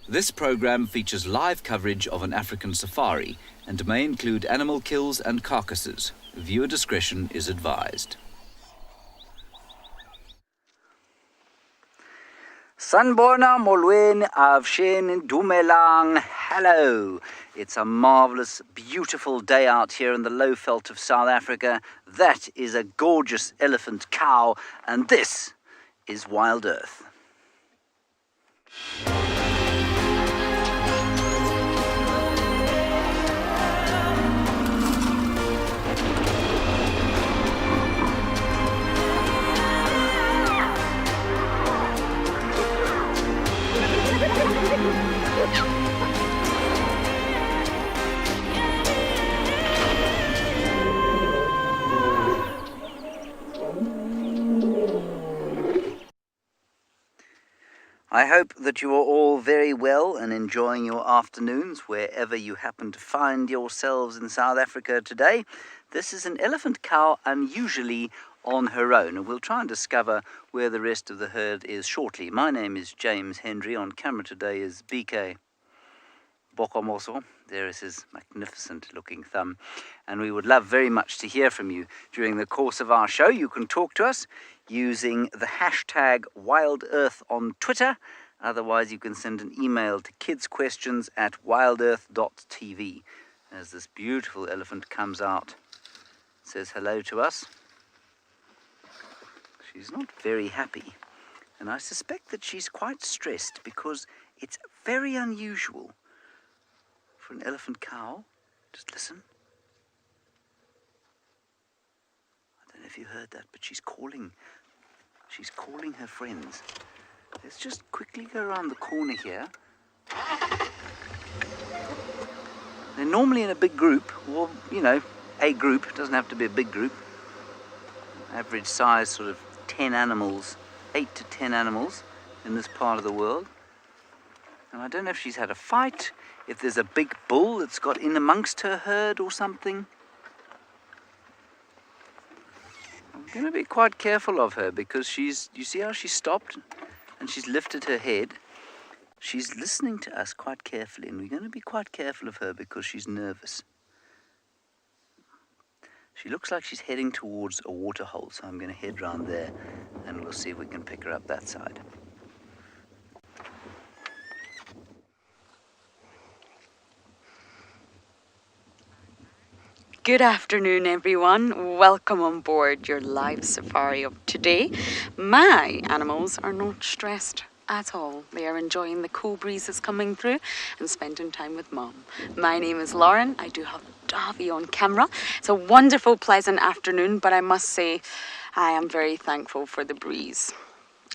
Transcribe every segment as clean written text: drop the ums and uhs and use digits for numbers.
This program features live coverage of an African safari and may include animal kills and carcasses. Viewer discretion is advised. Sanborna molweni avshin dumelang. Hello. It's a marvellous, beautiful day out here in the lowveld of South Africa. That is a gorgeous elephant cow, and this is WildEarth. I hope that you are all very well and enjoying your afternoons wherever you happen to find yourselves in South Africa today. This is an elephant cow unusually on her own, and we'll try and discover where the rest of the herd is shortly. My name is James Hendry. On camera today is BK Bokomoso. There is his magnificent looking thumb, and we would love very much to hear from you during the course of our show. You can talk to us using the hashtag WildEarth on Twitter. Otherwise, you can send an email to kidsquestions@wildearth.tv. As this beautiful elephant comes out, says hello to us. She's not very happy, and I suspect that she's quite stressed because it's very unusual for an elephant cow. Just listen. I don't know if you heard that, but she's calling her friends. Let's just quickly go around the corner here. They're normally in a big group, or, you know, a group. It doesn't have to be a big group. Average size, sort of 10 animals, 8 to 10 animals in this part of the world. And I don't know if she's had a fight, if there's a big bull that's got in amongst her herd or something. I'm going to be quite careful of her because you see how she stopped and she's lifted her head. She's listening to us quite carefully, and we're going to be quite careful of her because she's nervous. She looks like she's heading towards a waterhole, so I'm going to head round there and we'll see if we can pick her up that side. Good afternoon, everyone. Welcome on board your live safari of today. My animals are not stressed at all. They are enjoying the cool breezes coming through and spending time with Mom. My name is Lauren. I do have Davy on camera. It's a wonderful, pleasant afternoon, but I must say I am very thankful for the breeze.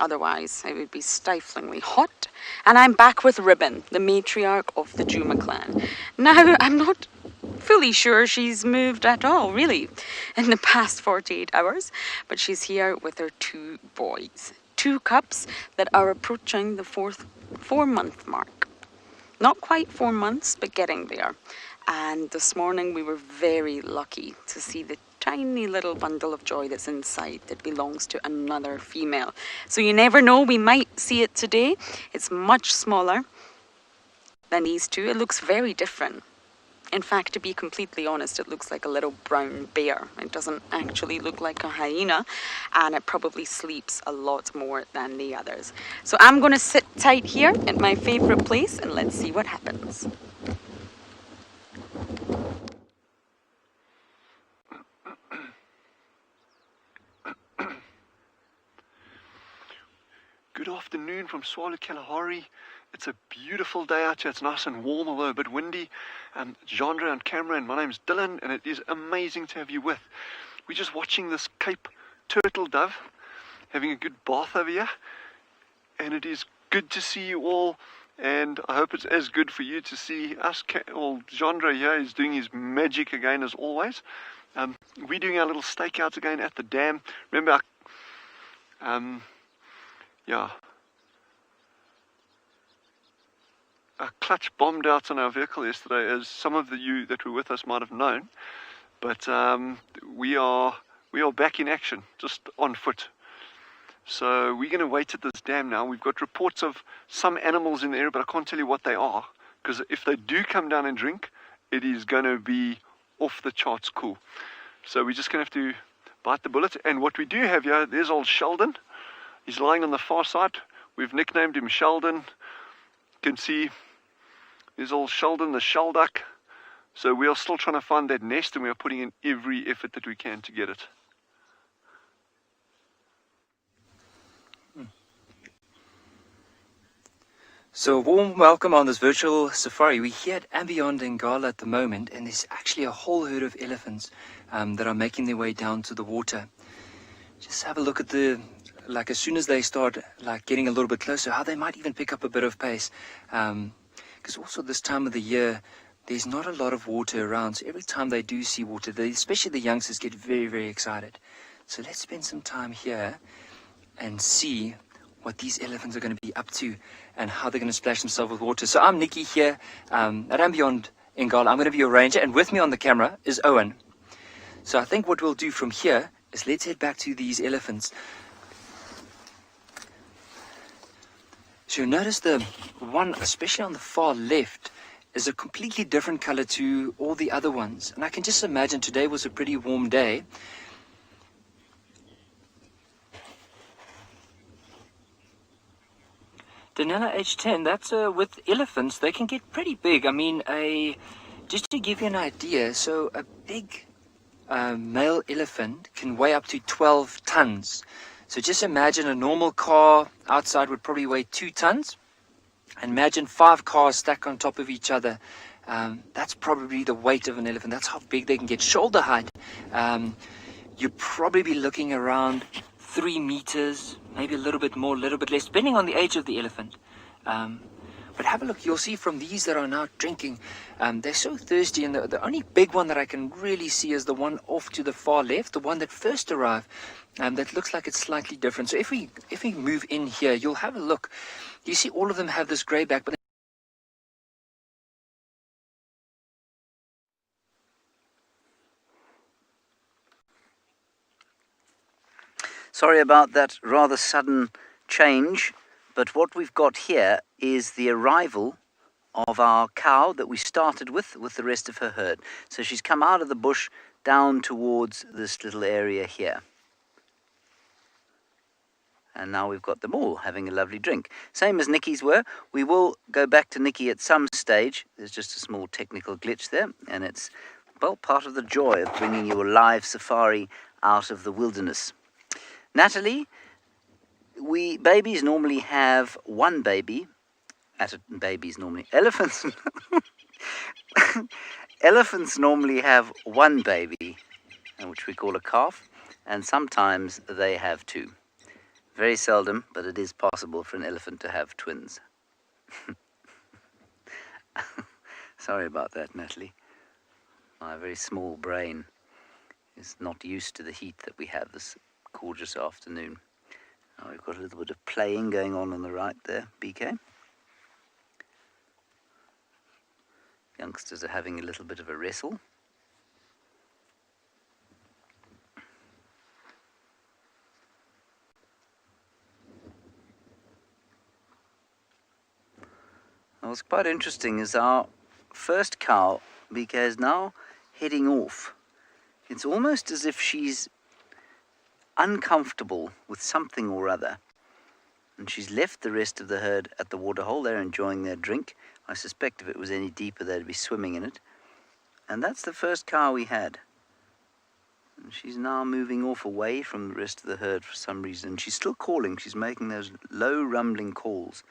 Otherwise, it would be stiflingly hot. And I'm back with Ribbon, the matriarch of the Djuma clan. Now, I'm not fully sure she's moved at all, really, in the past 48 hours, but she's here with her 2 boys. 2 cubs that are approaching the 4-month mark. Not quite 4 months, but getting there. And this morning we were very lucky to see the tiny little bundle of joy that's inside that belongs to another female. So you never know, we might see it today. It's much smaller than these 2. It looks very different. In fact, to be completely honest, it looks like a little brown bear. It doesn't actually look like a hyena, and it probably sleeps a lot more than the others. So I'm going to sit tight here at my favorite place and let's see what happens. Good afternoon from Tswalu Kalahari. It's a beautiful day out here. It's nice and warm, although a bit windy. Genre on camera, and my name's Dylan, and it is amazing to have you with. We're just watching this Cape turtle dove having a good bath over here, and it is good to see you all, and I hope it's as good for you to see us. Genre here is doing his magic again as always. We're doing our little stakeouts again at the dam. Remember our clutch bombed out on our vehicle yesterday, as some of you that were with us might have known. But we are back in action, just on foot. So we're going to wait at this dam now. We've got reports of some animals in the area, but I can't tell you what they are, because if they do come down and drink, it is going to be off the charts cool. So we're just going to have to bite the bullet. And what we do have here, there's old Sheldon. He's lying on the far side. We've nicknamed him Sheldon. You can see there's old Sheldon, the shell duck. So we are still trying to find that nest, and we are putting in every effort that we can to get it. So a warm welcome on this virtual safari. We're here at andBeyond in Ngala at the moment, and there's actually a whole herd of elephants that are making their way down to the water. Just have a look at as soon as they start getting a little bit closer, how they might even pick up a bit of pace. Because also this time of the year, there's not a lot of water around. So every time they do see water, especially the youngsters, get very, very excited. So let's spend some time here and see what these elephants are going to be up to and how they're going to splash themselves with water. So I'm Nikki here at andBeyond in Ngala. I'm going to be your ranger, and with me on the camera is Owen. So I think what we'll do from here is let's head back to these elephants. So you'll notice the one, especially on the far left, is a completely different color to all the other ones. And I can just imagine today was a pretty warm day. Danella H10, that's with elephants, they can get pretty big. I mean, just to give you an idea, so a big male elephant can weigh up to 12 tons. So just imagine a normal car outside would probably weigh 2 tons. And imagine 5 cars stacked on top of each other. That's probably the weight of an elephant. That's how big they can get. Shoulder height, you'd probably be looking around 3 meters, maybe a little bit more, a little bit less, depending on the age of the elephant. But have a look, you'll see from these that are now drinking, they're so thirsty, and the only big one that I can really see is the one off to the far left, the one that first arrived, that looks like it's slightly different. So if we move in here, you'll have a look. You see all of them have this grey back, but Sorry about that rather sudden change, but what we've got here is the arrival of our cow that we started with the rest of her herd. So she's come out of the bush down towards this little area here. And now we've got them all having a lovely drink. Same as Nikki's were. We will go back to Nikki at some stage. There's just a small technical glitch there, and it's, well, part of the joy of bringing you a live safari out of the wilderness. Natalie, babies normally have one baby. Elephants. Elephants normally have one baby, which we call a calf, and sometimes they have 2. Very seldom, but it is possible for an elephant to have twins. Sorry about that, Natalie. My very small brain is not used to the heat that we have this gorgeous afternoon. Now we've got a little bit of playing going on the right there, BK. Youngsters are having a little bit of a wrestle. What's quite interesting is our first cow, BK, is now heading off. It's almost as if she's uncomfortable with something or other, and she's left the rest of the herd at the waterhole. They're enjoying their drink. I suspect if it was any deeper they'd be swimming in it. And that's the first cow we had, and she's now moving off away from the rest of the herd for some reason. She's still calling. She's making those low rumbling calls.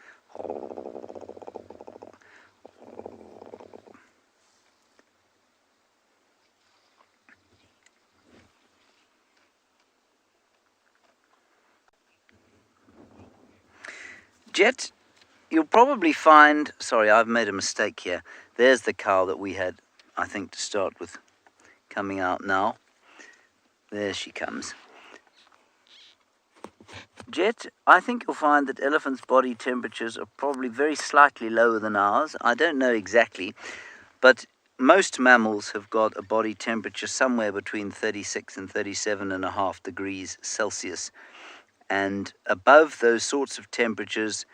Jet, you'll probably find, sorry, I've made a mistake here. There's the cow that we had, I think, to start with, coming out now. There she comes. Jet, I think you'll find that elephants' body temperatures are probably very slightly lower than ours. I don't know exactly, but most mammals have got a body temperature somewhere between 36 and 37.5 degrees Celsius. And above those sorts of temperatures,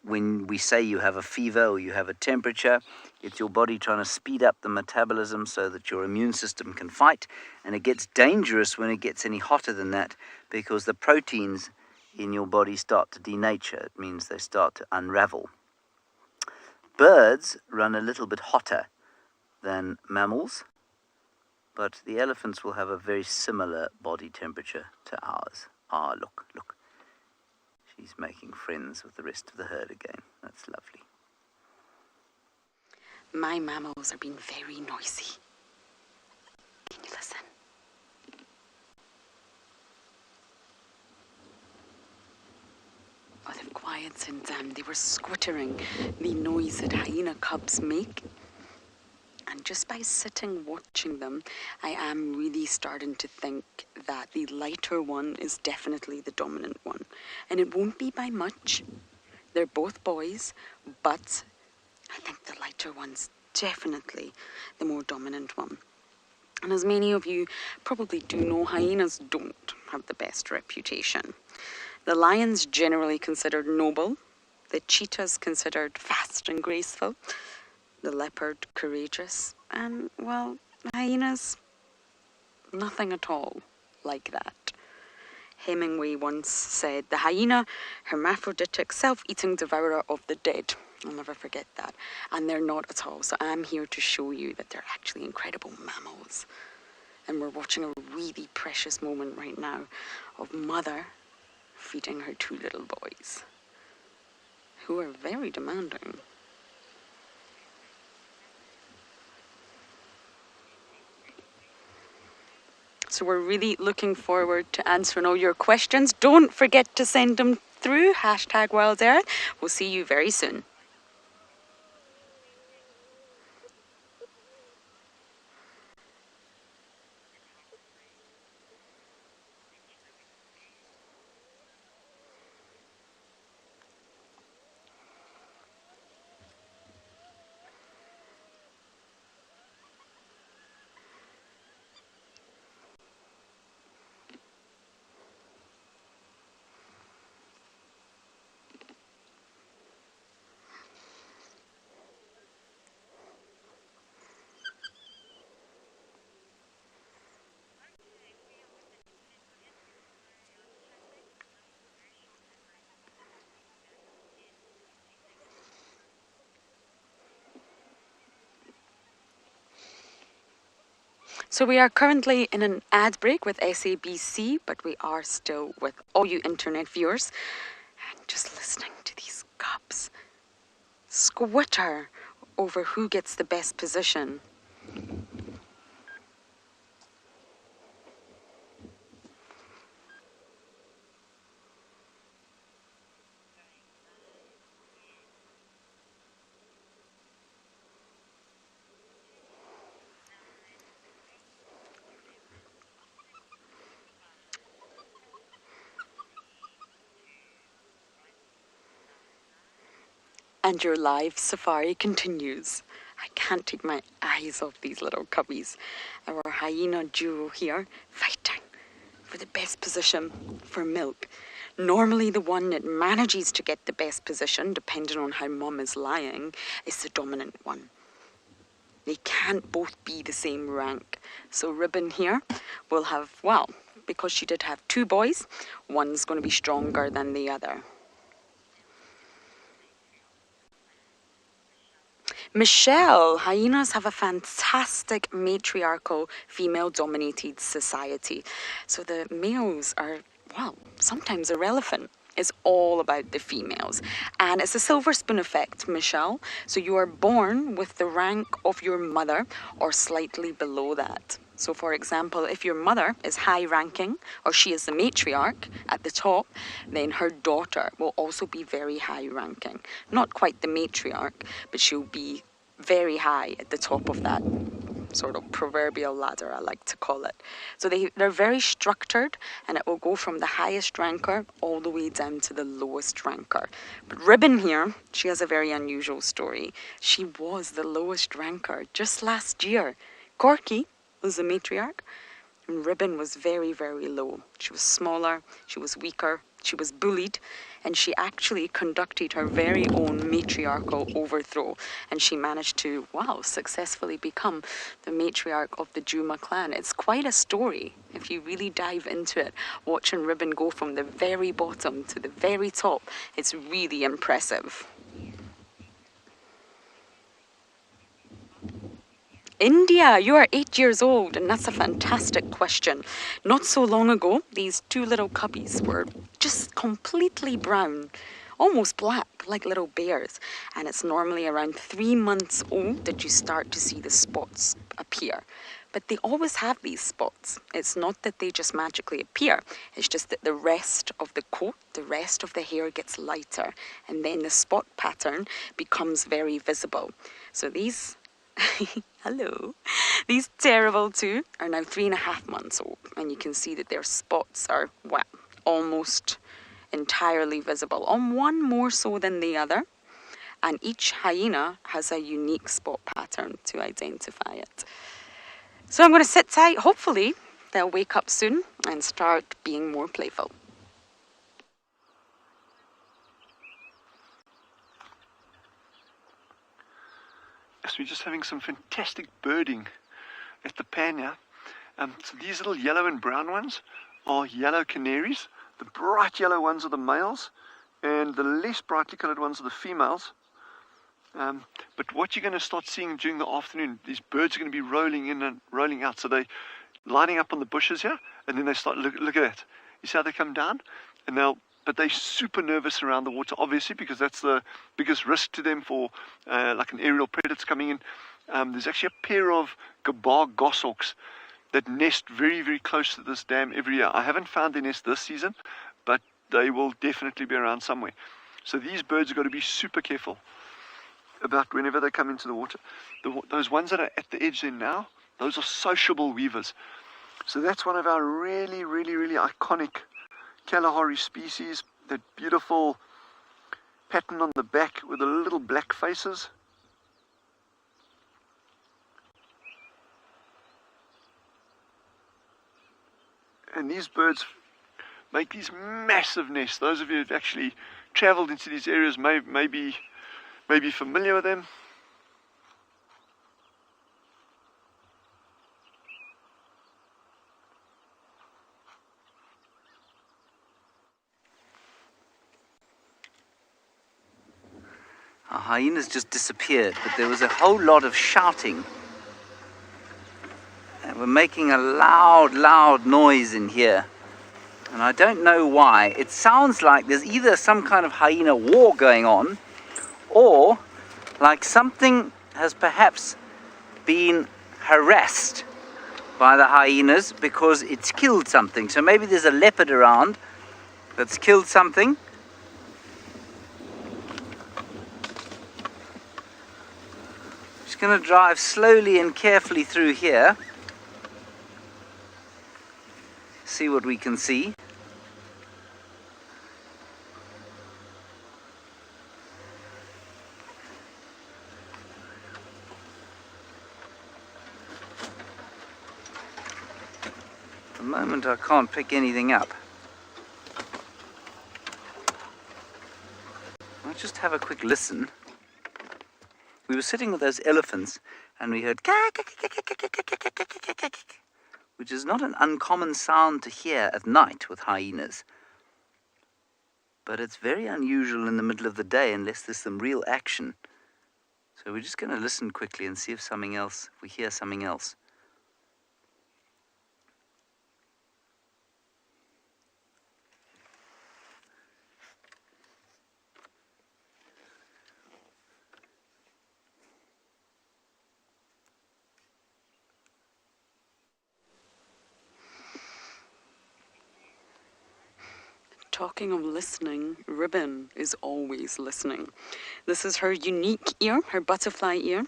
when we say you have a fever or you have a temperature, it's your body trying to speed up the metabolism so that your immune system can fight. And it gets dangerous when it gets any hotter than that, because the proteins in your body start to denature. It means they start to unravel. Birds run a little bit hotter than mammals, but the elephants will have a very similar body temperature to ours. Ah, look. She's making friends with the rest of the herd again. That's lovely. My mammals are being very noisy. Can you listen? Oh, they've quieted since they were squittering the noise that hyena cubs make. And just by sitting watching them, I am really starting to think that the lighter one is definitely the dominant one. And it won't be by much. They're both boys, but I think the lighter one's definitely the more dominant one. And as many of you probably do know, hyenas don't have the best reputation. The lion's generally considered noble. The cheetah's considered fast and graceful. The leopard courageous, and well, hyenas, nothing at all like that. Hemingway once said, "The hyena, hermaphroditic, self-eating devourer of the dead." I'll never forget that. And they're not at all. So I'm here to show you that they're actually incredible mammals. And we're watching a really precious moment right now of mother feeding her two little boys, who are very demanding. So we're really looking forward to answering all your questions. Don't forget to send them through, #WildEarth. We'll see you very soon. So we are currently in an ad break with SABC, but we are still with all you internet viewers. And just listening to these cubs squitter over who gets the best position. And your live safari continues. I can't take my eyes off these little cubbies. Our hyena duo here fighting for the best position for milk. Normally the one that manages to get the best position, depending on how mum is lying, is the dominant one. They can't both be the same rank. So Ribbon here will have, well, because she did have two boys, one's going to be stronger than the other. Michelle, hyenas have a fantastic matriarchal female-dominated society. So the males are, well, sometimes irrelevant. It's all about the females. And it's a silver spoon effect, Michelle. So you are born with the rank of your mother or slightly below that. So for example, if your mother is high ranking, or she is the matriarch at the top, then her daughter will also be very high ranking. Not quite the matriarch, but she'll be very high at the top of that sort of proverbial ladder, I like to call it. So they're very structured, and it will go from the highest ranker all the way down to the lowest ranker. But Ribbon here, she has a very unusual story. She was the lowest ranker just last year. Corky was the matriarch, And Ribbon was very, very low. She was smaller, she was weaker, she was bullied, and she actually conducted her very own matriarchal overthrow. And she managed to, wow, successfully become the matriarch of the Djuma clan. It's quite a story if you really dive into it. Watching Ribbon go from the very bottom to the very top, it's really impressive. India, you are 8 years old, and that's a fantastic question. Not so long ago, these two little cubbies were just completely brown, almost black, like little bears. And it's normally around 3 months old that you start to see the spots appear. But they always have these spots. It's not that they just magically appear. It's just that the rest of the coat, the rest of the hair gets lighter, and then the spot pattern becomes very visible. So these... Hello. These terrible two are now 3.5 months old, and you can see that their spots are, well, almost entirely visible, on one more so than the other, and each hyena has a unique spot pattern to identify it. So I'm going to sit tight. Hopefully they'll wake up soon and start being more playful. We're just having some fantastic birding at the pan here. So these little yellow and brown ones are yellow canaries. The bright yellow ones are the males, and the less brightly colored ones are the females. But what you're going to start seeing during the afternoon, these birds are going to be rolling in and rolling out. So they're lining up on the bushes here, and then they start, look at that. You see how they come down? But they're super nervous around the water, obviously, because that's the biggest risk to them for like an aerial predator coming in. There's actually a pair of gabar goshawks that nest very, very close to this dam every year. I haven't found their nest this season, but they will definitely be around somewhere. So these birds have got to be super careful about whenever they come into the water. Those ones that are at the edge there now, those are sociable weavers. So that's one of our really, really, really iconic Kalahari species, that beautiful pattern on the back with the little black faces. And these birds make these massive nests. Those of you who've actually traveled into these areas may be familiar with them. Our hyenas just disappeared, but there was a whole lot of shouting. And we're making a loud noise in here. And I don't know why. It sounds like there's either some kind of hyena war going on, or like something has perhaps been harassed by the hyenas because it's killed something. So maybe there's a leopard around that's killed something. Going to drive slowly and carefully through here, see what we can see. At the moment I can't pick anything up. I'll just have a quick listen. We were sitting with those elephants and we heard which is not an uncommon sound to hear at night with hyenas. But it's very unusual in the middle of the day unless there's some real action. So we're just going to listen quickly and see if we hear something else. Talking of listening, Ribbon is always listening. This is her unique ear, her butterfly ear.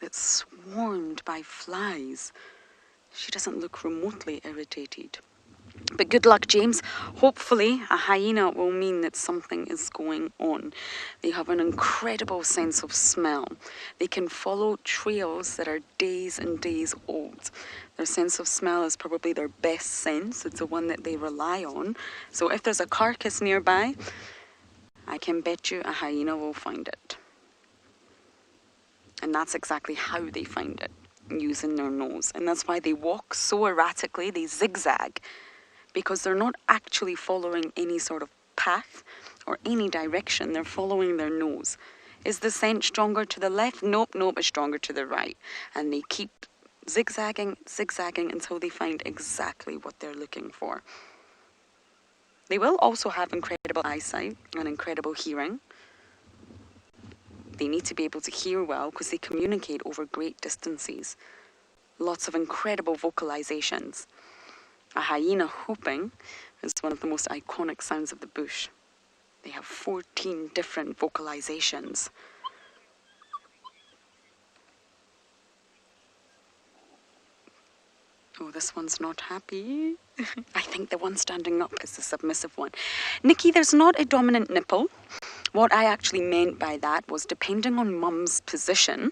It's swarmed by flies. She doesn't look remotely irritated. But good luck, James. Hopefully a hyena will mean that something is going on. They have an incredible sense of smell. They can follow trails that are days and days old. Their sense of smell is probably their best sense. It's the one that they rely on. So if there's a carcass nearby, I can bet you a hyena will find it. And that's exactly how they find it, using their nose. And that's why they walk so erratically, they zigzag, because they're not actually following any sort of path or any direction. They're following their nose. Is the scent stronger to the left? Nope, it's stronger to the right. And they keep zigzagging until they find exactly what they're looking for. They will also have incredible eyesight and incredible hearing. They need to be able to hear well because they communicate over great distances. Lots of incredible vocalizations. A hyena whooping is one of the most iconic sounds of the bush. They have 14 different vocalizations. Oh, this one's not happy. I think the one standing up is the submissive one. Nikki, there's not a dominant nipple. What I actually meant by that was depending on mum's position,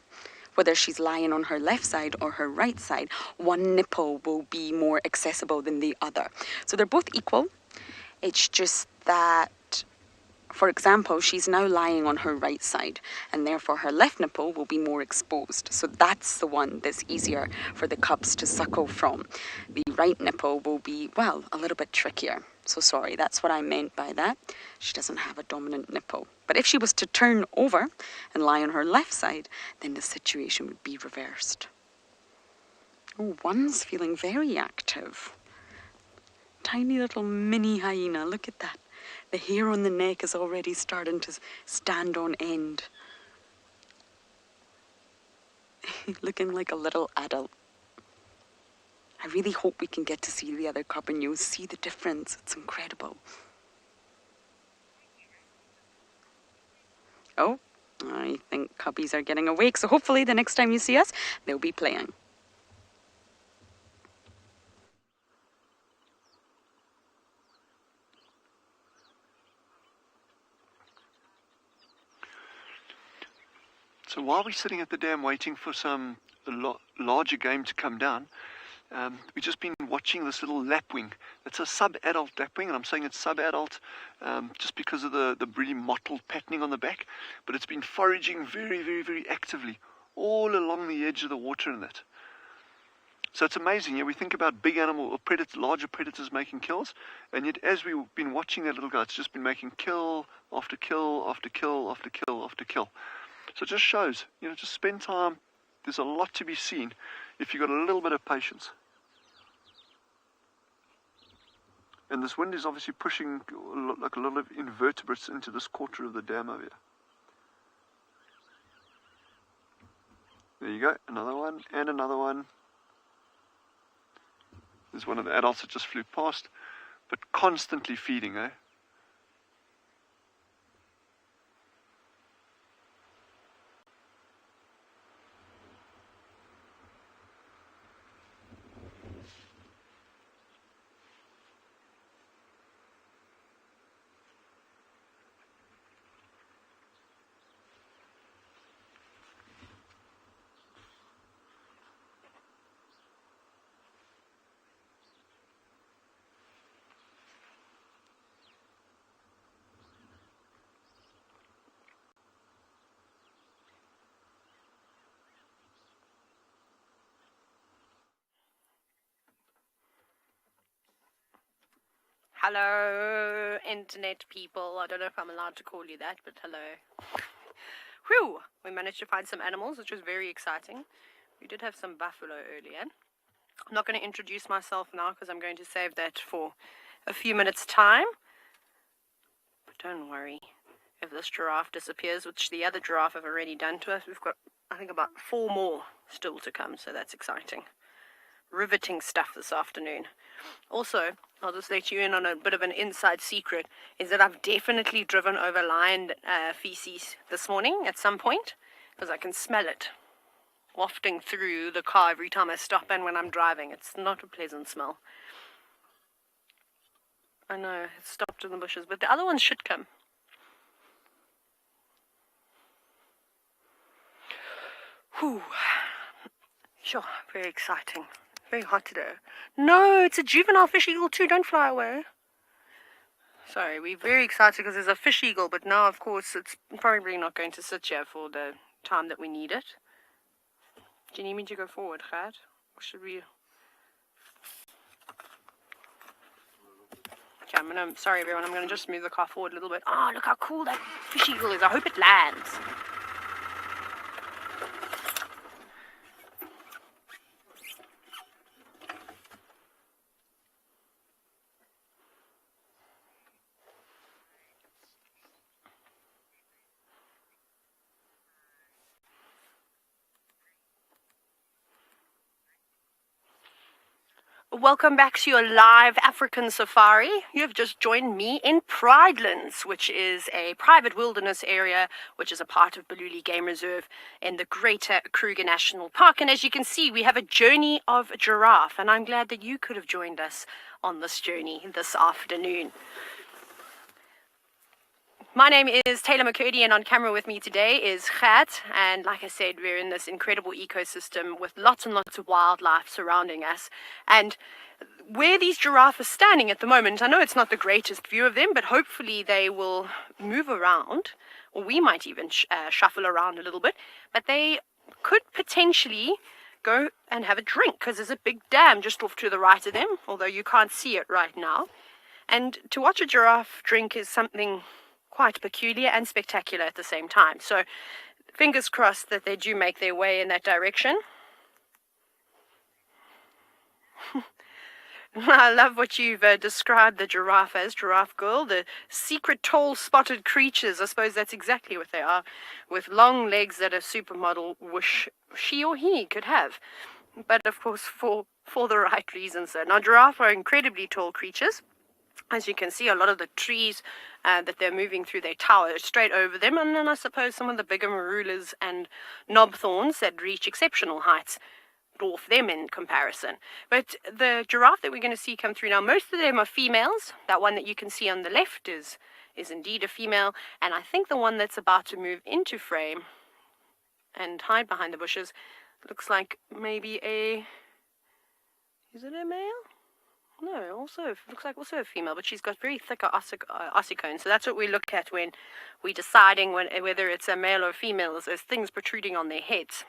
whether she's lying on her left side or her right side, one nipple will be more accessible than the other. So they're both equal. It's just that, for example, she's now lying on her right side, and therefore her left nipple will be more exposed. So that's the one that's easier for the cubs to suckle from. The right nipple will be, well, a little bit trickier. So sorry, that's what I meant by that. She doesn't have a dominant nipple. But if she was to turn over and lie on her left side, then the situation would be reversed. Oh, one's feeling very active. Tiny little mini hyena, look at that. The hair on the neck is already starting to stand on end. Looking like a little adult. I really hope we can get to see the other cub and you'll see the difference. It's incredible. Oh, I think cubbies are getting awake, so hopefully the next time you see us, they'll be playing. So while we're sitting at the dam waiting for some larger game to come down, we've just been watching this little lapwing. It's a sub-adult lapwing, and I'm saying it's sub-adult just because of the really mottled patterning on the back. But it's been foraging very, very, very actively all along the edge of the water in that. So it's amazing. Yeah, we think about big animal or larger predators making kills, and yet as we've been watching that little guy, it's just been making kill after kill after kill after kill after kill. So it just shows, just spend time. There's a lot to be seen if you've got a little bit of patience. And this wind is obviously pushing like a lot of invertebrates into this quarter of the dam over here. There you go, another one and another one. There's one of the adults that just flew past, but constantly feeding, eh? Hello, internet people. I don't know if I'm allowed to call you that, but hello. Whew! We managed to find some animals, which was very exciting. We did have some buffalo earlier. I'm not going to introduce myself now because I'm going to save that for a few minutes' time. But don't worry. If this giraffe disappears, which the other giraffe have already done to us, we've got, I think, about 4 more still to come, so that's exciting. Riveting stuff this afternoon. Also, I'll just let you in on a bit of an inside secret, is that I've definitely driven over lion feces this morning at some point, because I can smell it wafting through the car every time I stop and when I'm driving. It's not a pleasant smell. I know, it stopped in the bushes, but the other ones should come. Whew. Sure, very exciting. Very hot today. No, it's a juvenile fish eagle too. Don't fly away. Sorry, we're very excited because there's a fish eagle, but now, of course, it's probably not going to sit here for the time that we need it. Do you need me to go forward, Gert? Or should we... Okay, sorry everyone, I'm going to just move the car forward a little bit. Oh, look how cool that fish eagle is. I hope it lands. Welcome back to your live African safari. You have just joined me in Pridelands, which is a private wilderness area, which is a part of Tswalu Game Reserve in the Greater Kruger National Park. And as you can see, we have a journey of giraffe, and I'm glad that you could have joined us on this journey this afternoon. My name is Taylor McCurdy, and on camera with me today is Gert. And like I said, we're in this incredible ecosystem with lots and lots of wildlife surrounding us. And where these giraffes are standing at the moment, I know it's not the greatest view of them, but hopefully they will move around, or we might even shuffle around a little bit. But they could potentially go and have a drink, because there's a big dam just off to the right of them, although you can't see it right now. And to watch a giraffe drink is something quite peculiar and spectacular at the same time. So fingers crossed that they do make their way in that direction. I love what you've described the giraffe as, Giraffe Girl, the secret tall spotted creatures. I suppose that's exactly what they are, with long legs that a supermodel wish she or he could have. But of course for the right reasons. So now giraffe are incredibly tall creatures. As you can see, a lot of the trees that they're moving through, they tower straight over them. And then I suppose some of the bigger marulas and knob thorns that reach exceptional heights dwarf them in comparison. But the giraffe that we're going to see come through now, most of them are females. That one that you can see on the left is indeed a female. And I think the one that's about to move into frame and hide behind the bushes looks like maybe is it a male? No, also looks like also a female, but she's got very thick ossicones. So that's what we look at when we're deciding whether it's a male or female, is those things protruding on their heads.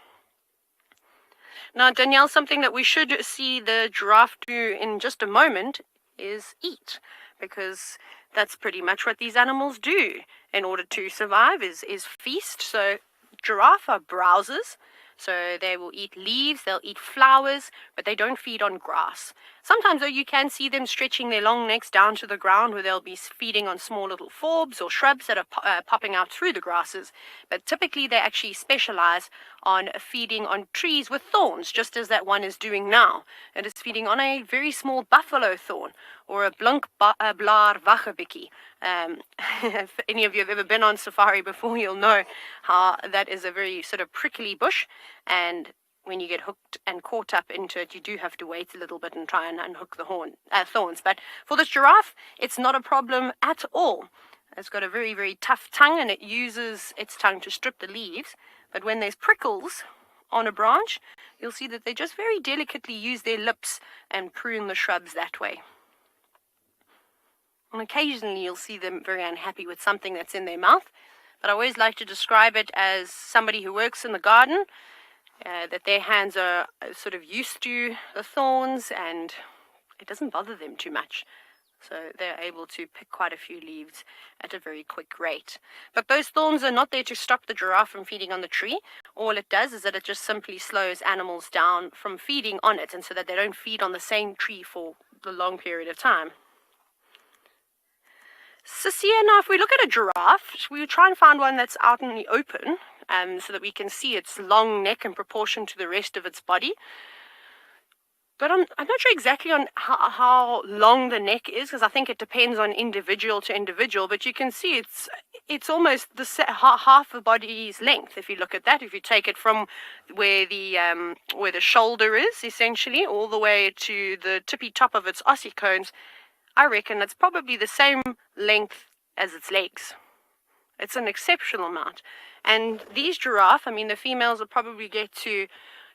Now, Danielle, something that we should see the giraffe do in just a moment is eat, because that's pretty much what these animals do in order to survive, is feast. So giraffe are browsers. So they will eat leaves, they'll eat flowers, but they don't feed on grass. Sometimes, though, you can see them stretching their long necks down to the ground, where they'll be feeding on small little forbs or shrubs that are popping out through the grasses. But typically they actually specialize on feeding on trees with thorns, just as that one is doing now. It is feeding on a very small buffalo thorn, or a blunk blaar wachabikkie. If any of you have ever been on safari before, you'll know how that is a very sort of prickly bush, and when you get hooked and caught up into it, you do have to wait a little bit and try and unhook the thorns. But for this giraffe, it's not a problem at all. It's got a very, very tough tongue, and it uses its tongue to strip the leaves. But when there's prickles on a branch, you'll see that they just very delicately use their lips and prune the shrubs that way. And occasionally you'll see them very unhappy with something that's in their mouth. But I always like to describe it as somebody who works in the garden, that their hands are sort of used to the thorns and it doesn't bother them too much. So they're able to pick quite a few leaves at a very quick rate. But those thorns are not there to stop the giraffe from feeding on the tree. All it does is that it just simply slows animals down from feeding on it, and so that they don't feed on the same tree for a long period of time. Sisia, now if we look at a giraffe, we try and find one that's out in the open, so that we can see its long neck in proportion to the rest of its body. But I'm not sure exactly on how long the neck is, because I think it depends on individual to individual. But you can see it's almost half the body's length. If you look at that, if you take it from where the shoulder is, essentially, all the way to the tippy top of its ossicones, I reckon it's probably the same length as its legs. It's an exceptional amount. And these giraffe, I mean, the females will probably get to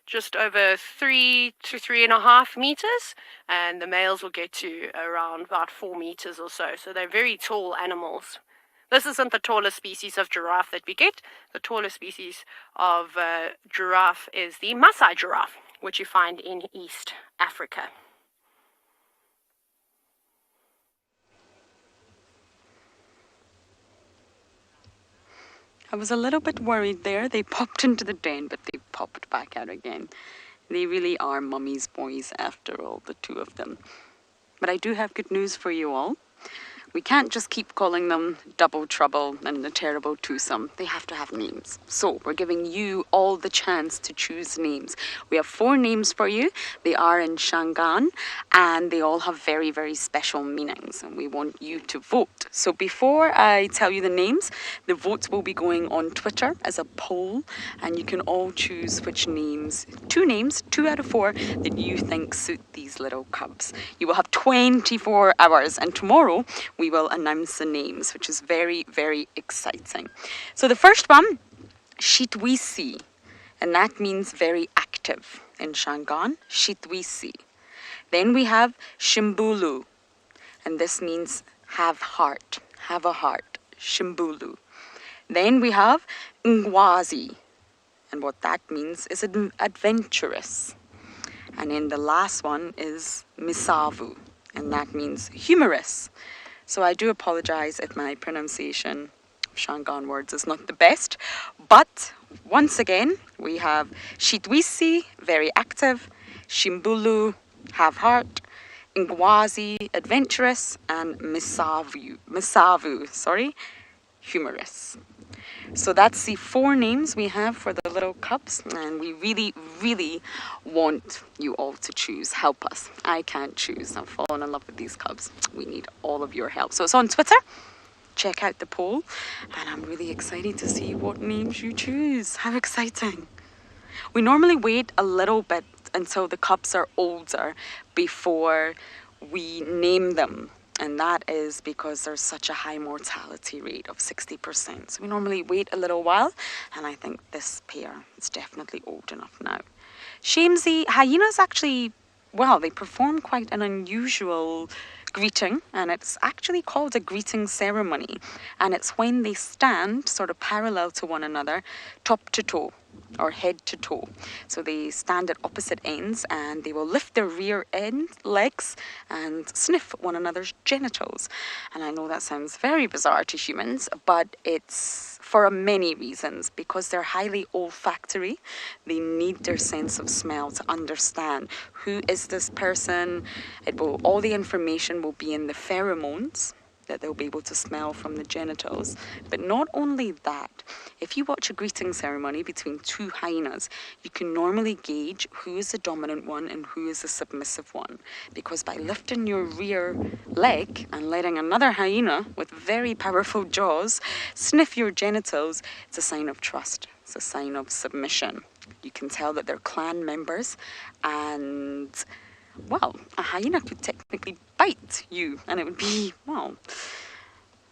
just over 3 to 3.5 meters, and the males will get to around about 4 meters or so. So they're very tall animals. This isn't the tallest species of giraffe that we get. The tallest species of giraffe is the Maasai giraffe, which you find in East Africa. I was a little bit worried there. They popped into the den, but they popped back out again. They really are mummy's boys after all, the two of them. But I do have good news for you all. We can't just keep calling them Double Trouble and the Terrible Twosome. They have to have names. So we're giving you all the chance to choose names. We have 4 names for you. They are in Shangaan, and they all have very, very special meanings. And we want you to vote. So before I tell you the names, the votes will be going on Twitter as a poll. And you can all choose which names, 2 names, 2 out of 4, that you think suit these little cubs. You will have 24 hours, and tomorrow we will announce the names, which is very, very exciting. So the first one, Shitwisi, and that means very active in Shangaan, Shitwisi. Then we have Shimbulu, and this means have heart, have a heart, Shimbulu. Then we have Ngwazi, and what that means is adventurous. And then the last one is Misavu, and that means humorous. So I do apologize if my pronunciation of Shangaan words is not the best. But once again, we have Shitwisi, very active, Shimbulu, have heart, Ngwazi, adventurous, and Misavu, humorous. So that's the 4 names we have for the little cubs, and we really, really want you all to choose. Help us. I can't choose. I've fallen in love with these cubs. We need all of your help. So it's on Twitter. Check out the poll, and I'm really excited to see what names you choose. How exciting. We normally wait a little bit until the cubs are older before we name them. And that is because there's such a high mortality rate of 60%. So we normally wait a little while, and I think this pair is definitely old enough now. Shamesy, hyenas actually, well, they perform quite an unusual greeting, and it's actually called a greeting ceremony. And it's when they stand sort of parallel to one another, top to toe, or head to toe. So they stand at opposite ends, and they will lift their rear end legs and sniff one another's genitals. And I know that sounds very bizarre to humans, but it's for many reasons. Because they're highly olfactory, they need their sense of smell to understand who is this person. All the information will be in the pheromones that they'll be able to smell from the genitals. But not only that, if you watch a greeting ceremony between 2 hyenas, you can normally gauge who is the dominant one and who is the submissive one. Because by lifting your rear leg and letting another hyena with very powerful jaws sniff your genitals, it's a sign of trust. It's a sign of submission. You can tell that they're clan members, and well, a hyena could technically bite you, and it would be, well,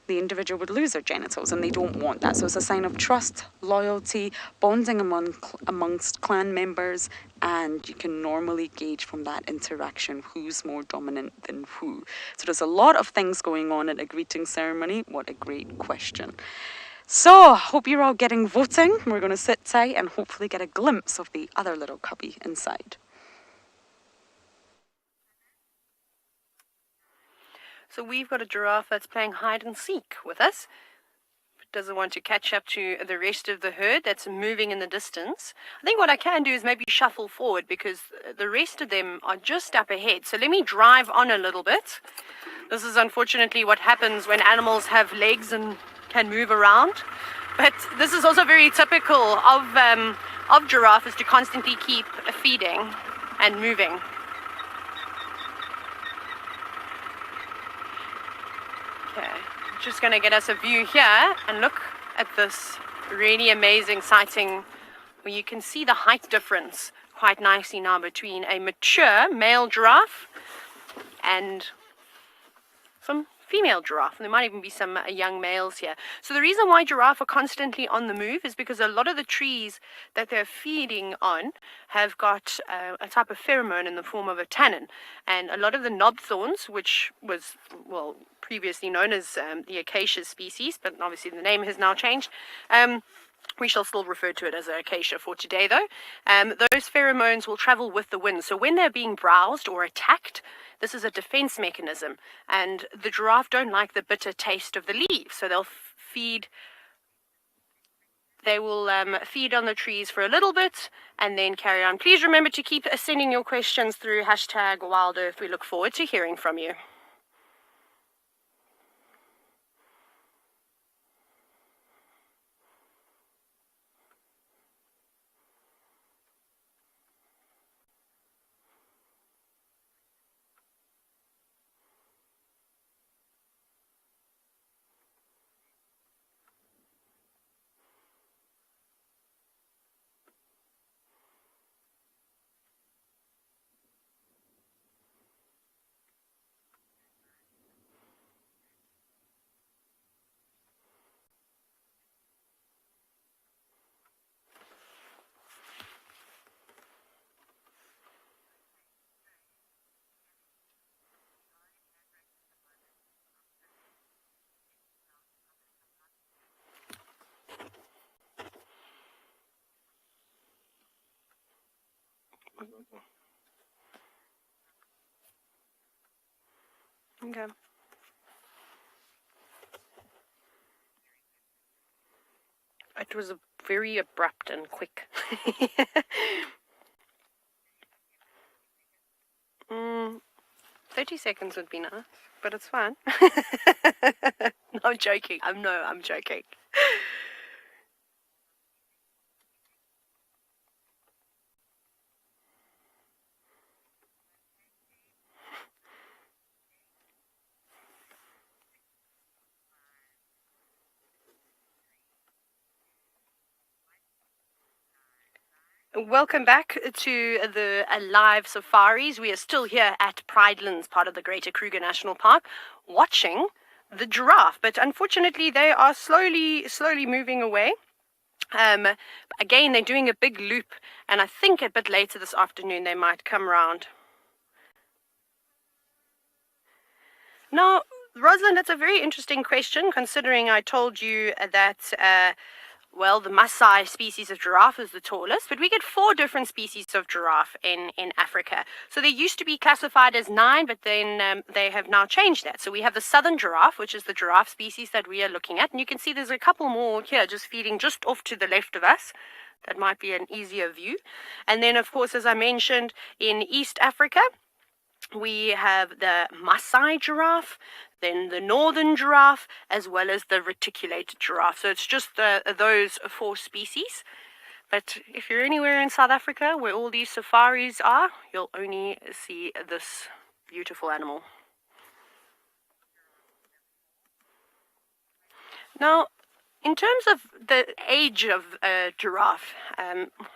the individual would lose their genitals, and they don't want that. So it's a sign of trust, loyalty, bonding amongst clan members, and you can normally gauge from that interaction who's more dominant than who. So there's a lot of things going on at a greeting ceremony. What a great question. So, hope you're all getting voting. We're going to sit tight and hopefully get a glimpse of the other little cubby inside. So we've got a giraffe that's playing hide and seek with us. It doesn't want to catch up to the rest of the herd that's moving in the distance. I think what I can do is maybe shuffle forward, because the rest of them are just up ahead. So let me drive on a little bit. This is unfortunately what happens when animals have legs and can move around. But this is also very typical of giraffe, is to constantly keep feeding and moving. Okay, just going to get us a view here and look at this really amazing sighting where you can see the height difference quite nicely now between a mature male giraffe and some female giraffe, and there might even be some young males here. So the reason why giraffe are constantly on the move is because a lot of the trees that they're feeding on have got a type of pheromone in the form of a tannin, and a lot of the knobthorns, which was, well, previously known as the acacia species, but obviously the name has now changed. We shall still refer to it as an acacia for today, though. Those pheromones will travel with the wind. So when they're being browsed or attacked, this is a defense mechanism. And the giraffe don't like the bitter taste of the leaves. So they'll feed. They will feed on the trees for a little bit and then carry on. Please remember to keep sending your questions through #WildEarth. We look forward to hearing from you. Okay. It was very abrupt and quick. 30 seconds would be nice, but it's fine. No, I'm joking. I'm joking. Welcome back to the live safaris. We are still here at Pridelands, part of the Greater Kruger National Park, watching the giraffe. But unfortunately, they are slowly moving away. Again, they're doing a big loop, and I think a bit later this afternoon they might come round. Now, Rosalind, that's a very interesting question, considering I told you that well, the Maasai species of giraffe is the tallest, but we get 4 different species of giraffe in Africa. So they used to be classified as 9, but then they have now changed that. So we have the southern giraffe, which is the giraffe species that we are looking at. And you can see there's a couple more here just feeding just off to the left of us. That might be an easier view. And then, of course, as I mentioned, in East Africa, we have the Maasai giraffe, then the northern giraffe, as well as the reticulated giraffe. So it's just those 4 species. But if you're anywhere in South Africa where all these safaris are, you'll only see this beautiful animal. Now, in terms of the age of a giraffe,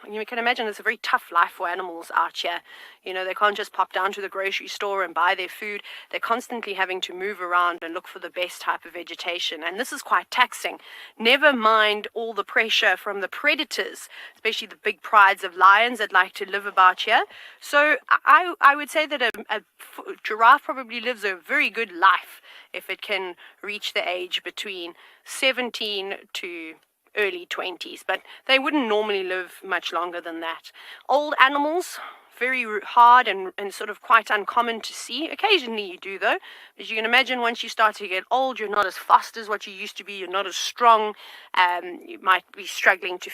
you can imagine it's a very tough life for animals out here. You know, they can't just pop down to the grocery store and buy their food. They're constantly having to move around and look for the best type of vegetation. And this is quite taxing. Never mind all the pressure from the predators, especially the big prides of lions that like to live about here. So I would say that a giraffe probably lives a very good life if it can reach the age between 17 to early 20s, but they wouldn't normally live much longer than that. Old animals, very hard and sort of quite uncommon to see. Occasionally you do, though. As you can imagine, once you start to get old, you're not as fast as what you used to be. You're not as strong. You might be struggling to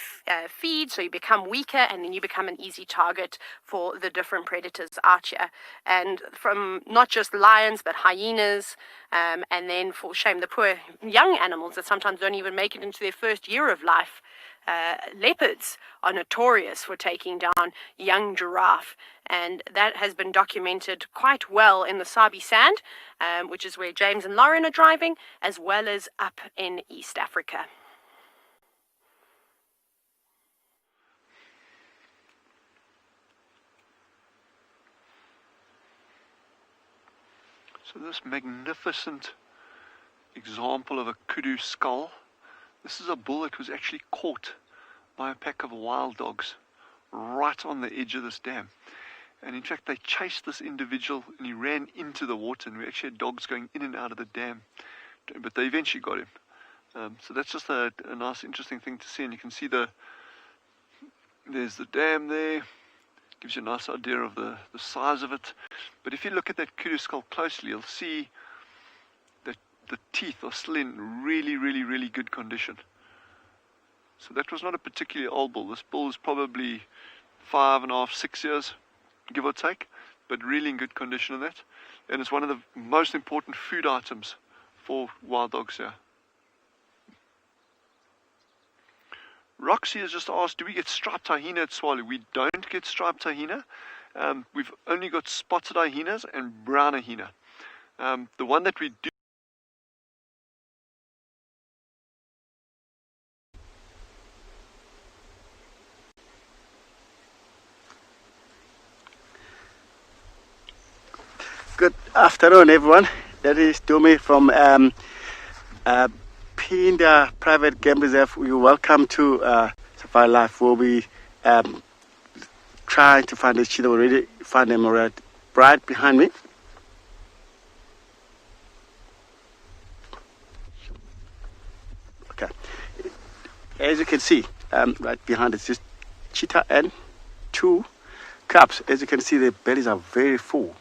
feed, so you become weaker, and then you become an easy target for the different predators out here. And from not just lions, but hyenas, and then, for shame, the poor young animals that sometimes don't even make it into their first year of life. Leopards are notorious for taking down young giraffe, and that has been documented quite well in the Sabi sand, which is where James and Lauren are driving, as well as up in East Africa. So So this magnificent example of a kudu skull. This is a bull that was actually caught by a pack of wild dogs right on the edge of this dam. And in fact, they chased this individual and he ran into the water, and we actually had dogs going in and out of the dam. But they eventually got him. So that's just a nice, interesting thing to see. And you can see there's the dam there. Gives you a nice idea of the size of it. But if you look at that kudu skull closely, you'll see that the teeth are still in really, really, really good condition. So that was not a particularly old bull. This bull is probably 5.5, 6 years, give or take, but really in good condition of that. And it's one of the most important food items for wild dogs here. Roxy has just asked, do we get striped hyena at Tswalu? We don't get striped hyena. We've only got spotted hyenas and brown hyena. The one that we do. Good afternoon, everyone. That is Djuma from Phinda Private Game Reserve. You're welcome to Safari Life. We'll be trying to find the cheetah. Already found them right behind me. Okay. As you can see, right behind it's just cheetah and 2 cubs. As you can see, their bellies are very full.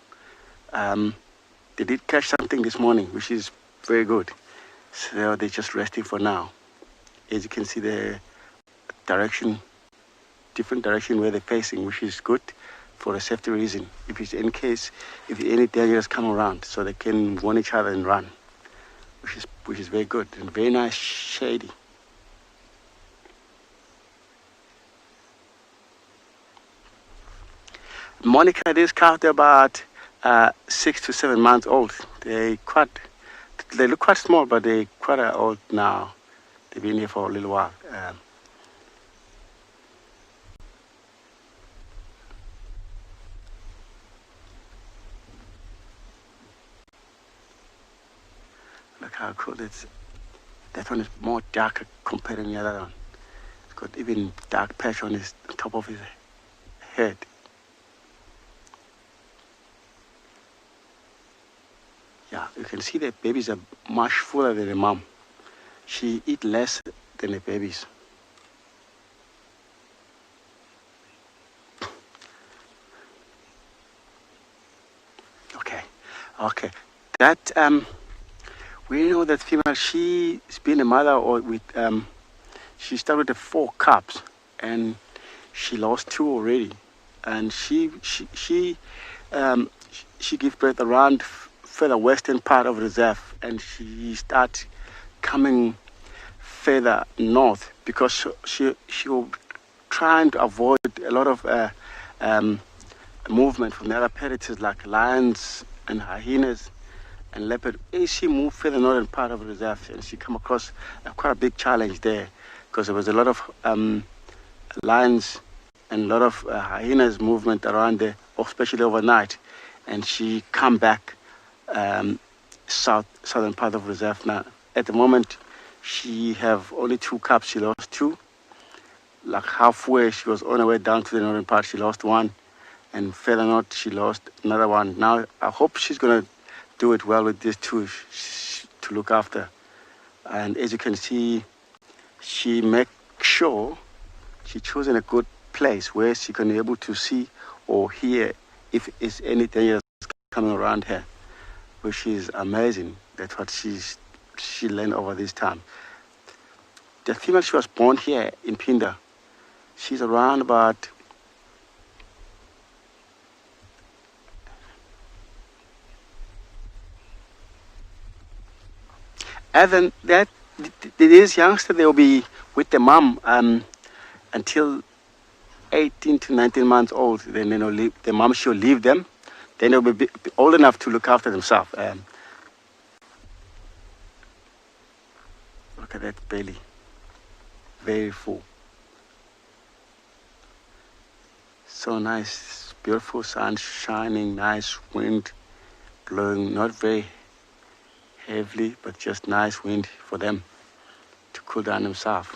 They did catch something this morning, which is very good. So they're just resting for now. As you can see, the direction, different direction where they're facing, which is good for a safety reason. If it's in case, if any dangers come around, so they can warn each other and run, which is very good and very nice, shady. Monica, this cow, they're about 6 to 7 months old. They look quite small, but they're quite old now. They've been here for a little while. Look how cool it is. That one is more darker compared to the other one. It's got even dark patch on his top of his head. Yeah, you can see the babies are much fuller than the mom. She eats less than the babies. Okay. That we know that female. She's been a mother, or with she started with 4 cubs, and she lost 2 already, and she gave birth around further western part of the reserve, and she started coming further north because she was trying to avoid a lot of movement from the other predators like lions and hyenas and leopard. As she moved further northern part of the reserve, and she come across quite a big challenge there because there was a lot of lions and a lot of hyenas movement around there, especially overnight, and she come back southern part of reserve now. At the moment, she have only 2 cubs. She lost 2. Like halfway, she was on her way down to the northern part. She lost 1, and further north, she lost another 1. Now, I hope she's gonna do it well with these 2 to look after. And as you can see, she make sure she chosen a good place where she can be able to see or hear if it's any danger coming around her, which is amazing. That's what she learned over this time. The female, she was born here in Phinda. She's around about and then that these youngsters, they'll be with the mom until 18 to 19 months old. Then the mom she'll leave them. Then they'll be old enough to look after themselves. Look at that belly, very full. So nice, beautiful sun shining, nice wind blowing not very heavily, but just nice wind for them to cool down themselves.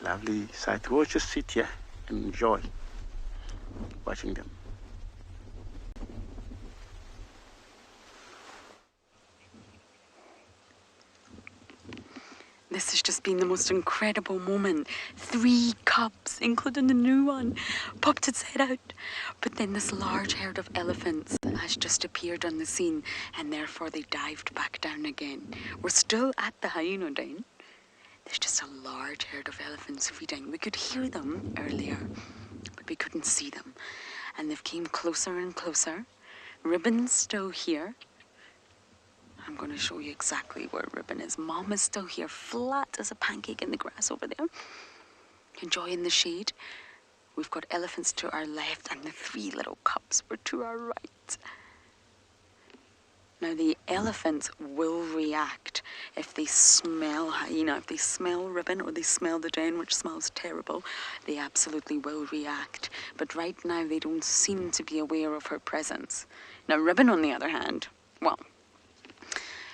Lovely sight to watch. Just sit here and enjoy watching them. This has just been the most incredible moment. 3 cubs, including the new one, popped its head out. But then this large herd of elephants has just appeared on the scene, and therefore they dived back down again. We're still at the hyena den. There's just a large herd of elephants feeding. We could hear them earlier, but we couldn't see them. And they've came closer and closer. Ribbon's still here. I'm going to show you exactly where Ribbon is. Mom is still here, flat as a pancake in the grass over there, enjoying the shade. We've got elephants to our left, and the 3 little cubs were to our right. Now, the elephants will react if they smell hyena, if they smell Ribbon or they smell the den, which smells terrible. They absolutely will react. But right now, they don't seem to be aware of her presence. Now, Ribbon, on the other hand, well,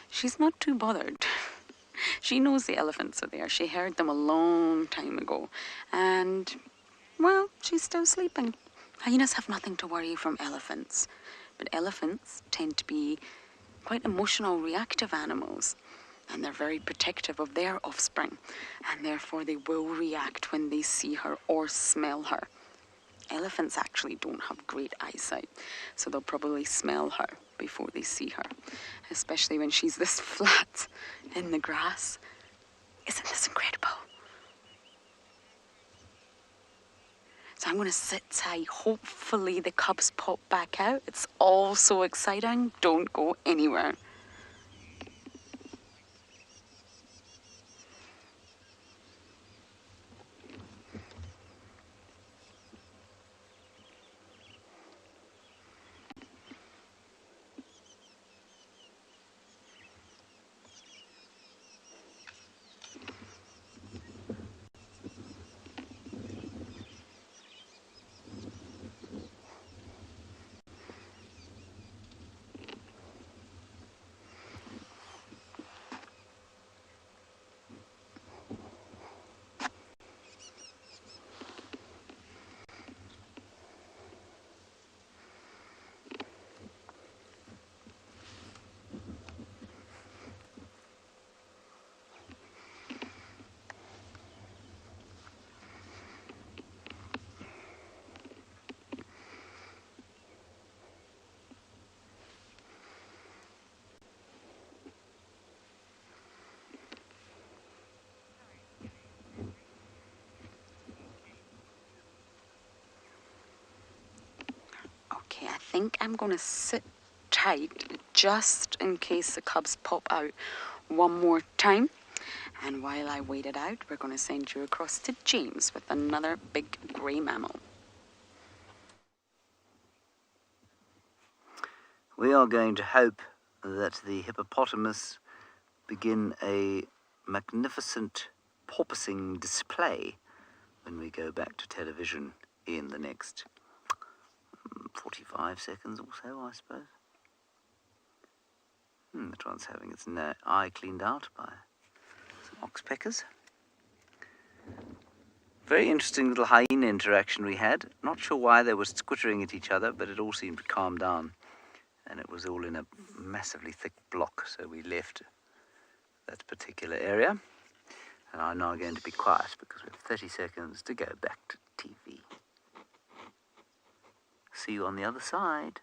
she's not too bothered. She knows the elephants are there. She heard them a long time ago. And, well, she's still sleeping. Hyenas have nothing to worry from elephants. But elephants tend to be quite emotional, reactive animals. And they're very protective of their offspring. And therefore they will react when they see her or smell her. Elephants actually don't have great eyesight, so they'll probably smell her before they see her, especially when she's this flat in the grass. Isn't this incredible? So I'm going to sit tight. Hopefully the cubs pop back out. It's all so exciting. Don't go anywhere. Okay, I think I'm going to sit tight just in case the cubs pop out one more time. And while I wait it out, we're going to send you across to James with another big grey mammal. We are going to hope that the hippopotamus begin a magnificent porpoising display when we go back to television in the next 45 seconds or so, I suppose. The one's having its eye cleaned out by some oxpeckers. Very interesting little hyena interaction we had. Not sure why they were squittering at each other, but it all seemed to calm down. And it was all in a massively thick block, so we left that particular area. And I'm now going to be quiet because we have 30 seconds to go back to TV. See you on the other side.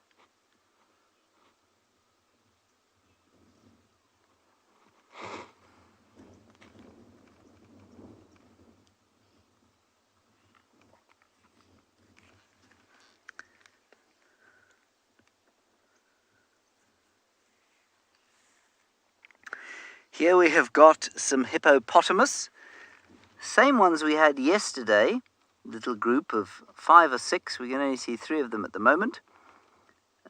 Here we have got some hippopotamus, same ones we had yesterday, little group of 5 or 6. We can only see 3 of them at the moment.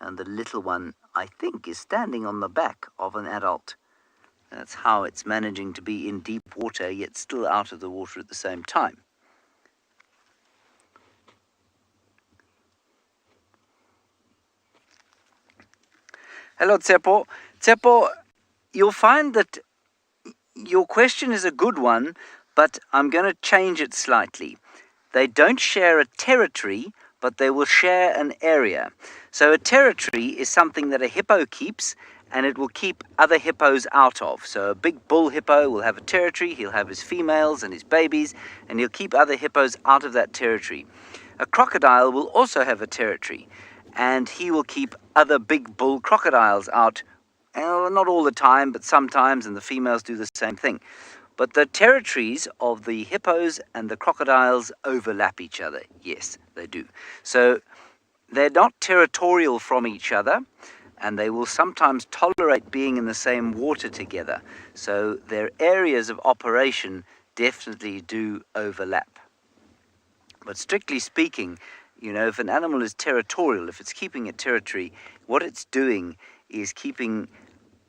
And the little one, I think, is standing on the back of an adult That's how it's managing to be in deep water, yet still out of the water at the same time. Hello, Tsepo. Tsepo, you'll find that your question is a good one, but I'm going to change it slightly. They don't share a territory, but they will share an area. So a territory is something that a hippo keeps, and it will keep other hippos out of. So a big bull hippo will have a territory, he'll have his females and his babies, and he'll keep other hippos out of that territory. A crocodile will also have a territory, and he will keep other big bull crocodiles out, not all the time, but sometimes, and the females do the same thing. But the territories of the hippos and the crocodiles overlap each other. Yes, they do. So they're not territorial from each other, and they will sometimes tolerate being in the same water together. So their areas of operation definitely do overlap. But strictly speaking, you know, if an animal is territorial, if it's keeping a territory, what it's doing is keeping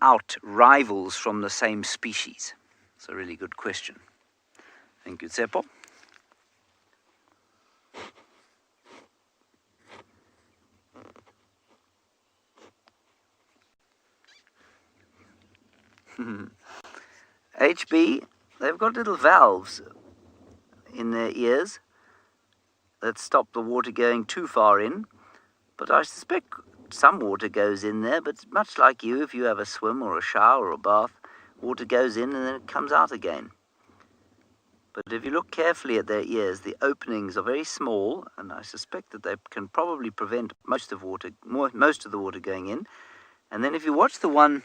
out rivals from the same species. It's a really good question. Thank you, Tsepo. HB, they've got little valves in their ears that stop the water going too far in, but I suspect some water goes in there, but much like you, if you have a swim or a shower or a bath, water goes in and then it comes out again. But if you look carefully at their ears, the openings are very small, and I suspect that they can probably prevent most of the water going in. And then if you watch the one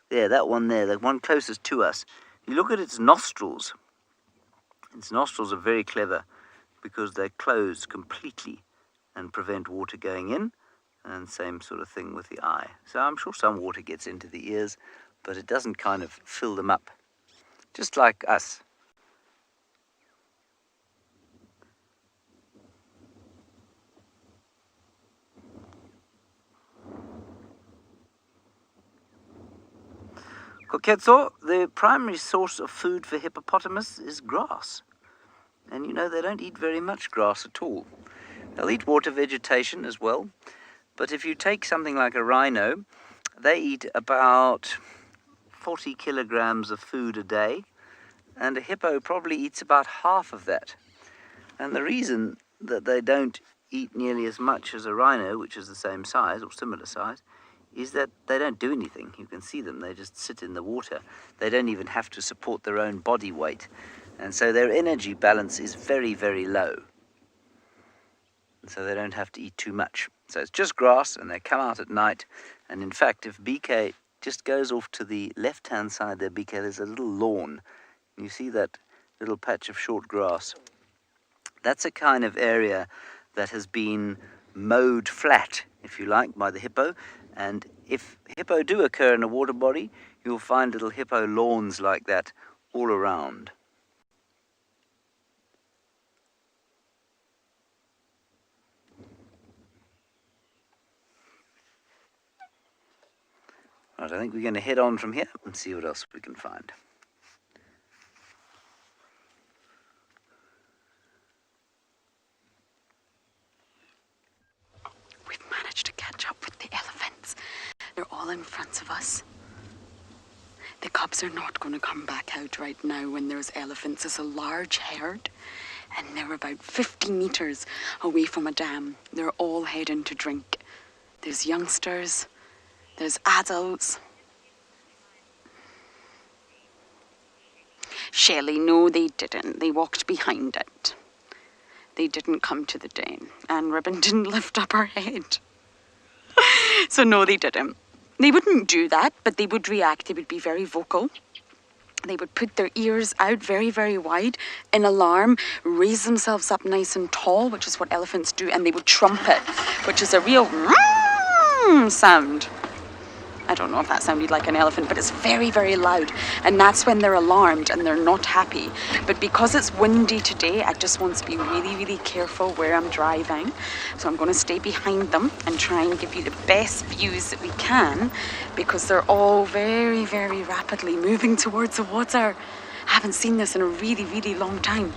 there, that one there, the one closest to us, you look at its nostrils. Its nostrils are very clever because they're closed completely and prevent water going in, and same sort of thing with the eye. So I'm sure some water gets into the ears, but it doesn't kind of fill them up, just like us. Koketso, the primary source of food for hippopotamus is grass. And you know, they don't eat very much grass at all. They'll eat water vegetation as well. But if you take something like a rhino, they eat about 40 kilograms of food a day. And a hippo probably eats about half of that. And the reason that they don't eat nearly as much as a rhino, which is the same size or similar size, is that they don't do anything. You can see them, they just sit in the water. They don't even have to support their own body weight. And so their energy balance is very, very low. And so they don't have to eat too much. So it's just grass, and they come out at night. And in fact, if BK just goes off to the left-hand side there, BK, there's a little lawn. You see that little patch of short grass? That's a kind of area that has been mowed flat, if you like, by the hippo. And if hippo do occur in a water body, you'll find little hippo lawns like that all around. Right, I think we're going to head on from here and see what else we can find. We've managed to catch up with the elephants. They're all in front of us. The cubs are not going to come back out right now when there's elephants. It's a large herd, and they're about 50 meters away from a dam. They're all heading to drink. There's youngsters, there's adults. Shelley, no, they didn't. They walked behind it. They didn't come to the den, and Ribbon didn't lift up her head. So no, they didn't. They wouldn't do that, but they would react. They would be very vocal. They would put their ears out very, very wide in alarm, raise themselves up nice and tall, which is what elephants do, and they would trumpet, which is a real sound. I don't know if that sounded like an elephant, but it's very, very loud. And that's when they're alarmed and they're not happy. But because it's windy today, I just want to be really, really careful where I'm driving. So I'm going to stay behind them and try and give you the best views that we can, because they're all very, very rapidly moving towards the water. I haven't seen this in a really, really long time.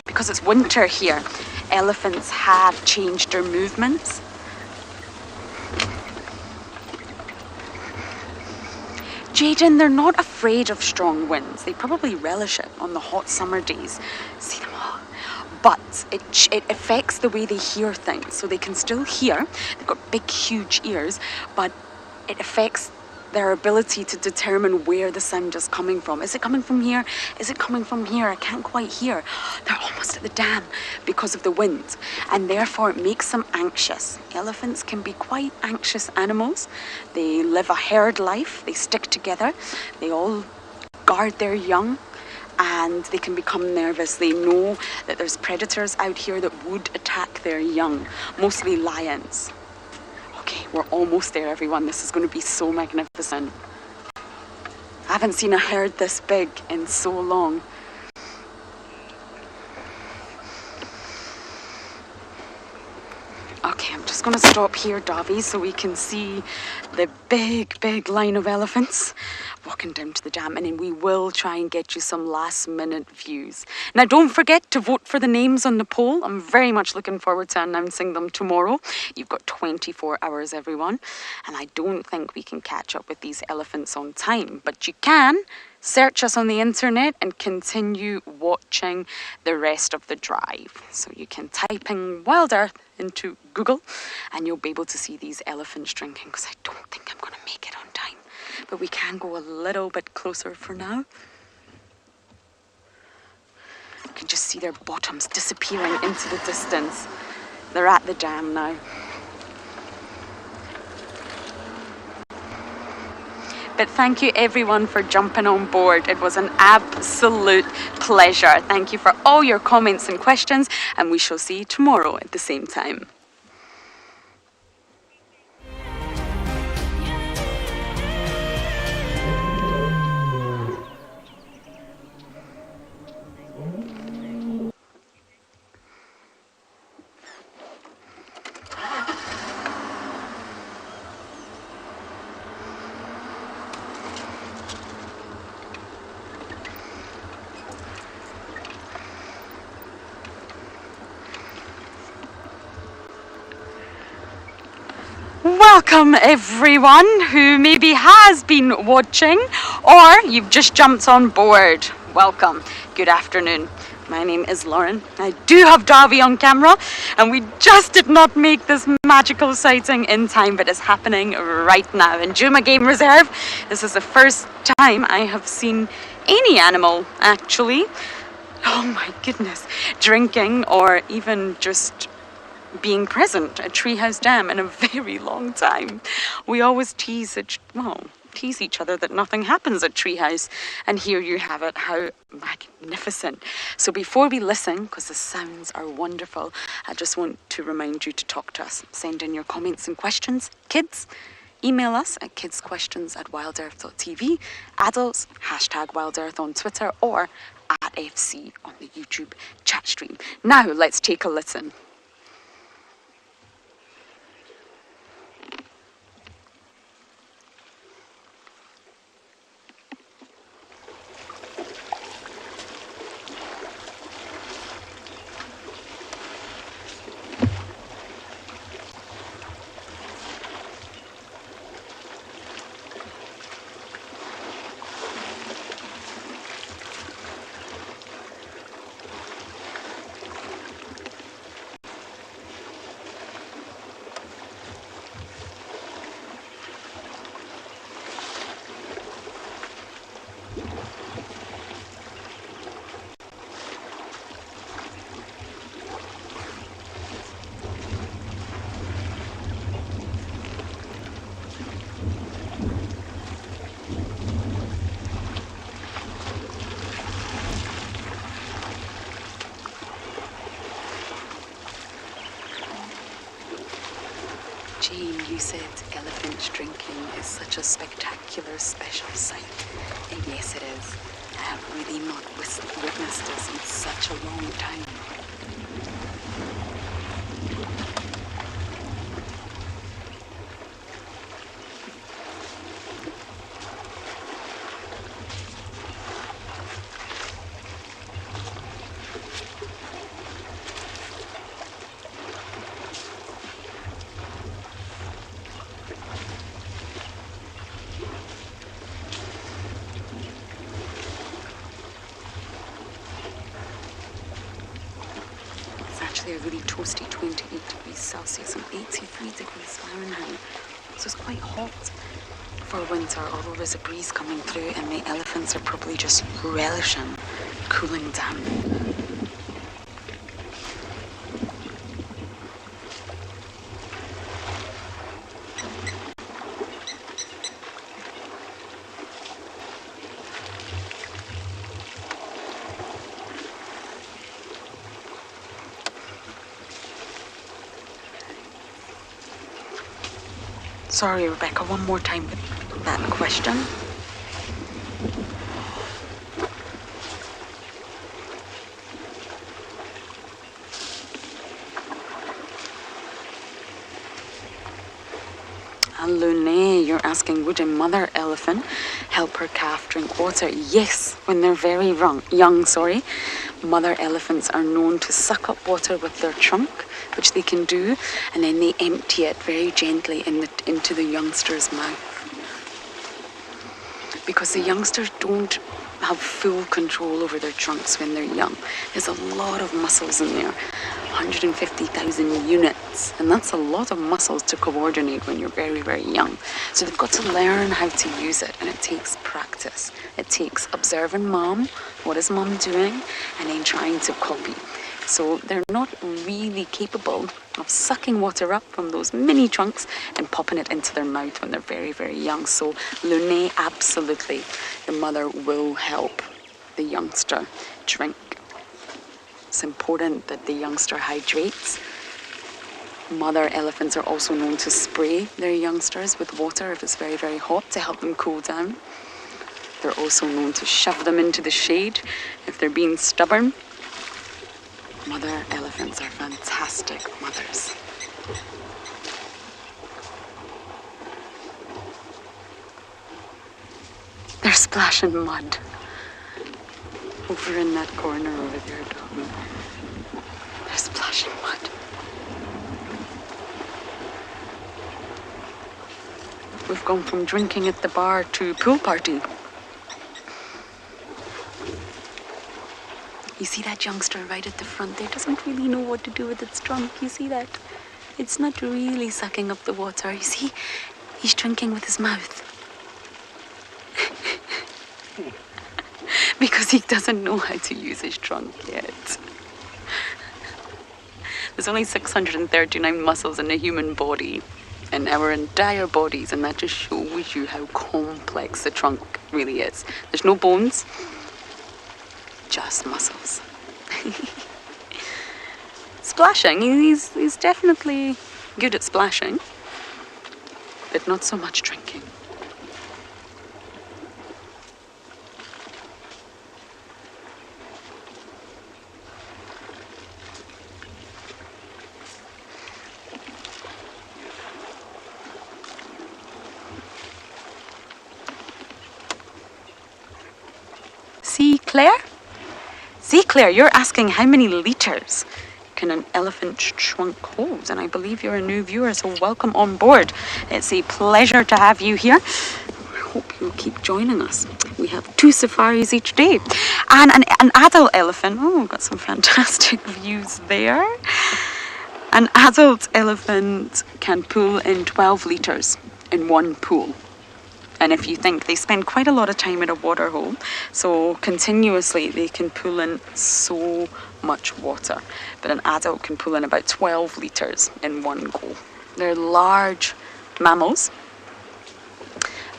Because it's winter here, elephants have changed their movements. Jaden, they're not afraid of strong winds. They probably relish it on the hot summer days. See them all. But it affects the way they hear things. So they can still hear. They've got big, huge ears, but it affects their ability to determine where the sound is coming from. Is it coming from here? Is it coming from here? I can't quite hear. They're almost at the dam because of the wind, and therefore it makes them anxious. Elephants can be quite anxious animals. They live a herd life. They stick together. They all guard their young, and they can become nervous. They know that there's predators out here that would attack their young, mostly lions. Okay, we're almost there, everyone. This is going to be so magnificent. I haven't seen a herd this big in so long. Okay, I'm just going to stop here, Davy, so we can see the big, big line of elephants walking down to the dam, and then we will try and get you some last minute views. Now, don't forget to vote for the names on the poll. I'm very much looking forward to announcing them tomorrow. You've got 24 hours, everyone, and I don't think we can catch up with these elephants on time, but you can search us on the internet and continue watching the rest of the drive. So you can type in WildEarth into Google and you'll be able to see these elephants drinking, because I don't think I'm going to make it on time. But we can go a little bit closer for now. You can just see their bottoms disappearing into the distance. They're at the dam now. But thank you everyone for jumping on board. It was an absolute pleasure. Thank you for all your comments and questions, and we shall see you tomorrow at the same time. Welcome everyone who maybe has been watching or you've just jumped on board. Welcome. Good afternoon. My name is Lauren. I do have Davy on camera, and we just did not make this magical sighting in time, but it's happening right now in Djuma Game Reserve. This is the first time I have seen any animal actually, oh my goodness, drinking or even just being present at Treehouse Dam in a very long time. We always tease each other that nothing happens at Treehouse, and here you have it. How magnificent. So before we listen, because the sounds are wonderful, I just want to remind you to talk to us. Send in your comments and questions. Kids, email us at kidsquestions@wildearth.tv. Adults, #WildEarth on Twitter, or @FC on the YouTube chat stream. Now let's take a listen. Jane, you said elephant drinking is such a spectacular, special sight. And yes, it is. I have really not witnessed this in such a long time. A really toasty 28 degrees Celsius and 83 degrees Fahrenheit. So it's quite hot for winter, although there's a breeze coming through and my elephants are probably just relishing cooling down. Sorry, Rebecca, one more time with that question. And Lune, you're asking, would a mother elephant help her calf drink water? Yes, when they're very young, mother elephants are known to suck up water with their trunk, which they can do, and then they empty it very gently into the youngster's mouth. Because the youngsters don't have full control over their trunks when they're young. There's a lot of muscles in there, 150,000 units, and that's a lot of muscles to coordinate when you're very, very young. So they've got to learn how to use it, and it takes practice. It takes observing mom, what is mom doing, and then trying to copy. So they're not really capable of sucking water up from those mini trunks and popping it into their mouth when they're very, very young. So Lune, absolutely, the mother will help the youngster drink. It's important that the youngster hydrates. Mother elephants are also known to spray their youngsters with water if it's very, very hot to help them cool down. They're also known to shove them into the shade if they're being stubborn. Mother elephants are fantastic mothers. They're splashing mud. Over in that corner over there, darling. They're splashing mud. We've gone from drinking at the bar to pool party. You see that youngster right at the front there doesn't really know what to do with its trunk. You see that? It's not really sucking up the water. You see, he's drinking with his mouth. Because he doesn't know how to use his trunk yet. There's only 639 muscles in the human body, in our entire bodies, and that just shows you how complex the trunk really is. There's no bones. Just muscles. Splashing, he's definitely good at splashing, but not so much drinking. See, Claire, you're asking how many litres can an elephant trunk hold? And I believe you're a new viewer, so welcome on board. It's a pleasure to have you here. I hope you'll keep joining us. We have 2 safaris each day. And an adult elephant, oh, got some fantastic views there. An adult elephant can pull in 12 litres in one pool. And if you think, they spend quite a lot of time at a water hole, so continuously they can pull in so much water. But an adult can pull in about 12 litres in one go. They're large mammals,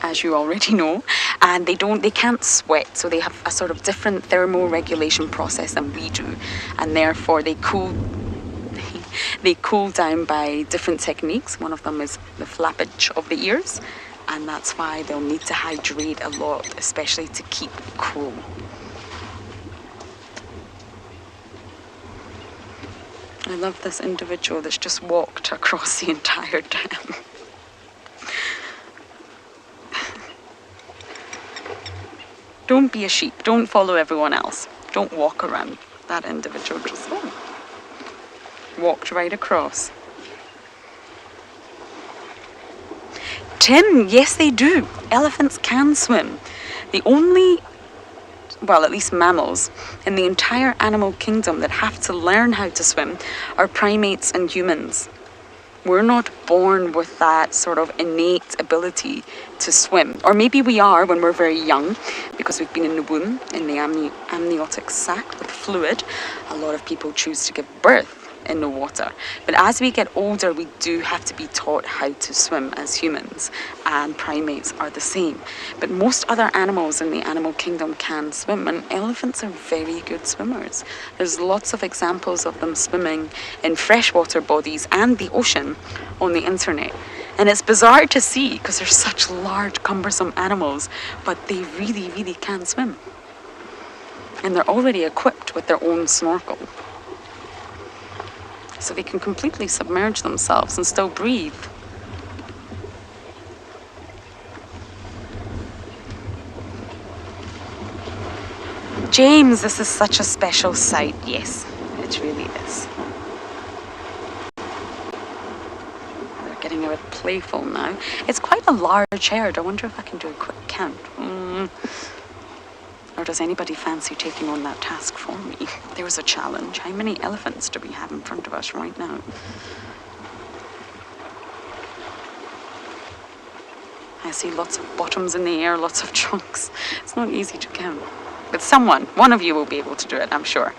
as you already know, and they can't sweat, so they have a sort of different thermoregulation process than we do, and therefore they cool They cool down by different techniques. One of them is the flappage of the ears, and that's why they'll need to hydrate a lot, especially to keep cool. I love this individual that's just walked across the entire dam. Don't be a sheep. Don't follow everyone else. Don't walk around. That individual just walked right across. Tim, yes they do. Elephants can swim. The only, well, at least mammals in the entire animal kingdom that have to learn how to swim are primates and humans. We're not born with that sort of innate ability to swim. Or maybe we are when we're very young, because we've been in the womb, in the amniotic sac with fluid. A lot of people choose to give birth in the water. But as we get older, we do have to be taught how to swim as humans, and primates are the same. But most other animals in the animal kingdom can swim, and elephants are very good swimmers. There's lots of examples of them swimming in freshwater bodies and the ocean on the internet. And it's bizarre to see because they're such large, cumbersome animals, but they really, really can swim. And they're already equipped with their own snorkel. So they can completely submerge themselves and still breathe. James, this is such a special sight. Yes, it really is. They're getting a bit playful now. It's quite a large herd. I wonder if I can do a quick count. Or does anybody fancy taking on that task for me? There's a challenge. How many elephants do we have in front of us right now? I see lots of bottoms in the air, lots of trunks. It's not easy to count. But one of you will be able to do it, I'm sure.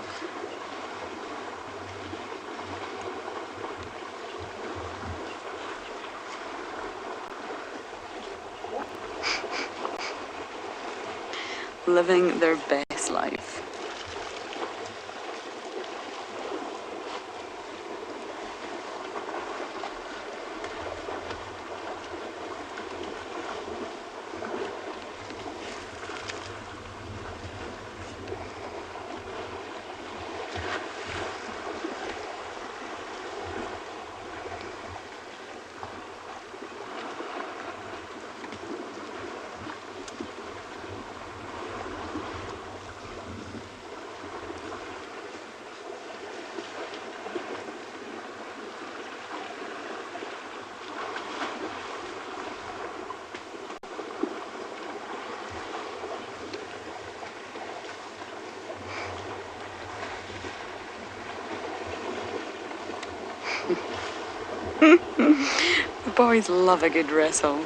Living their best life. The boys love a good wrestle.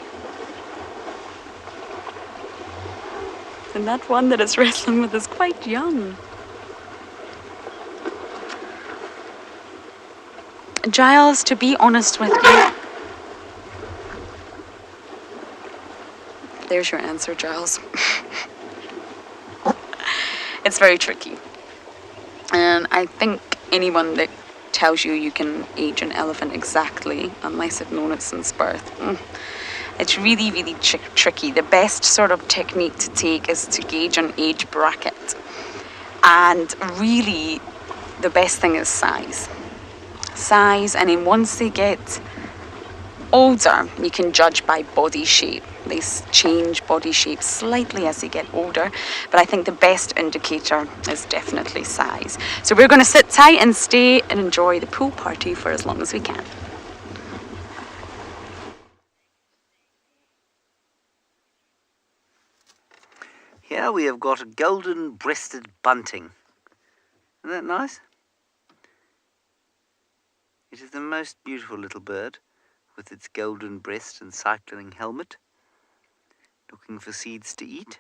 And that one that it's wrestling with is quite young. Giles, to be honest with you... There's your answer, Giles. It's very tricky. And I think anyone that tells you you can age an elephant exactly, unless they've known it since birth, it's really, really tricky. The best sort of technique to take is to gauge an age bracket. And really, the best thing is size. Size, and then once they get older, you can judge by body shape. They change body shape slightly as they get older, but I think the best indicator is definitely size. So we're going to sit tight and stay and enjoy the pool party for as long as we can. Here we have got a golden-breasted bunting. Isn't that nice? It is the most beautiful little bird, with its golden breast and cycling helmet, looking for seeds to eat.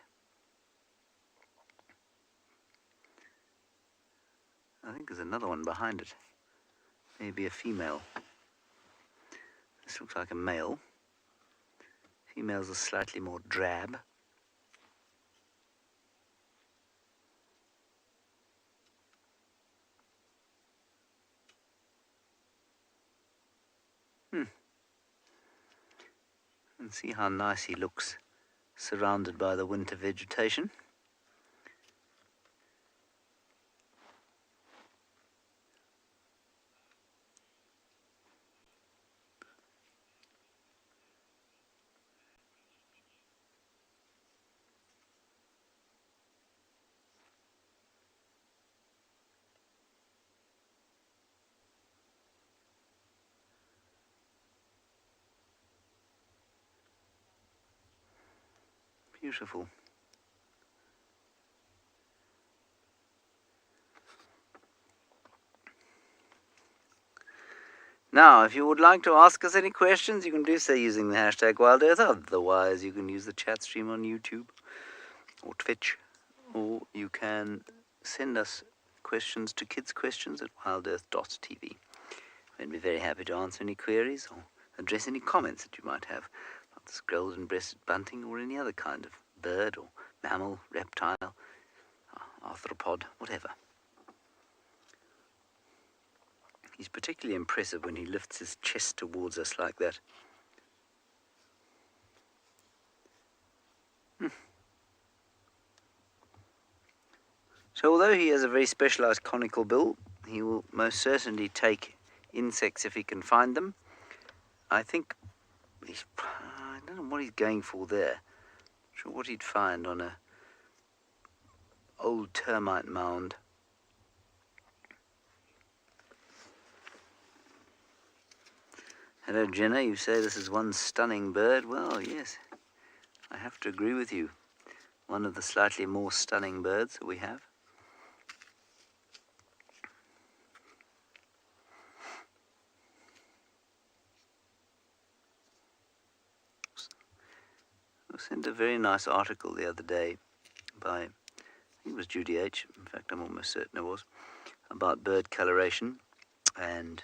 I think there's another one behind it. Maybe a female. This looks like a male. Females are slightly more drab. And see how nice he looks, surrounded by the winter vegetation. Beautiful. Now, if you would like to ask us any questions, you can do so using the hashtag WildEarth. Otherwise, you can use the chat stream on YouTube or Twitch, or you can send us questions to kidsquestions@wildearth.tv. We'd be very happy to answer any queries or address any comments that you might have about this golden-breasted bunting or any other kind of bird or mammal, reptile, arthropod, whatever. He's particularly impressive when he lifts his chest towards us like that. So although he has a very specialized conical bill, he will most certainly take insects if he can find them. I think I don't know what he's going for there. Not sure what he'd find on a old termite mound. Hello, Jenna. You say this is one stunning bird. Well, yes, I have to agree with you. One of the slightly more stunning birds that we have. I sent a very nice article the other day by, I think it was Judy H. In fact, I'm almost certain it was, about bird coloration and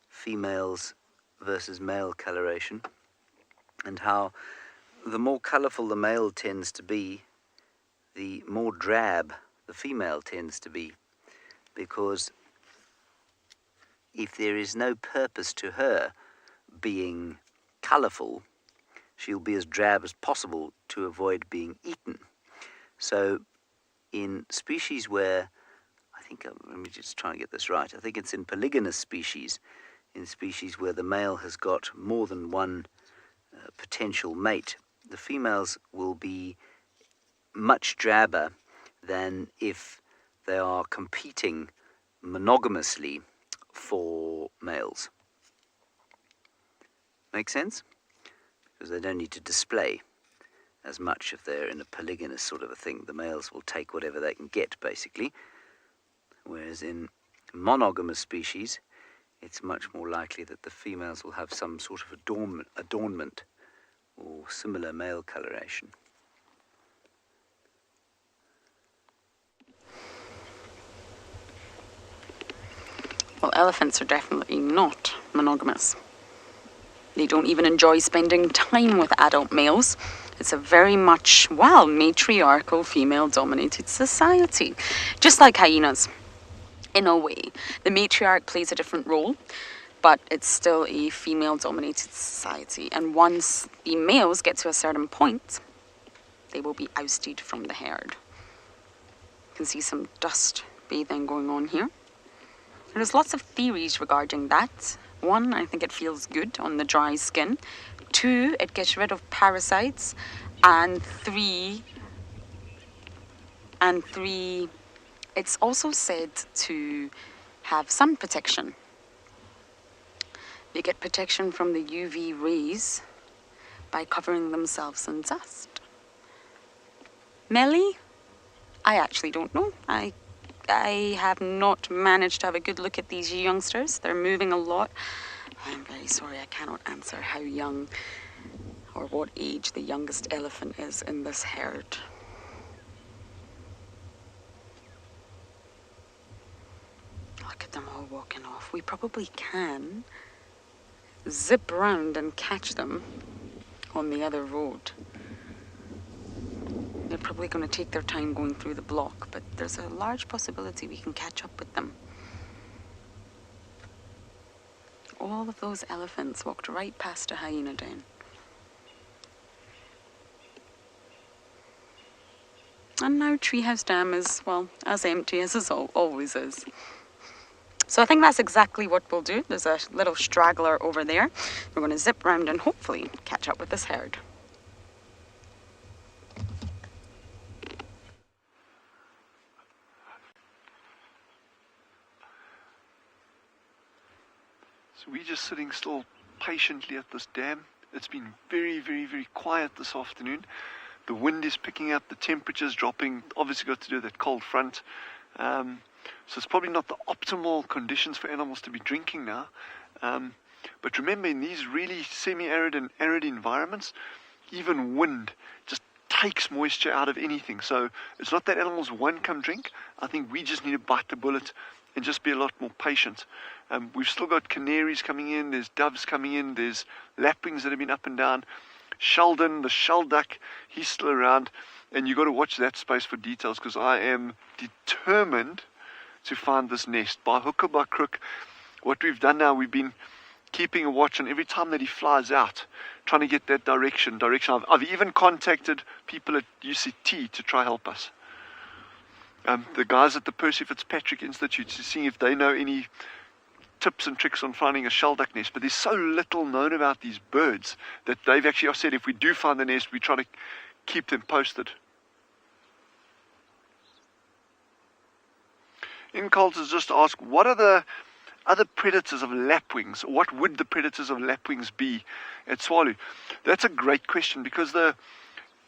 females versus male coloration, and how the more colourful the male tends to be, the more drab the female tends to be, because if there is no purpose to her being colourful, she'll be as drab as possible to avoid being eaten. So in species where, I think, let me just try and get this right, I think it's in polygynous species, in species where the male has got more than one potential mate, the females will be much drabber than if they are competing monogamously for males. Make sense? Because they don't need to display as much if they're in a polygynous sort of a thing. The males will take whatever they can get, basically. Whereas in monogamous species, it's much more likely that the females will have some sort of adornment or similar male coloration. Well, elephants are definitely not monogamous. They don't even enjoy spending time with adult males. It's a very much, well, matriarchal, female-dominated society. Just like hyenas, in a way. The matriarch plays a different role, but it's still a female-dominated society. And once the males get to a certain point, they will be ousted from the herd. You can see some dust bathing going on here. There's lots of theories regarding that. One, I think it feels good on the dry skin. Two, it gets rid of parasites. And three, it's also said to have sun protection. They get protection from the UV rays by covering themselves in dust. Melly? I actually don't know. I have not managed to have a good look at these youngsters. They're moving a lot. I'm very sorry, I cannot answer how young or what age the youngest elephant is in this herd. Look at them all walking off. We probably can zip round and catch them on the other road. They're probably going to take their time going through the block, but there's a large possibility we can catch up with them. All of those elephants walked right past a hyena den. And now Treehouse Dam is, well, as empty as it always is. So I think that's exactly what we'll do. There's a little straggler over there. We're going to zip round and hopefully catch up with this herd. So we're just sitting still patiently at this dam. It's been very, very, very quiet this afternoon. The wind is picking up, the temperature's dropping, obviously got to do with that cold front. So it's probably not the optimal conditions for animals to be drinking now. But remember, in these really semi-arid and arid environments, even wind just takes moisture out of anything. So it's not that animals won't come drink. I think we just need to bite the bullet and just be a lot more patient. We've still got canaries coming in, there's doves coming in, there's lapwings that have been up and down. Sheldon, the shell duck, he's still around, and you've got to watch that space for details, because I am determined to find this nest. By hook or by crook, what we've done now, we've been keeping a watch on every time that he flies out, trying to get that direction. I've even contacted people at UCT to try help us. The guys at the Percy Fitzpatrick Institute, to see if they know any tips and tricks on finding a shelduck nest. But there's so little known about these birds that they've actually said if we do find the nest, we try to keep them posted. Incolt has just asked, what are the other predators of lapwings? What would the predators of lapwings be at Tswalu? That's a great question, because the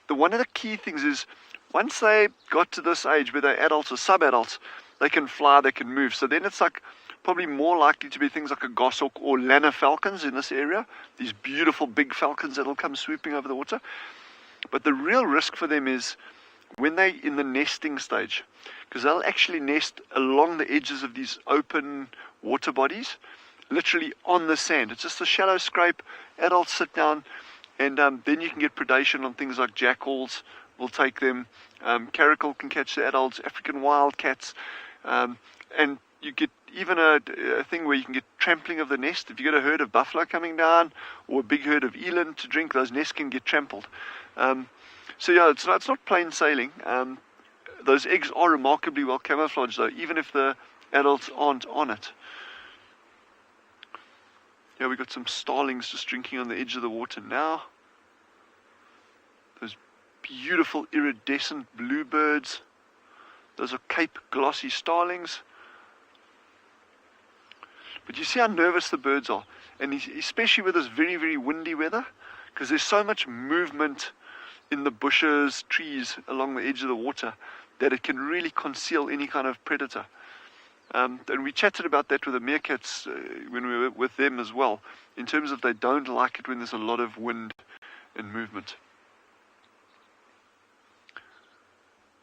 one of the key things is, once they got to this age where they're adults or sub-adults, they can fly, they can move. So then it's like probably more likely to be things like a goshawk or lanner falcons in this area. These beautiful big falcons that'll come swooping over the water. But the real risk for them is when they're in the nesting stage, because they'll actually nest along the edges of these open water bodies, literally on the sand. It's just a shallow scrape. Adults sit down, and then you can get predation on things like jackals will take them. Caracal can catch the adults, African wildcats, and you get even a thing where you can get trampling of the nest. If you get a herd of buffalo coming down or a big herd of eland to drink, those nests can get trampled. So yeah, it's not plain sailing. Those eggs are remarkably well camouflaged though, even if the adults aren't on it. Yeah, we've got some starlings just drinking on the edge of the water now. Those beautiful iridescent bluebirds. Those are Cape glossy starlings. But you see how nervous the birds are, and especially with this very, very windy weather, because there's so much movement in the bushes, trees along the edge of the water, that it can really conceal any kind of predator. And we chatted about that with the meerkats when we were with them as well, in terms of they don't like it when there's a lot of wind and movement.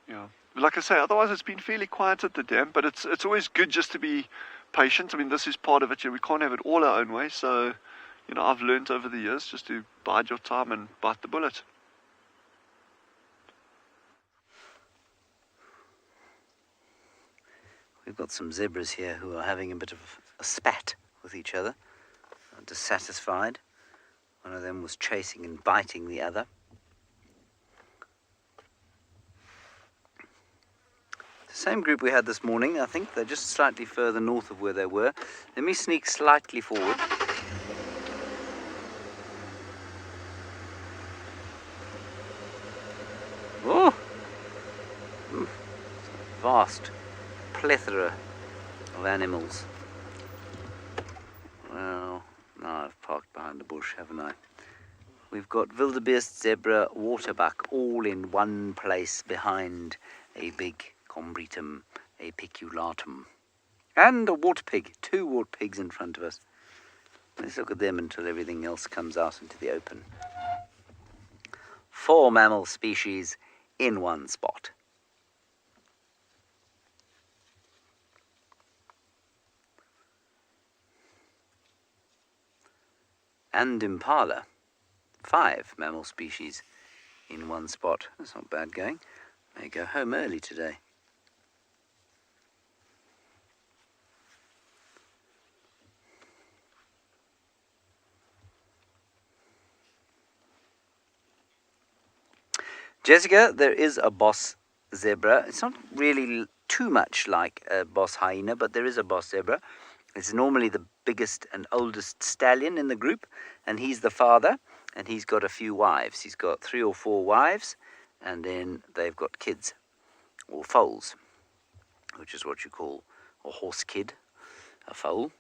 Yeah, like I say, otherwise it's been fairly quiet at the dam, but it's always good just to be patient. I mean, this is part of it. We can't have it all our own way. So, I've learned over the years just to bide your time and bite the bullet. We've got some zebras here who are having a bit of a spat with each other, dissatisfied. One of them was chasing and biting the other. The same group we had this morning, I think. They're just slightly further north of where they were. Let me sneak slightly forward. Oh! Vast plethora of animals. Well, now I've parked behind the bush, haven't I? We've got wildebeest, zebra, waterbuck all in one place behind a big combretum apiculatum. And a water pig, 2 water pigs in front of us. Let's look at them until everything else comes out into the open. 4 mammal species in one spot. And impala, 5 mammal species in one spot. That's not bad going. May go home early today. Jessica, there is a boss zebra. It's not really too much like a boss hyena, but there is a boss zebra. It's normally the biggest and oldest stallion in the group, and he's the father, and he's got a few wives. He's got 3 or 4 wives, and then they've got kids, or foals, which is what you call a horse kid, a foal.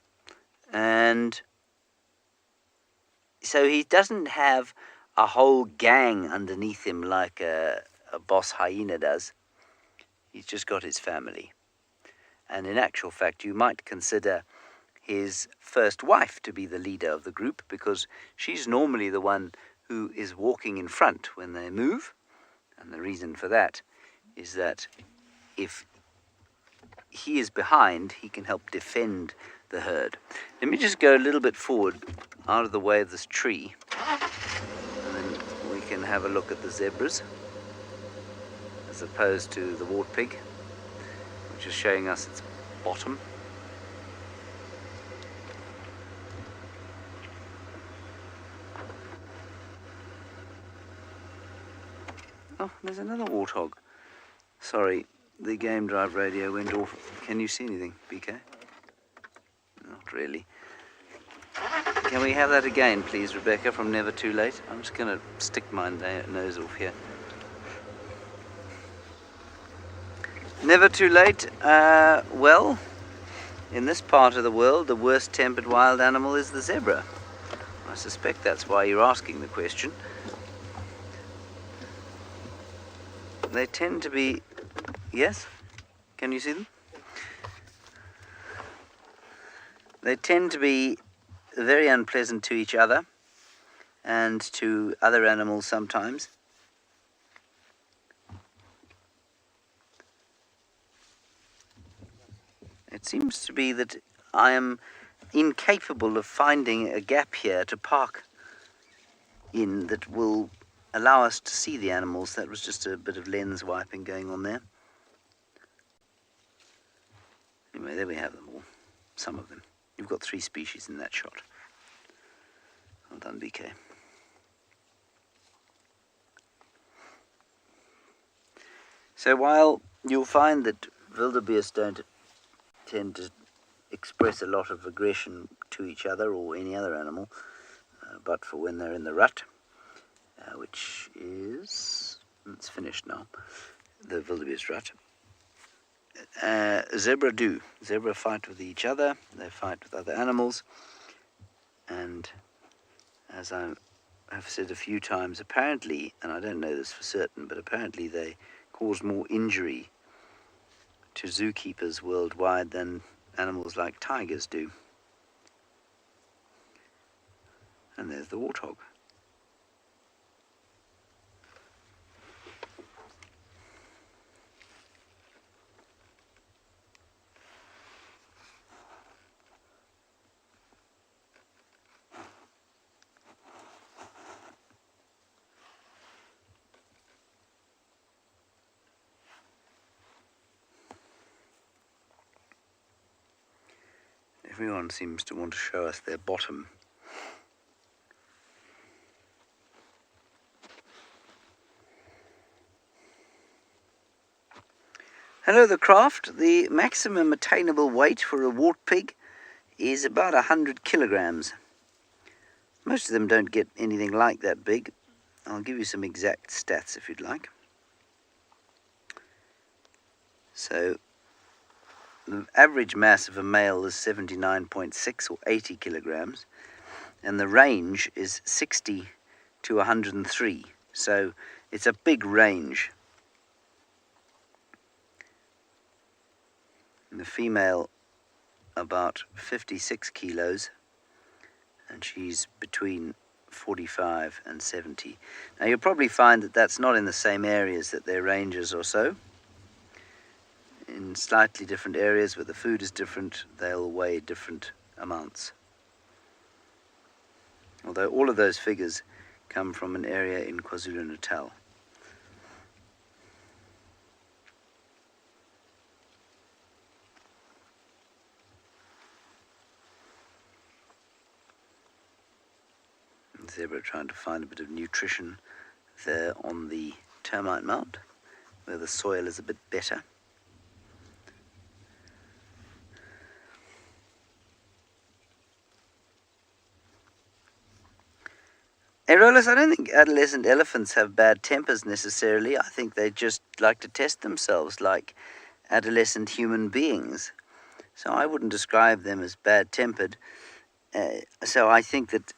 And so he doesn't have a whole gang underneath him like a boss hyena does. He's just got his family. And in actual fact, you might consider his first wife to be the leader of the group, because she's normally the one who is walking in front when they move. And the reason for that is that if he is behind, he can help defend the herd. Let me just go a little bit forward out of the way of this tree, and then we can have a look at the zebras as opposed to the warthog, which is showing us its bottom. Oh, there's another warthog. Sorry, the game drive radio went off. Can you see anything, BK? Not really. Can we have that again, please, Rebecca, from Never Too Late? I'm just going to stick my nose off here. Never too late. Well, in this part of the world, the worst tempered wild animal is the zebra. I suspect that's why you're asking the question. They tend to be... Yes? Can you see them? They tend to be very unpleasant to each other and to other animals sometimes. It seems to be that I am incapable of finding a gap here to park in that will allow us to see the animals. That was just a bit of lens wiping going on there. Anyway, there we have them all. Some of them. You've got 3 species in that shot. Well done, BK. So while you'll find that wildebeest don't tend to express a lot of aggression to each other or any other animal, but for when they're in the rut, which is, it's finished now, the wildebeest rut. Zebra do. Zebra fight with each other, they fight with other animals, and as I have said a few times, apparently, and I don't know this for certain, but apparently they cause more injury to zookeepers worldwide than animals like tigers do. And there's the warthog. Everyone seems to want to show us their bottom. Hello, the craft. The maximum attainable weight for a warthog is about 100 kilograms. Most of them don't get anything like that big. I'll give you some exact stats if you'd like. So, the average mass of a male is 79.6 or 80 kilograms, and the range is 60 to 103. So it's a big range. And the female about 56 kilos, and she's between 45 and 70. Now you'll probably find that that's not in the same areas that their ranges or so. In slightly different areas where the food is different, they'll weigh different amounts. Although all of those figures come from an area in KwaZulu-Natal. Zebra trying to find a bit of nutrition there on the termite mound, where the soil is a bit better. Aerolas, I don't think adolescent elephants have bad tempers necessarily. I think they just like to test themselves like adolescent human beings. So I wouldn't describe them as bad-tempered. So I think that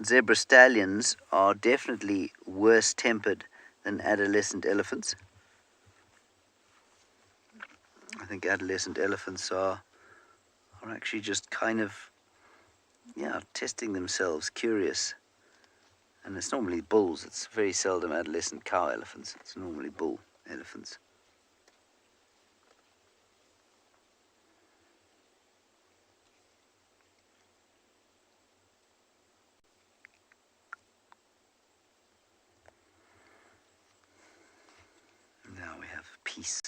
zebra stallions are definitely worse-tempered than adolescent elephants. I think adolescent elephants are actually just kind of, testing themselves, curious. And it's normally bulls. It's very seldom adolescent cow elephants. It's normally bull elephants. Now we have peace.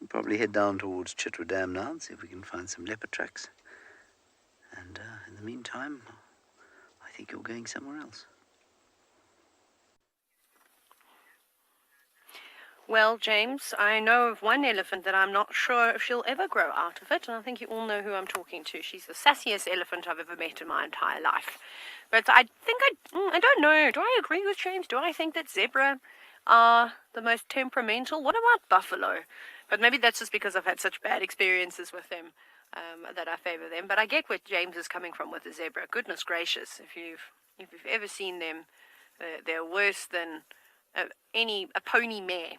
We'll probably head down towards Chitwa Dam now and see if we can find some leopard tracks. And in the meantime, I think you're going somewhere else. Well, James, I know of one elephant that I'm not sure if she'll ever grow out of it, and I think you all know who I'm talking to. She's the sassiest elephant I've ever met in my entire life. But I think I don't know. Do I agree with James? Do I think that zebra are the most temperamental? What about buffalo? But maybe that's just because I've had such bad experiences with them that I favor them. But I get where James is coming from with the zebra. Goodness gracious, if you've ever seen them, they're worse than a pony mare.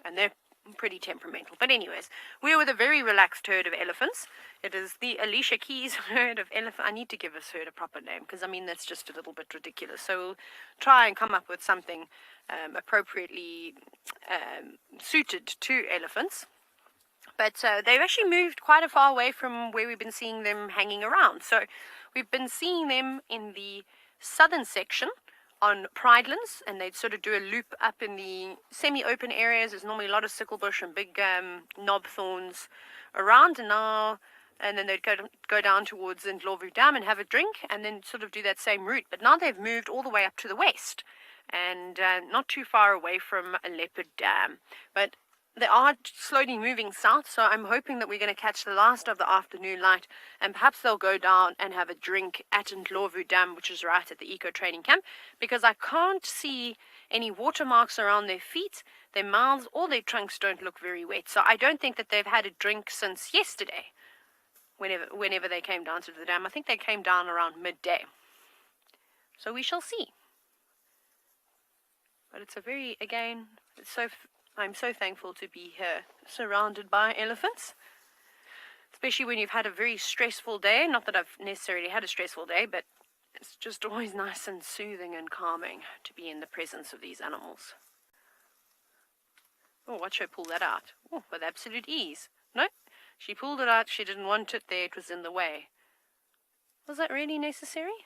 And they're pretty temperamental. But anyways, we're with a very relaxed herd of elephants. It is the Alicia Keys herd of elephants. I need to give this herd a proper name because, that's just a little bit ridiculous. So we'll try and come up with something appropriately suited to elephants. But they've actually moved quite a far away from where we've been seeing them hanging around. So we've been seeing them in the southern section on pridelands, and they'd sort of do a loop up in the semi-open areas. There's normally a lot of sickle bush and big knob thorns around, and then they'd go down towards Ndlovu Dam and have a drink, and then sort of do that same route. But now they've moved all the way up to the west, and not too far away from a Leopard Dam. But they are slowly moving south, so I'm hoping that we're going to catch the last of the afternoon light, and perhaps they'll go down and have a drink at Ndlovu Dam, which is right at the eco-training camp, because I can't see any watermarks around their feet, their mouths, or their trunks don't look very wet. So I don't think that they've had a drink since yesterday, whenever they came down to the dam. I think they came down around midday. So we shall see. But it's I'm so thankful to be here, surrounded by elephants, especially when you've had a very stressful day. Not that I've necessarily had a stressful day, but it's just always nice and soothing and calming to be in the presence of these animals. Oh, watch her pull that out. Oh, with absolute ease. No, she pulled it out. She didn't want it there. It was in the way. Was that really necessary?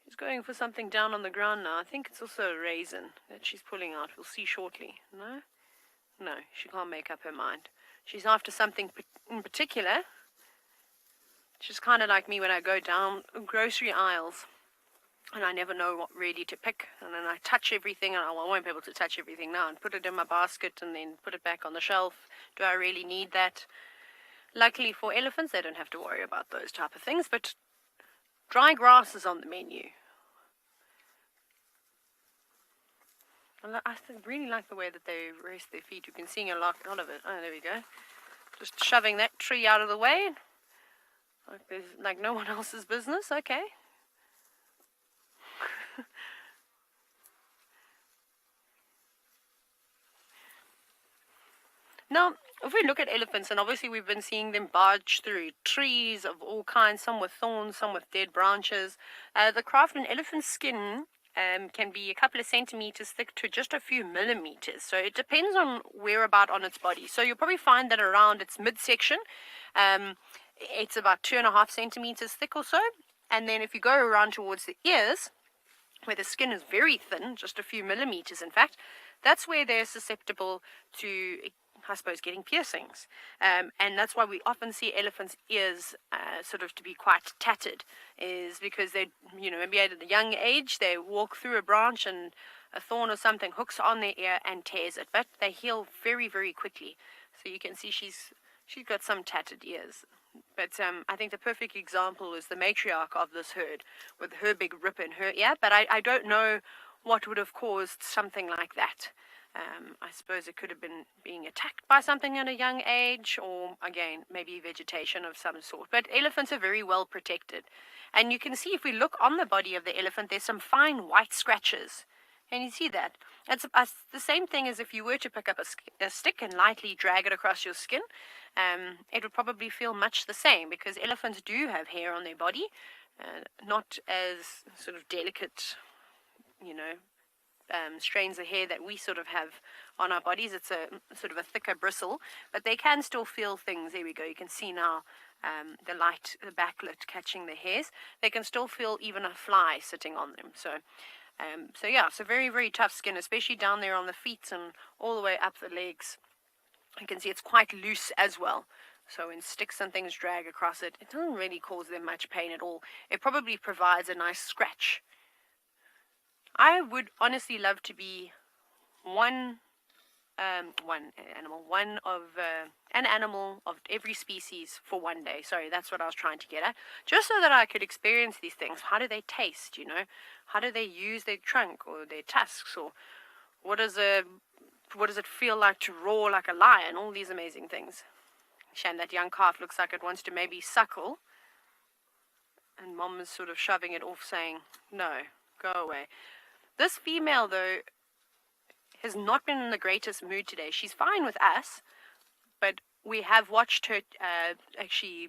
She's going for something down on the ground now. I think it's also a raisin that she's pulling out. We'll see shortly. No, she can't make up her mind. She's after something in particular. She's kind of like me when I go down grocery aisles and I never know what really to pick. And then I touch everything, and I won't be able to touch everything now, and put it in my basket and then put it back on the shelf. Do I really need that? Luckily for elephants, they don't have to worry about those type of things, but dry grass is on the menu. I really like the way that they rest their feet. You've been seeing a lot of it. Oh, there we go. Just shoving that tree out of the way. Like no one else's business. Okay. Now, if we look at elephants, and obviously we've been seeing them barge through trees of all kinds, some with thorns, some with dead branches. The craft in elephant skin can be a couple of centimeters thick to just a few millimeters. So it depends on whereabout on its body. So you'll probably find that around its midsection, it's about 2.5 centimeters thick or so. And then if you go around towards the ears, where the skin is very thin, just a few millimeters in fact, that's where they're susceptible to I suppose, getting piercings. And that's why we often see elephants' ears sort of to be quite tattered, is because they, maybe at a young age, they walk through a branch and a thorn or something hooks on their ear and tears it, but they heal very, very quickly. So you can see she's got some tattered ears. But I think the perfect example is the matriarch of this herd with her big rip in her ear, but I don't know what would have caused something like that. I suppose it could have been being attacked by something at a young age, or again, maybe vegetation of some sort. But elephants are very well protected. And you can see, if we look on the body of the elephant, there's some fine white scratches. And you see that. It's the same thing as if you were to pick up a stick and lightly drag it across your skin. It would probably feel much the same, because elephants do have hair on their body, not as sort of delicate, strains of hair that we sort of have on our bodies. It's a sort of a thicker bristle, but they can still feel things. There we go. You can see now the backlit catching the hairs. They can still feel even a fly sitting on them. So yeah, it's a very, very tough skin, especially down there on the feet and all the way up the legs. You can see it's quite loose as well. So when sticks and things drag across it, it doesn't really cause them much pain at all. It probably provides a nice scratch. I would honestly love to be an animal of every species for one day. Sorry, that's what I was trying to get at. Just so that I could experience these things. How do they taste, How do they use their trunk or their tusks? Or what does it feel like to roar like a lion? All these amazing things. Shame that young calf looks like it wants to maybe suckle. And mom is sort of shoving it off, saying, no, go away. This female, though, has not been in the greatest mood today. She's fine with us, but we have watched her actually,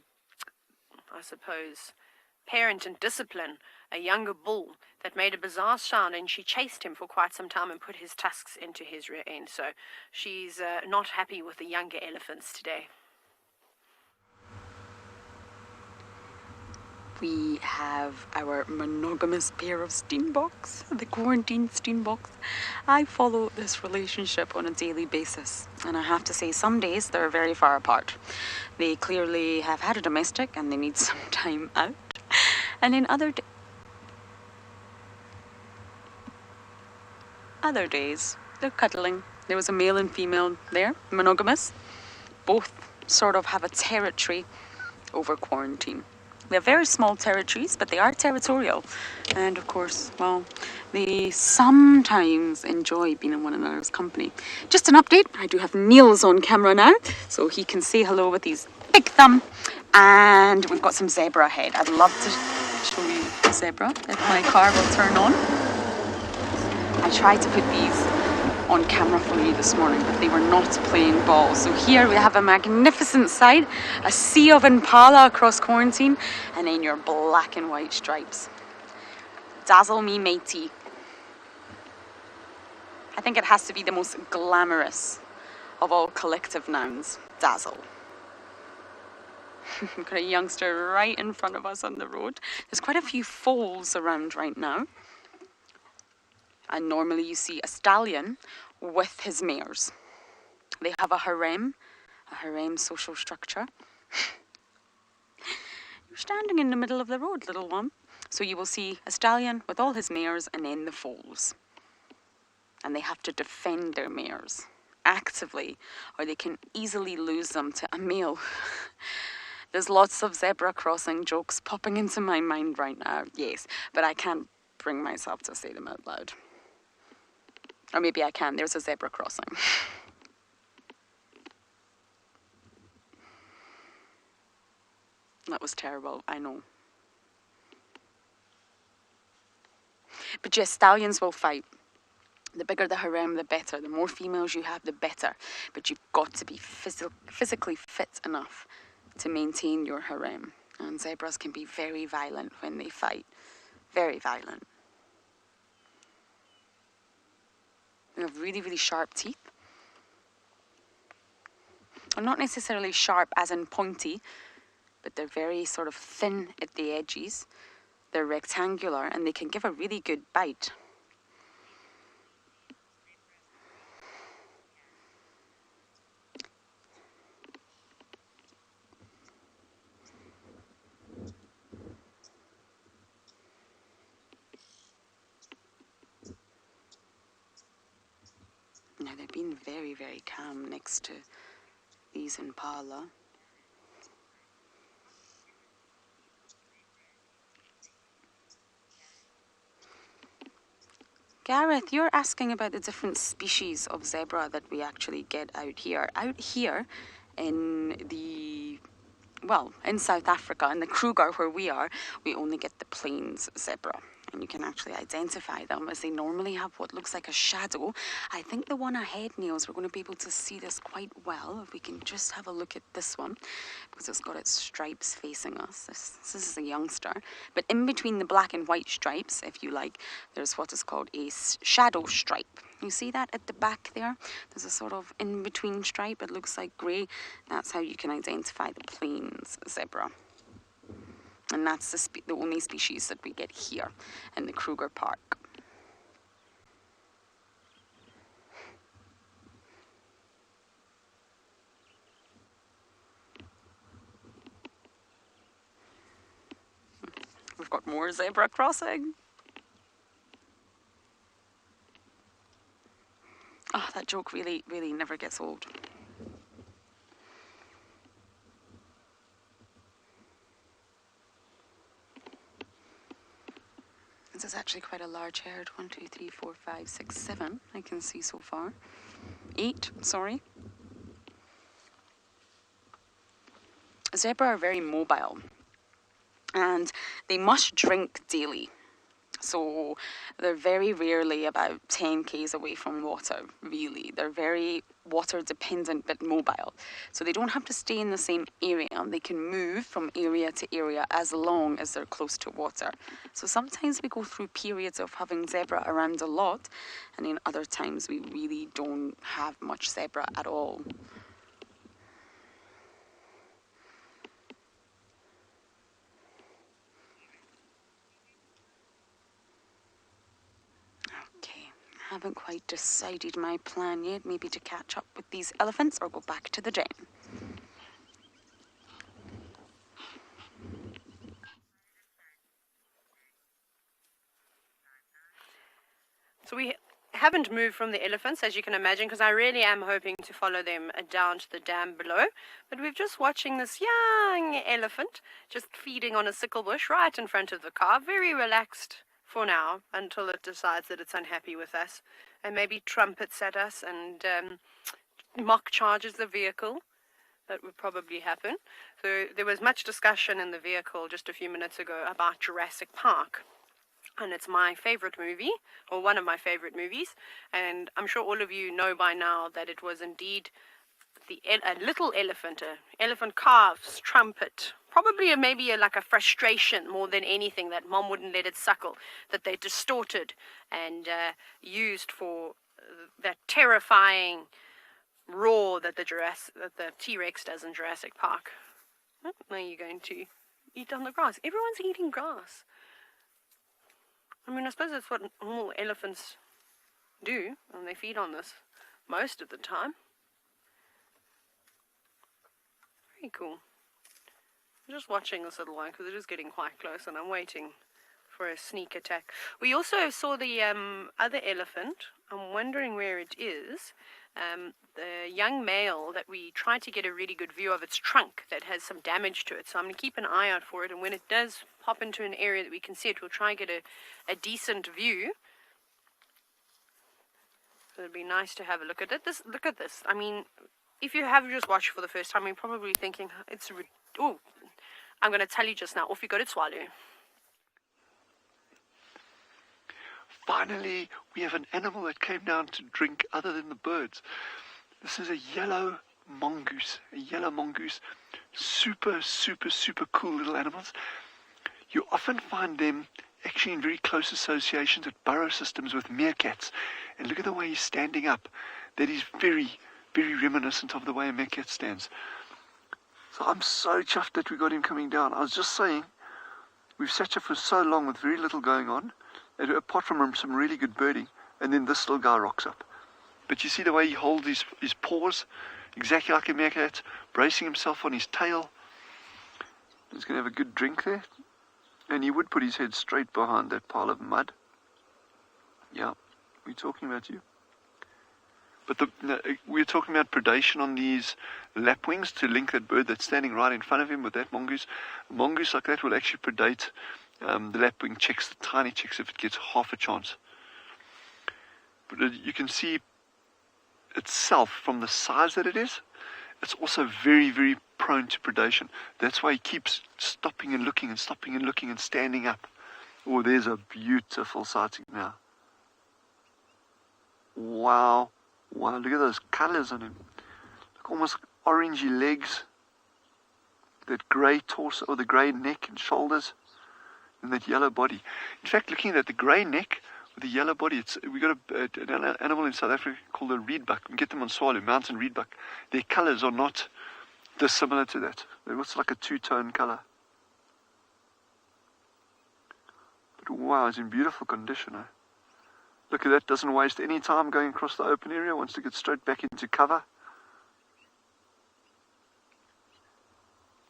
I suppose, parent and discipline a younger bull that made a bizarre sound, and she chased him for quite some time and put his tusks into his rear end. So she's not happy with the younger elephants today. We have our monogamous pair of steenboks, the quarantine steenboks. I follow this relationship on a daily basis, and I have to say, some days they're very far apart. They clearly have had a domestic and they need some time out. And in other days, they're cuddling. There was a male and female there, monogamous. Both sort of have a territory over quarantine. They're very small territories, but they are territorial. And of course, well, they sometimes enjoy being in one another's company. Just an update, I do have Niels on camera now, so he can say hello with his big thumb. And we've got some zebra ahead. I'd love to show you the zebra, if my car will turn on. I tried to put these on camera for you this morning, but they were not playing ball. So here we have a magnificent sight, a sea of impala across quarantine, and then your black and white stripes. Dazzle me matey. I think it has to be the most glamorous of all collective nouns. Dazzle. We've got a youngster right in front of us on the road. There's quite a few foals around right now. And normally you see a stallion with his mares. They have a harem social structure. You're standing in the middle of the road, little one. So you will see a stallion with all his mares and then the foals. And they have to defend their mares actively, or they can easily lose them to a male. There's lots of zebra crossing jokes popping into my mind right now, yes, but I can't bring myself to say them out loud. Or maybe I can. There's a zebra crossing. That was terrible, I know. But yes, stallions will fight. The bigger the harem, the better. The more females you have, the better. But you've got to be physically fit enough to maintain your harem. And zebras can be very violent when they fight. Very violent. They have really, really sharp teeth. Well, not necessarily sharp as in pointy, but they're very sort of thin at the edges. They're rectangular and they can give a really good bite. being very, very calm next to these impala. Gareth, you're asking about the different species of zebra that we actually get out here. Out here in in South Africa, in the Kruger where we are, we only get the plains zebra. And you can actually identify them as they normally have what looks like a shadow. I think the one ahead, Niels, we're going to be able to see this quite well. If we can just have a look at this one, because it's got its stripes facing us. This is a youngster. But in between the black and white stripes, if you like, there's what is called a shadow stripe. You see that at the back there? There's a sort of in-between stripe. It looks like grey. That's how you can identify the plains zebra. And that's the only species that we get here in the Kruger Park. We've got more zebra crossing. Oh, that joke really, really never gets old. This is actually quite a large herd. 1, 2, 3, 4, 5, 6, 7. I can see so far. 8, sorry. Zebra are very mobile, and they must drink daily. So they're very rarely about 10 k's away from water, really. They're very water dependent but mobile. So they don't have to stay in the same area. They can move from area to area as long as they're close to water. So sometimes we go through periods of having zebra around a lot, and in other times we really don't have much zebra at all. Haven't quite decided my plan yet. Maybe to catch up with these elephants or go back to the den. So we haven't moved from the elephants, as you can imagine, because I really am hoping to follow them down to the dam below. But we're just watching this young elephant just feeding on a sickle bush right in front of the car, very relaxed for now, until it decides that it's unhappy with us and maybe trumpets at us and mock charges the vehicle. That would probably happen. So there was much discussion in the vehicle just a few minutes ago about Jurassic Park. And it's my favorite movie, or one of my favorite movies. And I'm sure all of you know by now that it was indeed a little elephant, an elephant calf's trumpet. Probably maybe like a frustration more than anything that mom wouldn't let it suckle, that they distorted and used for that terrifying roar that the T-Rex does in Jurassic Park. Oh, now you're going to eat on the grass. Everyone's eating grass. I mean, I suppose that's what normal elephants do, and they feed on this most of the time. Very cool. I'm just watching this little one because it is getting quite close, and I'm waiting for a sneak attack. We also saw the other elephant. I'm wondering where it is. The young male that we tried to get a really good view of its trunk that has some damage to it. So I'm going to keep an eye out for it, and when it does pop into an area that we can see it, we'll try and get a decent view. So it'd be nice to have a look at it. Look at this. I mean, if you have just watched for the first time, you're probably thinking, oh, I'm going to tell you just now. Off you go to Tswalu. Finally, we have an animal that came down to drink other than the birds. This is a yellow mongoose. Super, super, super cool little animals. You often find them actually in very close associations at burrow systems with meerkats. And look at the way he's standing up. That is very, very reminiscent of the way a meerkat stands. So I'm so chuffed that we got him coming down. I was just saying, we've sat here for so long with very little going on, and apart from some really good birding, and then this little guy rocks up. But you see the way he holds his paws, exactly like a meerkat, bracing himself on his tail. He's going to have a good drink there. And he would put his head straight behind that pile of mud. Yeah, we're talking about you. But we're talking about predation on these lapwings to link that bird that's standing right in front of him with that mongoose. A mongoose like that will actually predate the lapwing chicks, the tiny chicks, if it gets half a chance. But you can see itself from the size that it is, it's also very, very prone to predation. That's why he keeps stopping and looking and stopping and looking and standing up. Oh, there's a beautiful sighting now. Wow. Wow, look at those colors on him. Look, almost orangey legs. That grey torso, or the grey neck and shoulders. And that yellow body. In fact, looking at the grey neck with the yellow body, we got an animal in South Africa called a reedbuck. We get them on Tswalu, mountain reedbuck. Their colours are not dissimilar to that. They're also like a two-tone colour. But wow, it's in beautiful condition, eh? Look at that, doesn't waste any time going across the open area, wants to get straight back into cover.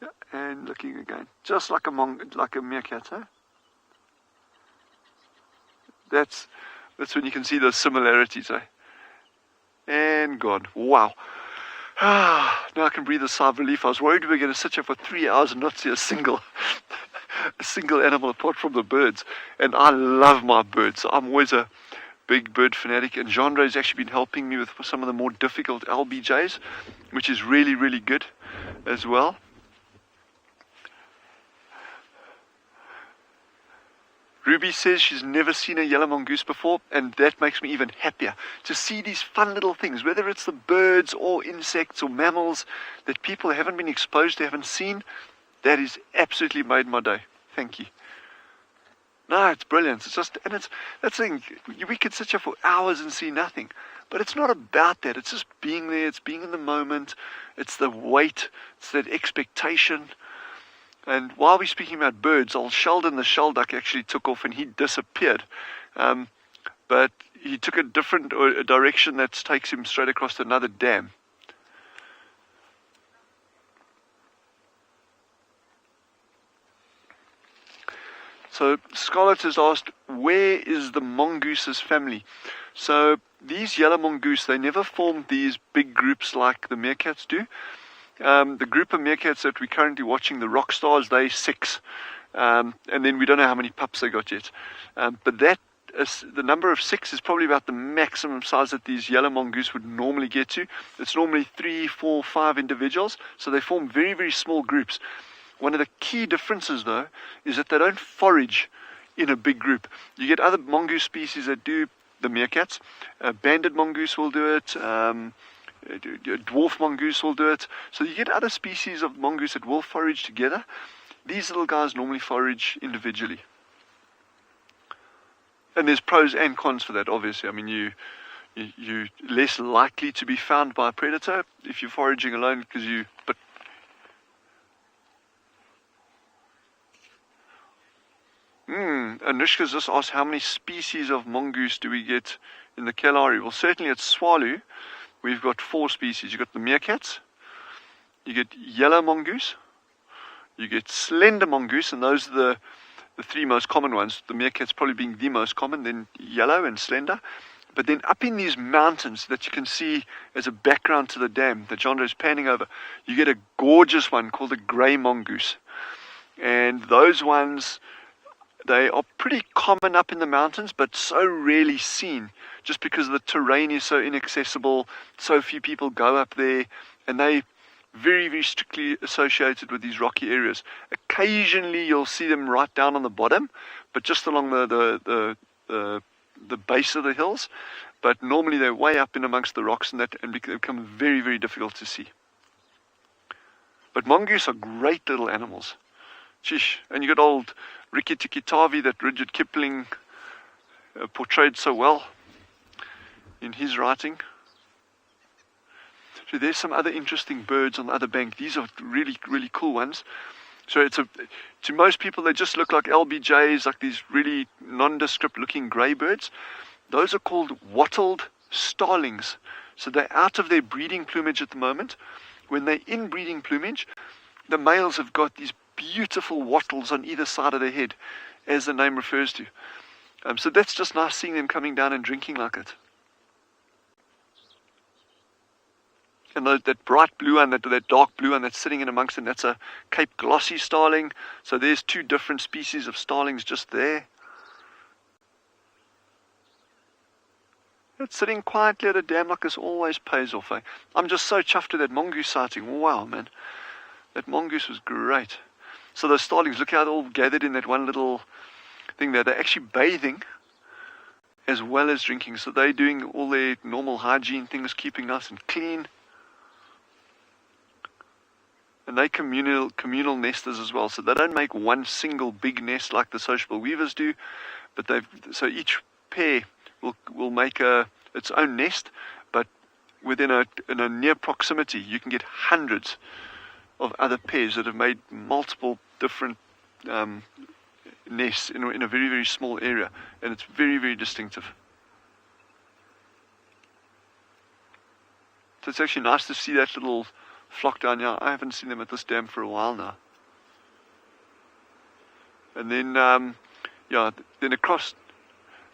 Yeah, and looking again, just like a meerkat, eh? That's when you can see those similarities, eh? And gone. Wow. Now I can breathe a sigh of relief. I was worried we were going to sit here for 3 hours and not see a single animal apart from the birds. And I love my birds. I'm always a big bird fanatic, and Genre has actually been helping me with some of the more difficult LBJs, which is really, really good as well. Ruby says she's never seen a yellow mongoose before, and that makes me even happier to see these fun little things, whether it's the birds or insects or mammals that people haven't been exposed to, haven't seen. That has absolutely made my day. Thank you. No, it's brilliant. It's just, and that's the thing, we could sit here for hours and see nothing. But it's not about that. It's just being there. It's being in the moment. It's the wait. It's that expectation. And while we're speaking about birds, old Sheldon the shelduck actually took off and he disappeared. But he took a different direction that takes him straight across to another dam. So Scarlett has asked, where is the mongoose's family? So these yellow mongoose, they never formed these big groups like the meerkats do. The group of meerkats that we're currently watching, the rock stars, they're 6. And then we don't know how many pups they got yet. But that is, the number of 6 is probably about the maximum size that these yellow mongoose would normally get to. It's normally 3, 4, 5 individuals. So they form very, very small groups. One of the key differences, though, is that they don't forage in a big group. You get other mongoose species that do, the meerkats. Banded mongoose will do it. Dwarf mongoose will do it. So you get other species of mongoose that will forage together. These little guys normally forage individually. And there's pros and cons for that, obviously. I mean, you're less likely to be found by a predator if you're foraging alone, because but Anushka's just asked how many species of mongoose do we get in the Kalahari. Well, certainly at Tswalu, we've got 4 species. You've got the meerkats, you get yellow mongoose, you get slender mongoose, and those are the 3 most common ones. The meerkats probably being the most common, then yellow and slender. But then up in these mountains that you can see as a background to the dam that Genre is panning over, you get a gorgeous one called a grey mongoose. And those ones, they are pretty common up in the mountains, but so rarely seen, just because the terrain is so inaccessible, so few people go up there, and they very, very strictly associated with these rocky areas. Occasionally you'll see them right down on the bottom, but just along the base of the hills. But normally they're way up in amongst the rocks and become very, very difficult to see. But mongoose are great little animals. Sheesh. And you got old Rikki Tikki Tavi that Rudyard Kipling portrayed so well in his writing. So there's some other interesting birds on the other bank. These are really, really cool ones. So to most people, they just look like LBJs, like these really nondescript looking grey birds. Those are called wattled starlings. So they're out of their breeding plumage at the moment. When they're in breeding plumage, the males have got these beautiful wattles on either side of their head, as the name refers to. So that's just nice seeing them coming down and drinking like it. And that bright blue one, that dark blue one that's sitting in amongst them, that's a Cape glossy starling. So there's two different species of starlings just there. It's sitting quietly at a dam like this always pays off. Eh? I'm just so chuffed with that mongoose sighting. Wow, man. That mongoose was great. So those starlings, look how they're all gathered in that one little thing there. They're actually bathing as well as drinking. So they're doing all their normal hygiene things, keeping nice and clean. And they're communal nesters as well. So they don't make one single big nest like the sociable weavers do. But so each pair will make its own nest, but within a near proximity, you can get hundreds of other pairs that have made multiple different nests in a very, very small area, and it's very, very distinctive. So it's actually nice to see that little flock down here. I haven't seen them at this dam for a while now. And then, then across,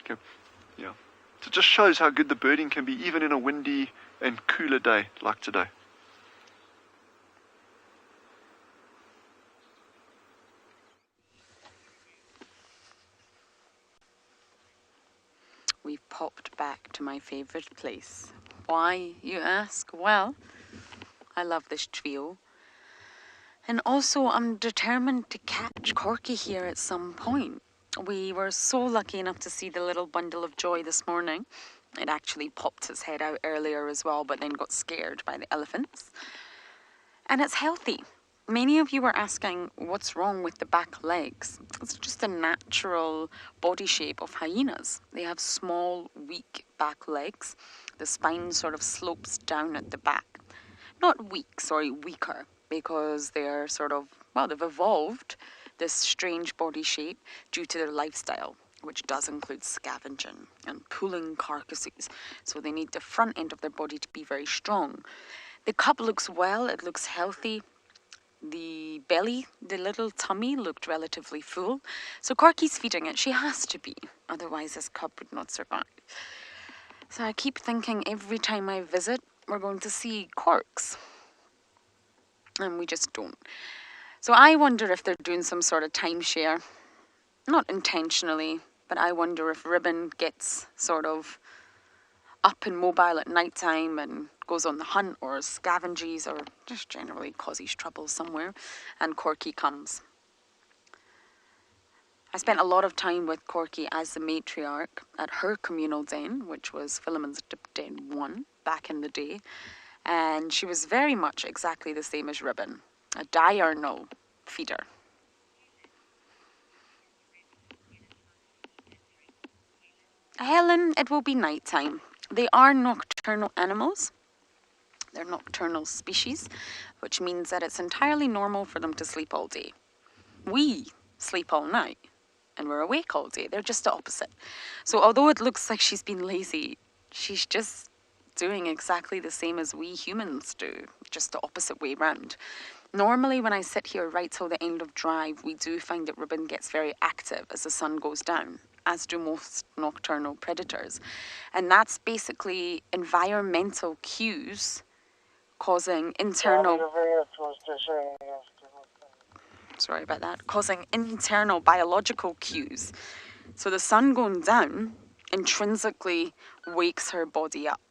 okay, yeah. So it just shows how good the birding can be, even in a windy and cooler day like today. We've popped back to my favourite place. Why, you ask? Well, I love this trio. And also, I'm determined to catch Corky here at some point. We were so lucky enough to see the little bundle of joy this morning. It actually popped its head out earlier as well, but then got scared by the elephants. And it's healthy. Many of you were asking what's wrong with the back legs. It's just a natural body shape of hyenas. They have small, weak back legs. The spine sort of slopes down at the back. Not weak, sorry, weaker, because they're sort of, well, they've evolved this strange body shape due to their lifestyle, which does include scavenging and pulling carcasses. So they need the front end of their body to be very strong. The cub looks well, it looks healthy. The belly, the little tummy looked relatively full. So Corky's feeding it. She has to be, otherwise this cub would not survive. So I keep thinking every time I visit, we're going to see corks. And we just don't. So I wonder if they're doing some sort of timeshare. Not intentionally, but I wonder if Ribbon gets sort of up and mobile at night time and goes on the hunt or scavenges or just generally causes trouble somewhere, and Corky comes. I spent a lot of time with Corky as the matriarch at her communal den, which was Philemon's Dip Den 1 back in the day, and she was very much exactly the same as Ribbon, a diurnal feeder. Helen, it will be nighttime. They are nocturnal animals. They're nocturnal species, which means that it's entirely normal for them to sleep all day. We sleep all night, and we're awake all day. They're just the opposite. So although it looks like she's been lazy, she's just doing exactly the same as we humans do, just the opposite way round. Normally when I sit here right till the end of drive, we do find that Ribbon gets very active as the sun goes down, as do most nocturnal predators. And that's basically environmental cues causing internal... Sorry about that. Causing internal biological cues. So the sun going down intrinsically wakes her body up.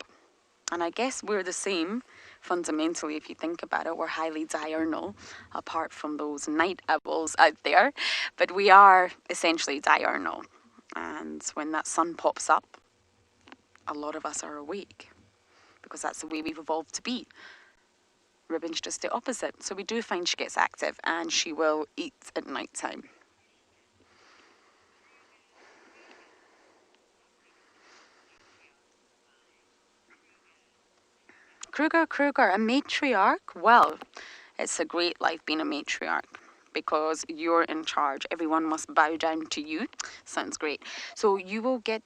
And I guess we're the same, fundamentally, if you think about it. We're highly diurnal, apart from those night owls out there. But we are essentially diurnal. And when that sun pops up, a lot of us are awake, because that's the way we've evolved to be. Ribbon's just the opposite. So we do find she gets active, and she will eat at night time. Kruger, a matriarch? Well, it's a great life being a matriarch, because you're in charge. Everyone must bow down to you. Sounds great. So you will get...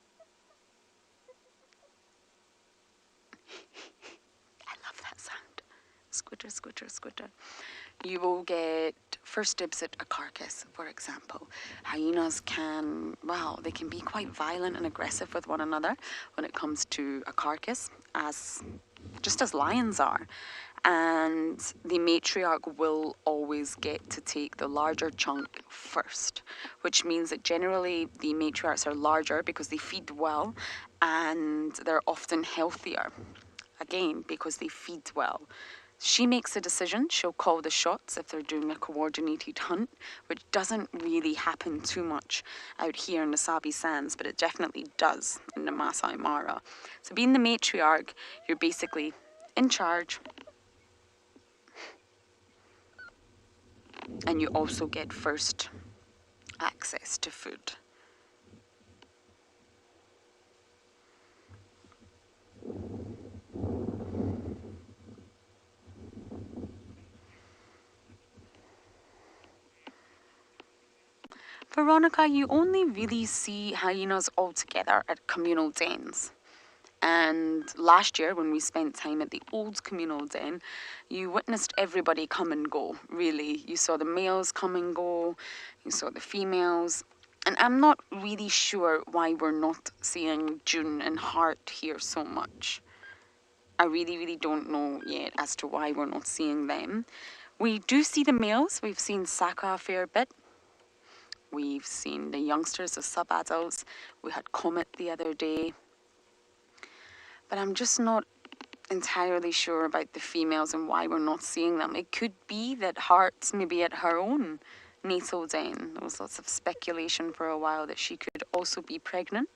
I love that sound. Squitter, squitter, squitter. You will get first dibs at a carcass, for example. Hyenas can, well, they can be quite violent and aggressive with one another when it comes to a carcass, as just as lions are. And the matriarch will always get to take the larger chunk first, which means that generally the matriarchs are larger because they feed well, and they're often healthier, again, because they feed well. She makes the decision, she'll call the shots if they're doing a coordinated hunt, which doesn't really happen too much out here in the Sabi Sands, but it definitely does in the Masai Mara. So being the matriarch, you're basically in charge, and you also get first access to food. Veronica, you only really see hyenas all together at communal dens. And last year, when we spent time at the old communal den, you witnessed everybody come and go, really. You saw the males come and go, you saw the females. And I'm not really sure why we're not seeing June and Hart here so much. I really don't know yet as to why we're not seeing them. We do see the males. We've seen Saka a fair bit. We've seen the youngsters, the sub-adults. We had Comet the other day. But I'm just not entirely sure about the females and why we're not seeing them. It could be that Hart's maybe at her own natal den. There was lots of speculation for a while that she could also be pregnant.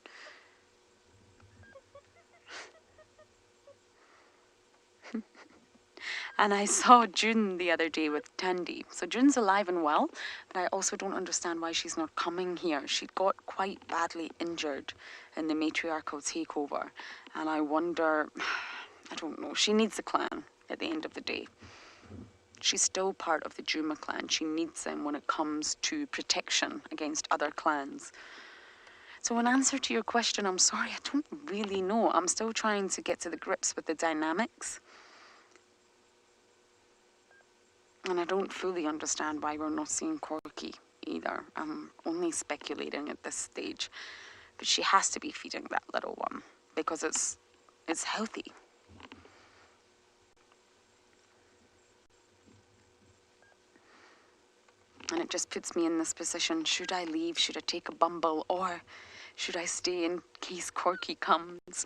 And I saw June the other day with Tandy. So June's alive and well, but I also don't understand why she's not coming here. She got quite badly injured in the matriarchal takeover. And I wonder, I don't know, she needs a clan at the end of the day. She's still part of the Djuma clan. She needs them when it comes to protection against other clans. So in answer to your question, I'm sorry, I don't really know. I'm still trying to get to the grips with the dynamics. And I don't fully understand why we're not seeing Corky either. I'm only speculating at this stage. But she has to be feeding that little one because it's healthy. And it just puts me in this position. Should I leave? Should I take a bumble? Or should I stay in case Corky comes?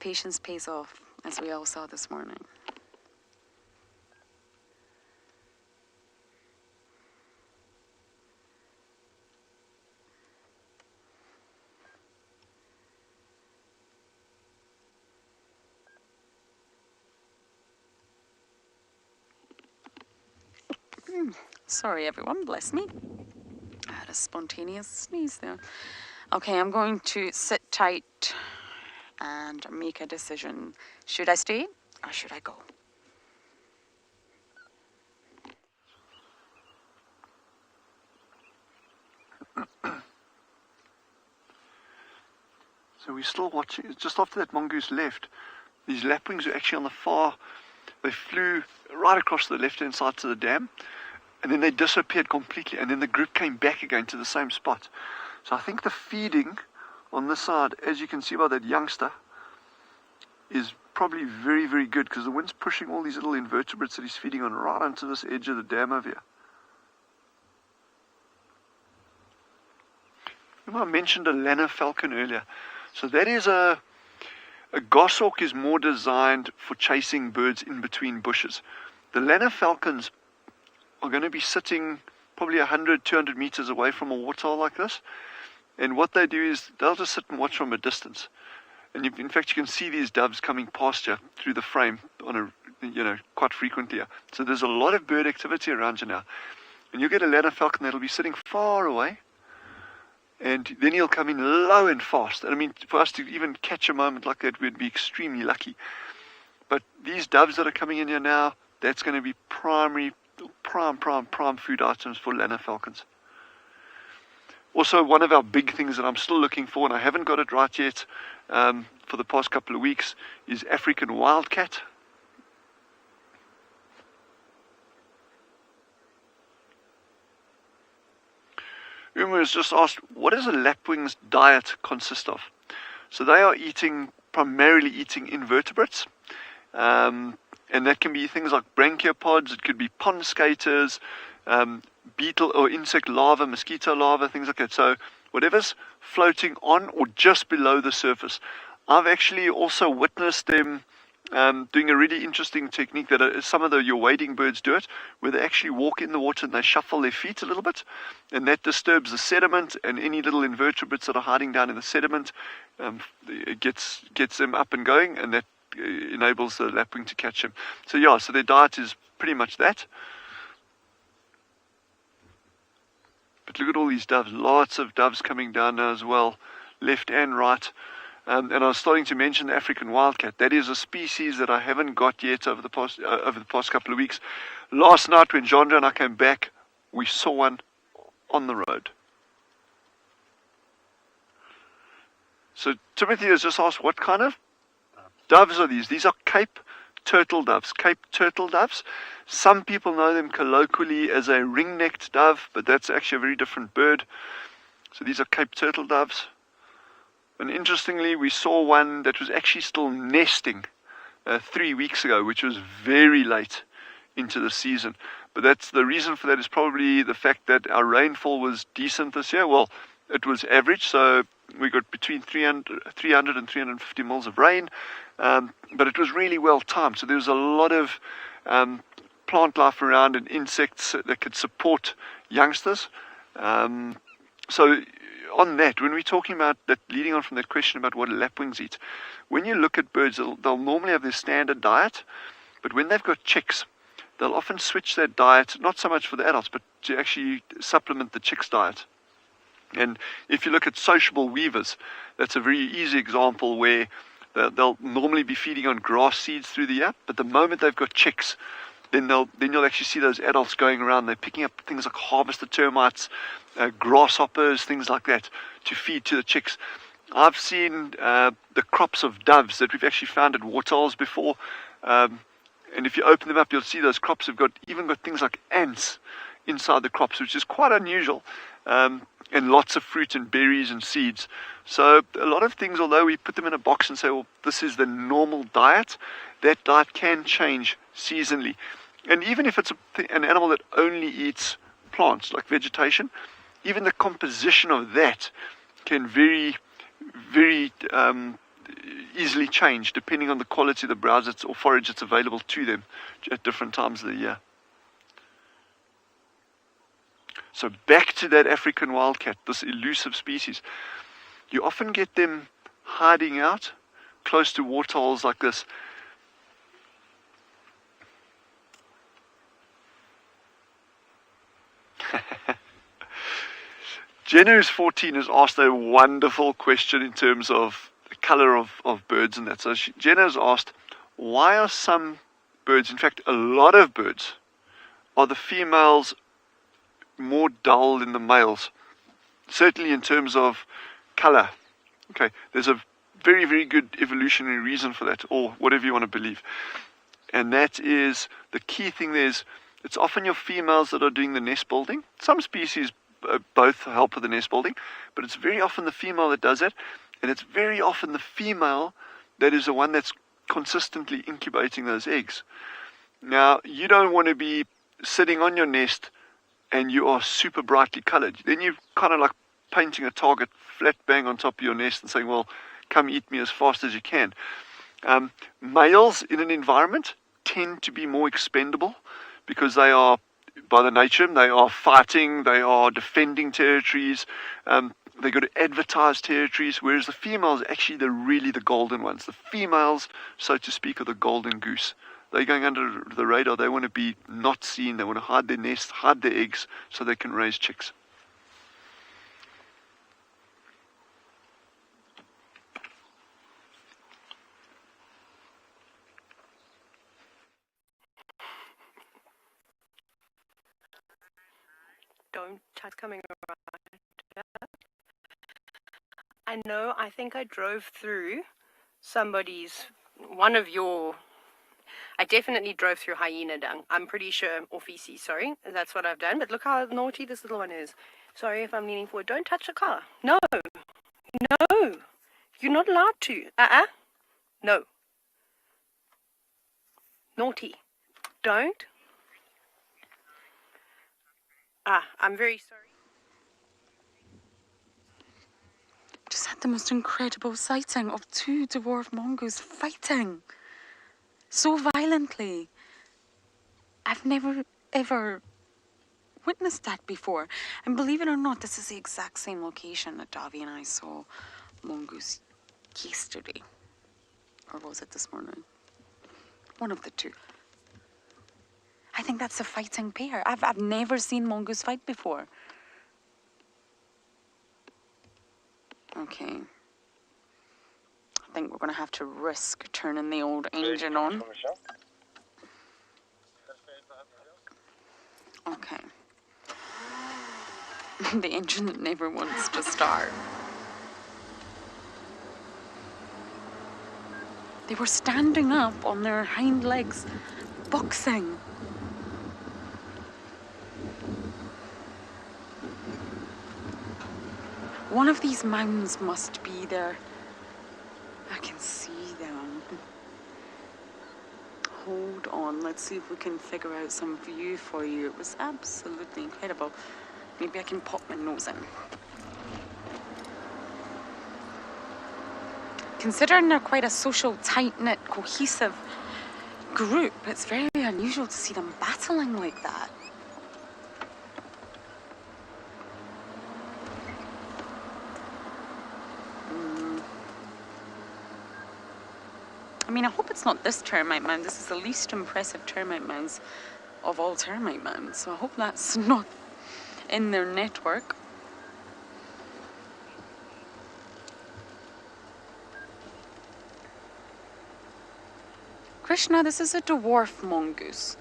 Patience pays off, as we all saw this morning. Sorry, everyone, bless me. I had a spontaneous sneeze there. Okay, I'm going to sit tight and make a decision. Should I stay or should I go? So we're still watching. Just after that mongoose left, these lapwings were actually on the far. They flew right across the left-hand side to the dam, and then they disappeared completely, and then the group came back again to the same spot. So I think the feeding on this side, as you can see by that youngster, is probably very, very good because the wind's pushing all these little invertebrates that he's feeding on right onto this edge of the dam over here. I mentioned a lanner falcon earlier. So that is a goshawk is more designed for chasing birds in between bushes. The lanner falcons are going to be sitting probably 100, 200 meters away from a warthog like this. And what they do is they'll just sit and watch from a distance. And in fact, you can see these doves coming past you through the frame on quite frequently. So there's a lot of bird activity around you now. And you'll get a lanner falcon that'll be sitting far away. And then he'll come in low and fast. And I mean, for us to even catch a moment like that, we'd be extremely lucky. But these doves that are coming in here now, that's going to be prime food items for lanner falcons. Also, one of our big things that I'm still looking for, and I haven't got it right yet for the past couple of weeks, is African wildcat. Uma has just asked, what does a lapwing's diet consist of? So they are primarily eating invertebrates, And that can be things like brachiopods, it could be pond skaters, beetle or insect larvae, mosquito larvae, things like that. So whatever's floating on or just below the surface. I've actually also witnessed them doing a really interesting technique that some of your wading birds do it, where they actually walk in the water and they shuffle their feet a little bit, and that disturbs the sediment and any little invertebrates that are hiding down in the sediment. It gets them up and going, and that enables the lapwing to catch them. So yeah, so their diet is pretty much that. But look at all these doves, lots of doves coming down now as well, left and right. And I was starting to mention the African wildcat. That is a species that I haven't got yet over the past couple of weeks. Last night when Jandra and I came back, we saw one on the road. So Timothy has just asked, what kind of doves are these? These are Cape turtle doves. Cape turtle doves. Some people know them colloquially as a ring-necked dove, but that's actually a very different bird. So these are Cape turtle doves. And interestingly, we saw one that was actually still nesting 3 weeks ago, which was very late into the season. But that's the reason for that is probably the fact that our rainfall was decent this year. Well, it was average, so we got between 300 and 350 mils of rain, but it was really well timed. So there was a lot of plant life around and insects that could support youngsters. So on that, when we're talking about that, leading on from that question about what lapwings eat, when you look at birds, they'll normally have their standard diet, but when they've got chicks, they'll often switch their diet, not so much for the adults, but to actually supplement the chicks' diet. And if you look at sociable weavers, that's a very easy example where they'll normally be feeding on grass seeds through the year, but the moment they've got chicks, then you'll actually see those adults going around. They're picking up things like harvester termites, grasshoppers, things like that, to feed to the chicks. I've seen the crops of doves that we've actually found at waterholes before, and if you open them up, you'll see those crops have even got things like ants inside the crops, which is quite unusual, and lots of fruit and berries and seeds. So a lot of things, although we put them in a box and say, well, this is the normal diet, that diet can change seasonally. And even if it's an animal that only eats plants, like vegetation, even the composition of that can very, very easily change depending on the quality of the browse or forage that's available to them at different times of the year. So back to that African wildcat, this elusive species. You often get them hiding out close to waterholes like this. Jenna, who's 14, has asked a wonderful question in terms of the color of birds and that. So Jenna has asked, why are some birds, in fact a lot of birds, are the females more dull than the males? Certainly in terms of color. Okay, there's a very, very good evolutionary reason for that, or whatever you want to believe. And that is, the key thing there is, it's often your females that are doing the nest building. Some species both help with the nest building, but it's very often the female that does it, and it's very often the female that is the one that's consistently incubating those eggs. Now, you don't want to be sitting on your nest and you are super brightly colored. Then you're kind of like painting a target flat bang on top of your nest and saying, well, come eat me as fast as you can. Males in an environment tend to be more expendable because they are, by the nature, they are fighting, they are defending territories, they got to advertise territories, whereas the females are actually really the golden ones. The females, so to speak, are the golden goose. They're going under the radar. They want to be not seen. They want to hide their nests, hide their eggs, so they can raise chicks. Don't chat coming around. I know, I think I drove through I definitely drove through hyena dung. I'm pretty sure, or feces, sorry. That's what I've done. But look how naughty this little one is. Sorry if I'm leaning forward. Don't touch the car. No. No. You're not allowed to. No. Naughty. Don't. I'm very sorry. Just had the most incredible sighting of 2 dwarf mongoose fighting so violently. I've never ever witnessed that before. And believe it or not, this is the exact same location that Davy and I saw mongoose yesterday. Or was it this morning? One of the two. I think that's a fighting pair. I've never seen mongoose fight before. Okay. I think we're going to have to risk turning the old engine on. Okay. The engine that never wants to start. They were standing up on their hind legs, boxing. One of these mounds must be there. I can see them. Hold on, let's see if we can figure out some view for you. It was absolutely incredible. Maybe I can pop my nose in. Considering they're quite a social, tight-knit, cohesive group, it's very unusual to see them battling like that. I mean, I hope it's not this termite mound. This is the least impressive termite mounds of all termite mounds. So I hope that's not in their network. Krishna, this is a dwarf mongoose.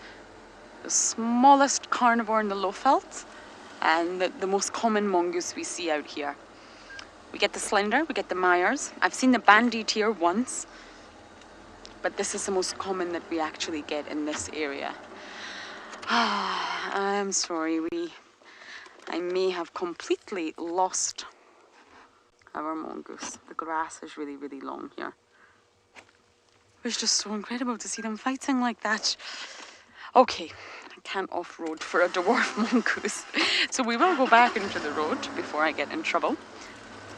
The smallest carnivore in the lowveld and the most common mongoose we see out here. We get the slender, we get the Myers. I've seen the banded here once. But this is the most common that we actually get in this area. I'm sorry, I may have completely lost our mongoose. The grass is really, really long here. It was just so incredible to see them fighting like that. Okay, I can't off-road for a dwarf mongoose. So we will go back into the road before I get in trouble.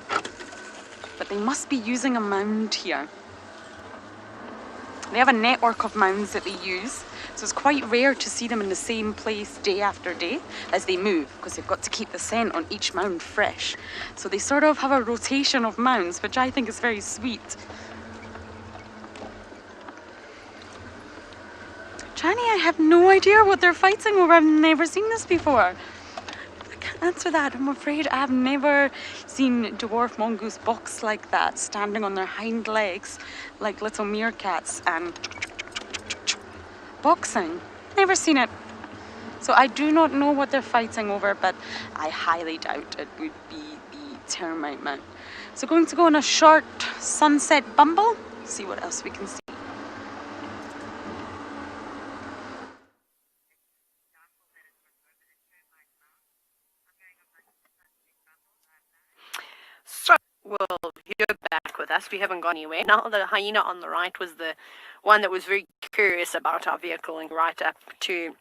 But they must be using a mound here. They have a network of mounds that they use, so it's quite rare to see them in the same place day after day as they move, because they've got to keep the scent on each mound fresh. So they sort of have a rotation of mounds, which I think is very sweet. Johnny, I have no idea what they're fighting over. I've never seen this before. I can't answer that, I'm afraid. I've never seen dwarf mongoose box like that, standing on their hind legs like little meerkats and boxing. Never seen it. So I do not know what they're fighting over, but I highly doubt it would be the termite mound. So going to go on a short sunset bumble, see what else we can see. So, well, you're back with us. We haven't gone anywhere. Now, the hyena on the right was the one that was very curious about our vehicle and right up to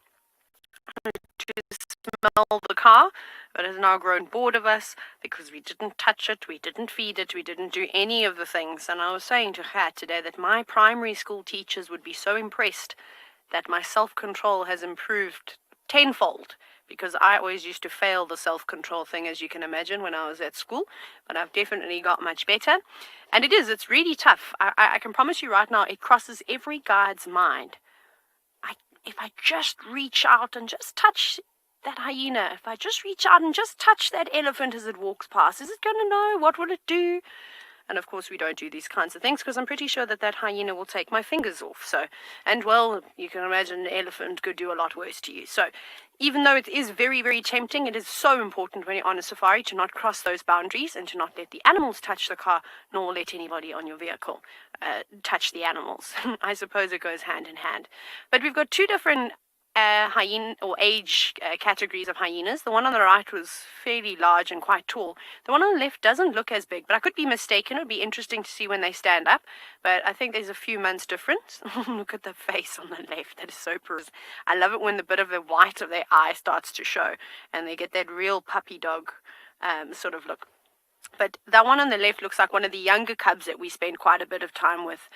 smell the car, but has now grown bored of us because we didn't touch it, we didn't feed it, we didn't do any of the things. And I was saying to Kat today that my primary school teachers would be so impressed that my self-control has improved tenfold, because I always used to fail the self-control thing, as you can imagine, when I was at school, but I've definitely got much better. And it's really tough. I can promise you right now, it crosses every guide's mind. If I just reach out and just touch that hyena, if I just reach out and just touch that elephant as it walks past, is it going to know? What will it do? And of course we don't do these kinds of things because I'm pretty sure that hyena will take my fingers off. So, and well, you can imagine an elephant could do a lot worse to you. So even though it is very, very tempting, it is so important when you're on a safari to not cross those boundaries and to not let the animals touch the car, nor let anybody on your vehicle touch the animals. I suppose it goes hand in hand. But we've got two different hyena or age categories of hyenas. The one on the right was fairly large and quite tall. The one on the left doesn't look as big, but I could be mistaken. It would be interesting to see when they stand up, but I think there's a few months difference. Look at the face on the left. That is so pretty. I love it when the bit of the white of their eye starts to show and they get that real puppy dog sort of look. But that one on the left looks like one of the younger cubs that we spent quite a bit of time with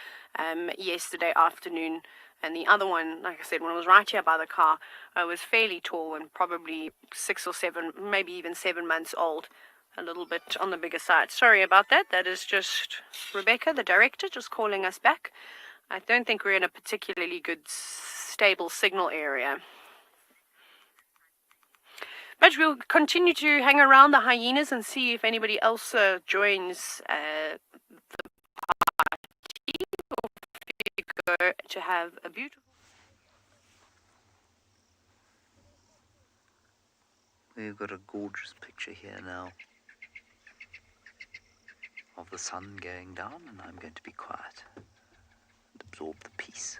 yesterday afternoon. And the other one, like I said, when I was right here by the car, was fairly tall and probably 6 or 7, maybe even 7 months old. A little bit on the bigger side. Sorry about that. That is just Rebecca, the director, just calling us back. I don't think we're in a particularly good, stable signal area. But we'll continue to hang around the hyenas and see if anybody else joins the party. Or go to have a beautiful... We've got a gorgeous picture here now of the sun going down, and I'm going to be quiet and absorb the peace.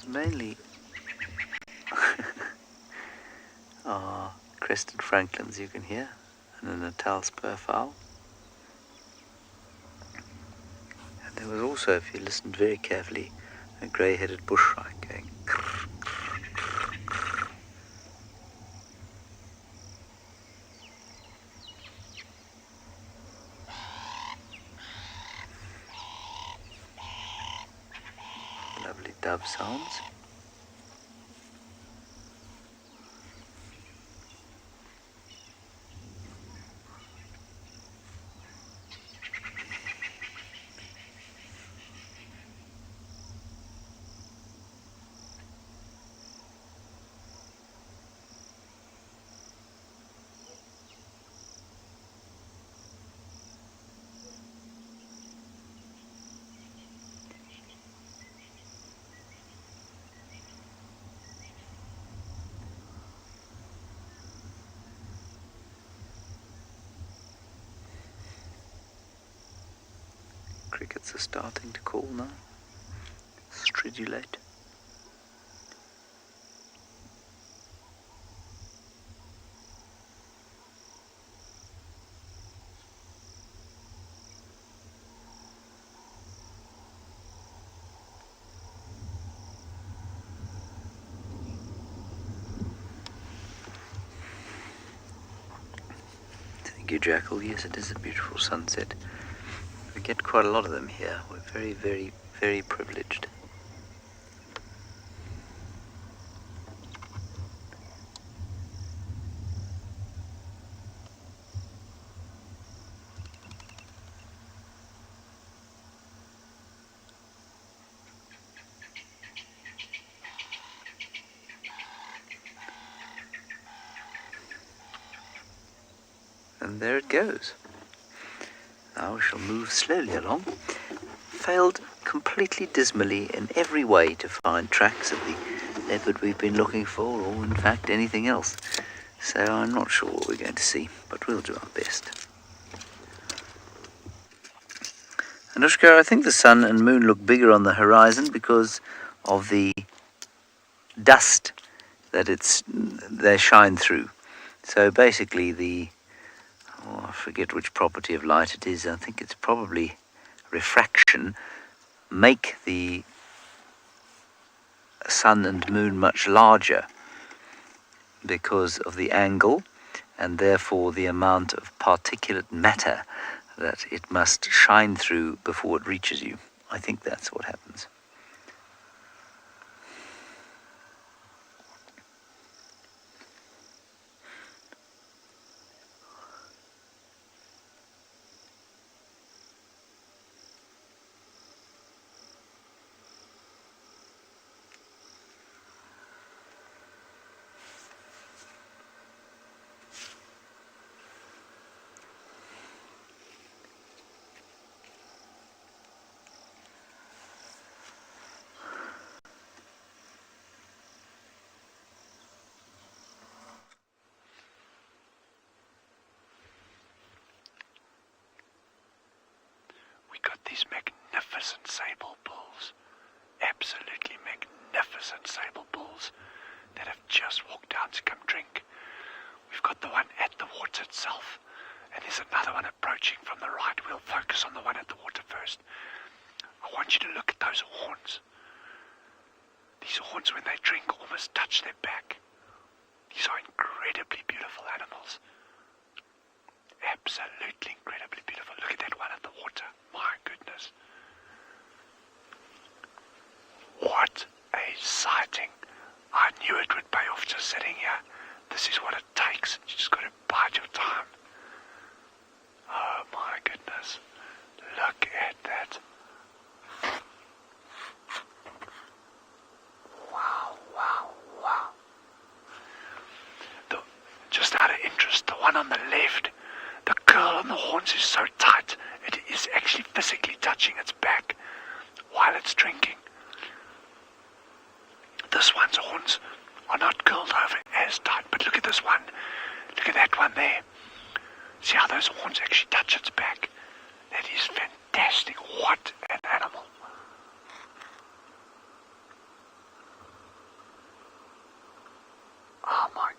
Mainly crested francolins you can hear, and a Natal spurfowl. And there was also, if you listened very carefully, a grey-headed bushshrike going krr, krr, krr, krr. Lovely dove sounds. Crickets are starting to call now, stridulate. Thank you, Jackal. Yes, it is a beautiful sunset. We get quite a lot of them here. We're very, very, very privileged. And there it goes. Now we shall move slowly along. Failed completely dismally in every way to find tracks of the leopard we've been looking for, or in fact anything else. So I'm not sure what we're going to see, but we'll do our best. Anushka, I think the sun and moon look bigger on the horizon because of the dust that they shine through. So basically I forget which property of light it is. I think it's probably refraction, make the sun and moon much larger because of the angle and therefore the amount of particulate matter that it must shine through before it reaches you. I think that's what happens. magnificent sable bulls. Absolutely magnificent sable bulls that have just walked down to come drink. We've got the one at the water itself, and there's another one approaching from the right. We'll focus on the one at the water first. I want you to look at those horns. These horns, when they drink, almost touch their back. These are incredibly beautiful animals. Absolutely incredibly beautiful. Look at that one at the water. My goodness. What a sighting. I knew it would pay off just sitting here. This is what it takes. You just got to bide your time. Oh my goodness. Look at that. Wow, wow, wow. Just out of interest, the one on the left, the curl on the horns is so tight, it is actually physically touching its back while it's drinking. This one's horns are not curled over as tight, but look at this one. Look at that one there. See how those horns actually touch its back? That is fantastic. What an animal. Oh my.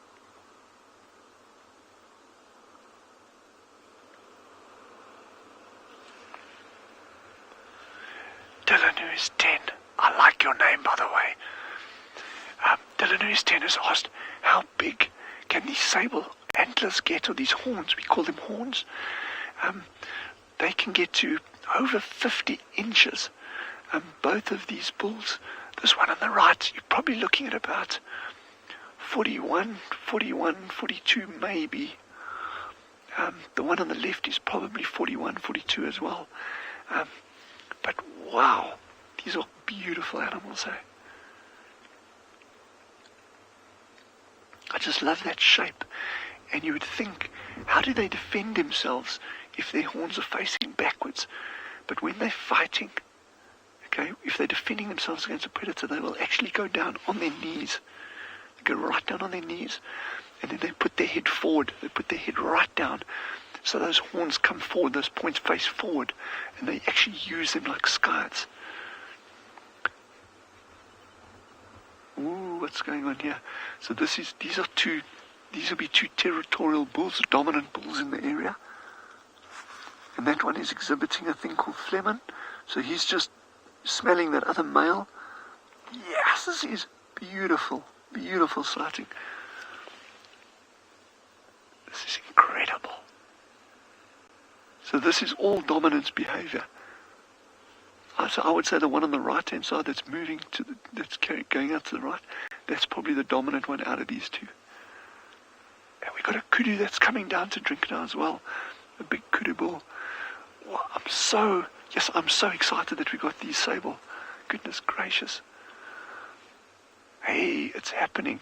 Dylan, who is 10. I like your name, by the way. Dylan, who is 10, has asked, how big can these sable antlers get, or these horns? We call them horns. They can get to over 50 inches. Both of these bulls, this one on the right, you're probably looking at about 41, 42 maybe. The one on the left is probably 41, 42 as well. But wow, these are beautiful animals, eh? I just love that shape. And you would think, how do they defend themselves if their horns are facing backwards? But when they're fighting, okay, if they're defending themselves against a predator, they will actually go down on their knees. They go right down on their knees, and then they put their head forward. They put their head right down, so those horns come forward, those points face forward, and they actually use them like scythes. Ooh, what's going on here? So these will be two territorial bulls, dominant bulls in the area. And that one is exhibiting a thing called phlegm. So he's just smelling that other male. Yes, this is beautiful, beautiful sighting. This is incredible. So this is all dominance behavior. So I would say the one on the right-hand side that's moving going out to the right, that's probably the dominant one out of these two. And we've got a kudu that's coming down to drink now as well, a big kudu bull. Well, I'm so excited that we got these sable. Goodness gracious. Hey, it's happening.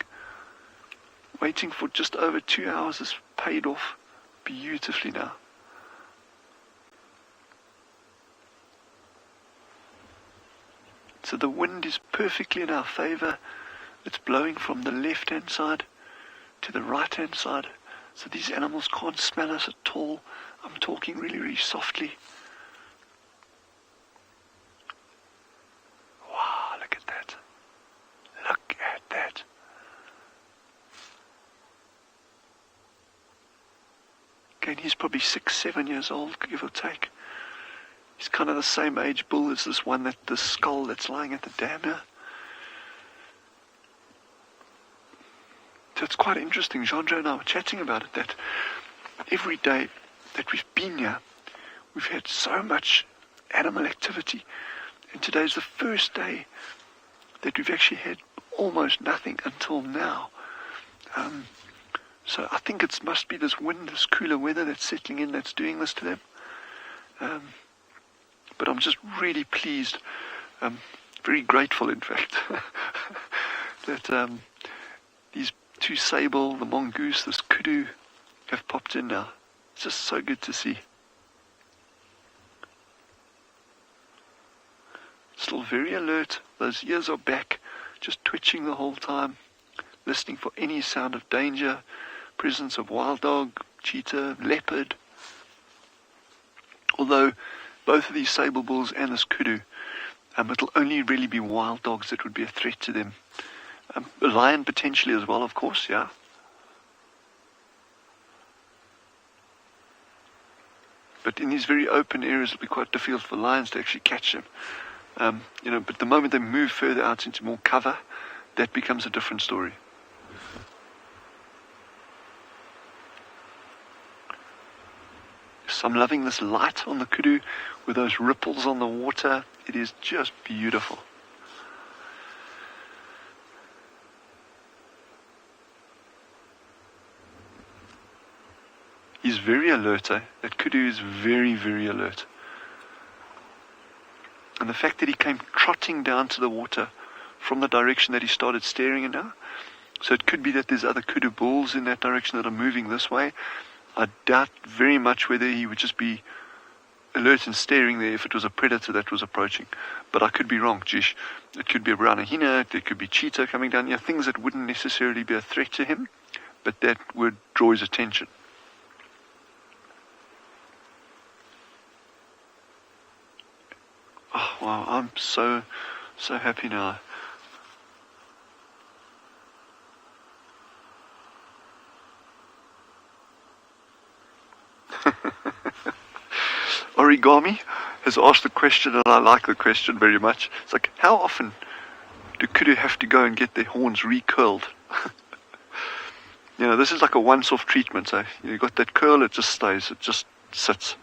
Waiting for just over 2 hours has paid off beautifully now. So the wind is perfectly in our favor. It's blowing from the left-hand side to the right-hand side. So these animals can't smell us at all. I'm talking really, really softly. Wow, look at that. Look at that. Again, he's probably 6-7 years old, give or take. He's kind of the same age bull as this one, the skull that's lying at the dam here. So it's quite interesting. Chandra and I were chatting about it, that every day that we've been here, we've had so much animal activity. And today's the first day that we've actually had almost nothing until now. So I think it must be this wind, this cooler weather that's settling in, that's doing this to them. But I'm just really pleased, very grateful in fact, that these two sable, the mongoose, this kudu, have popped in now. It's just so good to see. Still very alert, those ears are back, just twitching the whole time, listening for any sound of danger, presence of wild dog, cheetah, leopard. Although both of these sable bulls and this kudu It'll only really be wild dogs that would be a threat to them. A lion potentially as well, of course, yeah. But in these very open areas, it'll be quite difficult for lions to actually catch them. But the moment they move further out into more cover, that becomes a different story. So I'm loving this light on the kudu with those ripples on the water. It is just beautiful. He's very alert, eh? That kudu is very, very alert. And the fact that he came trotting down to the water from the direction that he started staring in now. So it could be that there's other kudu bulls in that direction that are moving this way. I doubt very much whether he would just be alert and staring there if it was a predator that was approaching. But I could be wrong, Jish. It could be a brown hyena, there could be cheetah coming down here, things that wouldn't necessarily be a threat to him, but that would draw his attention. Oh, wow, I'm so happy now. Origami has asked the question, and I like the question very much. It's like, how often do kudu have to go and get their horns recurled? This is like a once-off treatment. So you got that curl, it just stays, it just sits.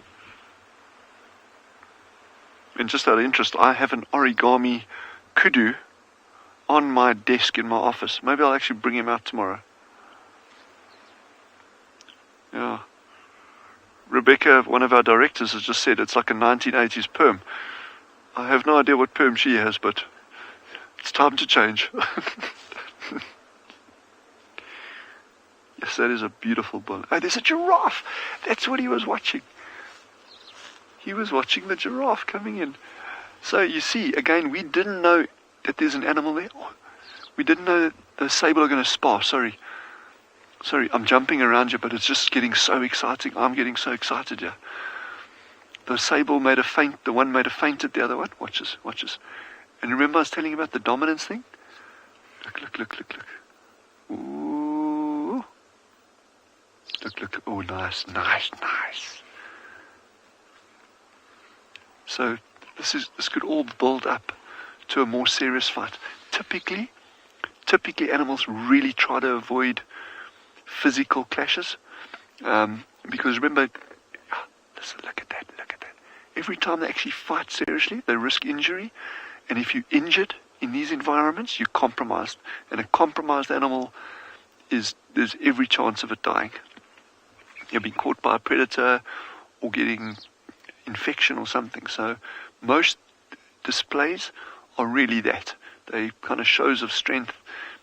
And just out of interest, I have an origami kudu on my desk in my office. Maybe I'll actually bring him out tomorrow. Yeah. Rebecca, one of our directors, has just said it's like a 1980s perm. I have no idea what perm she has, but it's time to change. Yes, that is a beautiful bull. Oh, there's a giraffe. That's what he was watching. He was watching the giraffe coming in. So you see, again, we didn't know that there's an animal there. We didn't know that the sable are going to spar. Sorry, I'm jumping around you, but it's just getting so exciting. I'm getting so excited here. The sable made a feint. The one made a feint at the other one. Watch this. And remember I was telling you about the dominance thing? Look. Ooh. Look. Oh, nice. So this could all build up to a more serious fight. Typically animals really try to avoid physical clashes, because remember, listen, look at that. Every time they actually fight seriously, they risk injury, and if you're injured in these environments, you're compromised, and a compromised animal there's every chance of it dying. You're being caught by a predator or getting infection or something. So most displays are really that. They kind of shows of strength,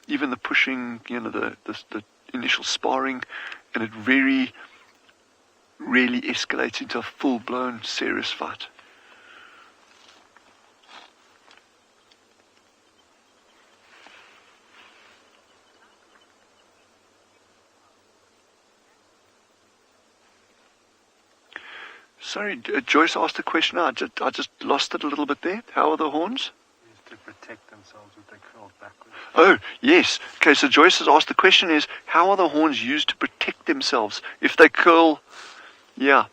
even the pushing, the initial sparring, and it very rarely escalates into a full-blown serious fight. Sorry, Joyce asked a question. I just lost it a little bit there. How are the horns? To protect themselves with their curls backwards. Oh, yes. Okay, so Joyce has asked the question is, how are the horns used to protect themselves? If they curl, yeah.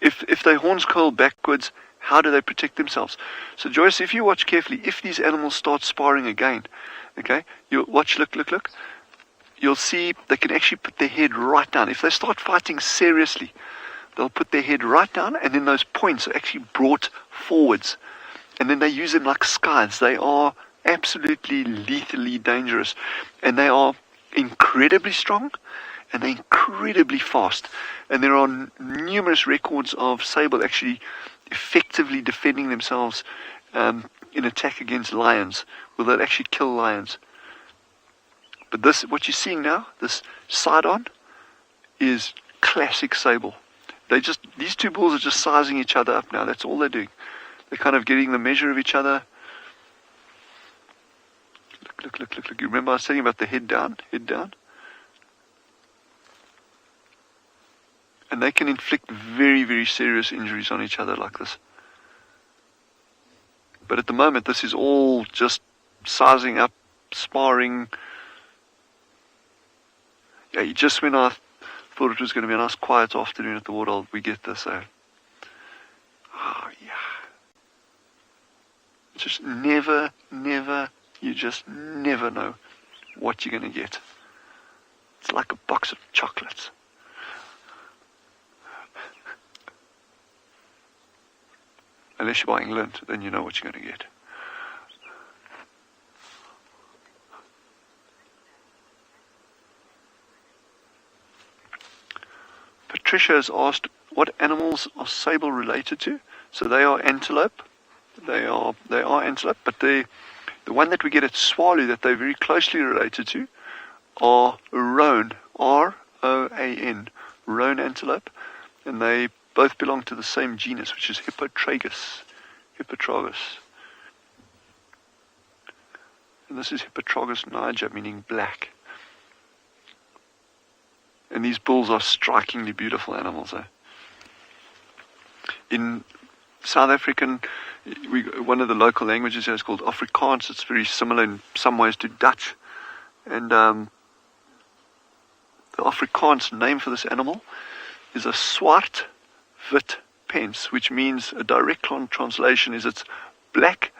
If their horns curl backwards, how do they protect themselves? So Joyce, if you watch carefully, if these animals start sparring again, okay, you'll watch, look, you'll see they can actually put their head right down. If they start fighting seriously, they'll put their head right down, and then those points are actually brought forwards. And then they use them like scythes. They are absolutely lethally dangerous. And they are incredibly strong, and they're incredibly fast. And there are numerous records of sable actually effectively defending themselves in attack against lions, where they'll actually kill lions. But this, what you're seeing now, this side-on, is classic sable. These two bulls are just sizing each other up now. That's all they're doing. They're kind of getting the measure of each other. Look. You remember I was saying about the head down? And they can inflict very, very serious injuries on each other like this. But at the moment, this is all just sizing up, sparring. Yeah, just when I thought it was going to be a nice quiet afternoon at the water, we get this. Oh yeah. Just never, you just never know what you're going to get. It's like a box of chocolates. Unless you're buying Lindt, then you know what you're going to get. Patricia has asked, what animals are Sable related to? So they are antelope. They are antelope, but the one that we get at Tswalu that they're very closely related to are roan, R-O-A-N, roan antelope, and they both belong to the same genus, which is Hippo. And this is Hippo niger, meaning black. And these bulls are strikingly beautiful animals. In South African, one of the local languages here is called Afrikaans. It's very similar in some ways to Dutch. And the Afrikaans name for this animal is a swart wit pens, which means a direct translation is it's black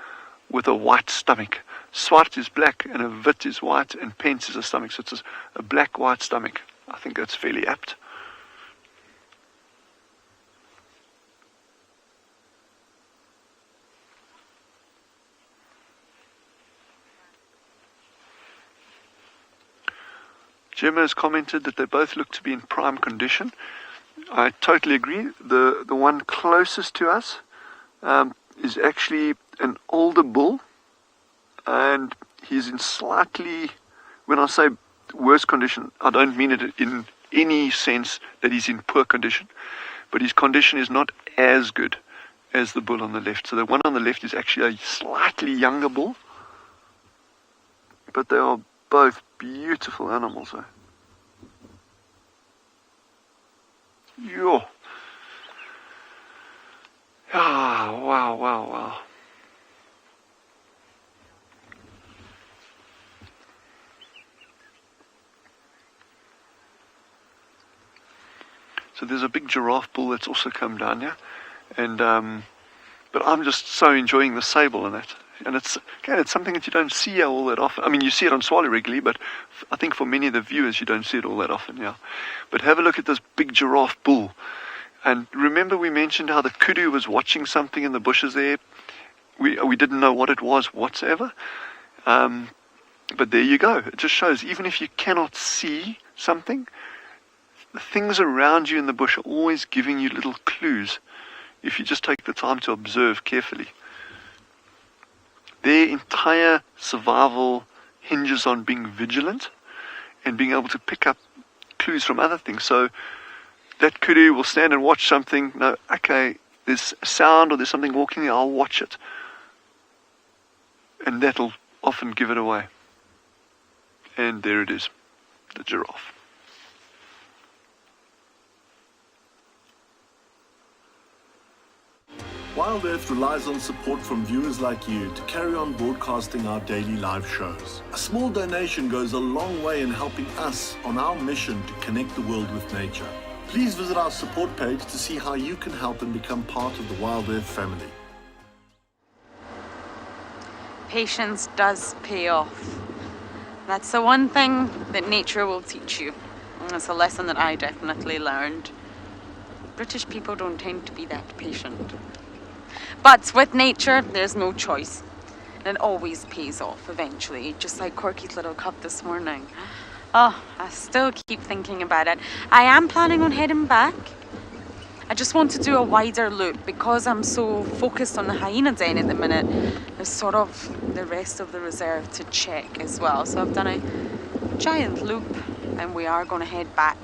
with a white stomach. Swart is black and a wit is white and pens is a stomach. So it's a black white stomach. I think that's fairly apt. Gemma has commented that they both look to be in prime condition. I totally agree. The one closest to us is actually an older bull, and he's in slightly, when I say worse condition, I don't mean it in any sense that he's in poor condition, but his condition is not as good as the bull on the left. So the one on the left is actually a slightly younger bull, but they are both beautiful animals. Yo. Ah, wow. So there's a big giraffe bull that's also come down here, and but I'm just so enjoying the Sable and that. And it's something that you don't see all that often. I mean, you see it on Tswalu regularly, but I think for many of the viewers, you don't see it all that often, yeah. But have a look at this big giraffe bull. And remember we mentioned how the kudu was watching something in the bushes there? We didn't know what it was whatsoever. But there you go. It just shows, even if you cannot see something, the things around you in the bush are always giving you little clues if you just take the time to observe carefully. Their entire survival hinges on being vigilant and being able to pick up clues from other things. So that kudu will stand and watch something. No, okay, there's a sound or there's something walking there, I'll watch it. And that'll often give it away. And there it is, the giraffe. WildEarth relies on support from viewers like you to carry on broadcasting our daily live shows. A small donation goes a long way in helping us on our mission to connect the world with nature. Please visit our support page to see how you can help and become part of the WildEarth family. Patience does pay off. That's the one thing that nature will teach you. And it's a lesson that I definitely learned. British people don't tend to be that patient. But with nature, there's no choice. And it always pays off eventually, just like Corky's little cup this morning. Oh, I still keep thinking about it. I am planning on heading back. I just want to do a wider loop because I'm so focused on the hyena den at the minute. There's sort of the rest of the reserve to check as well. So I've done a giant loop and we are going to head back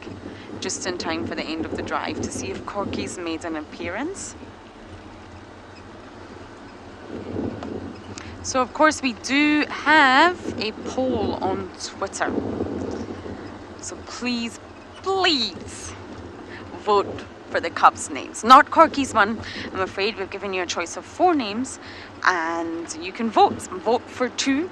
just in time for the end of the drive to see if Corky's made an appearance. So of course we do have a poll on Twitter. So please vote for the cubs' names. Not Corky's one. I'm afraid we've given you a choice of 4 names, and you can vote. Vote for 2,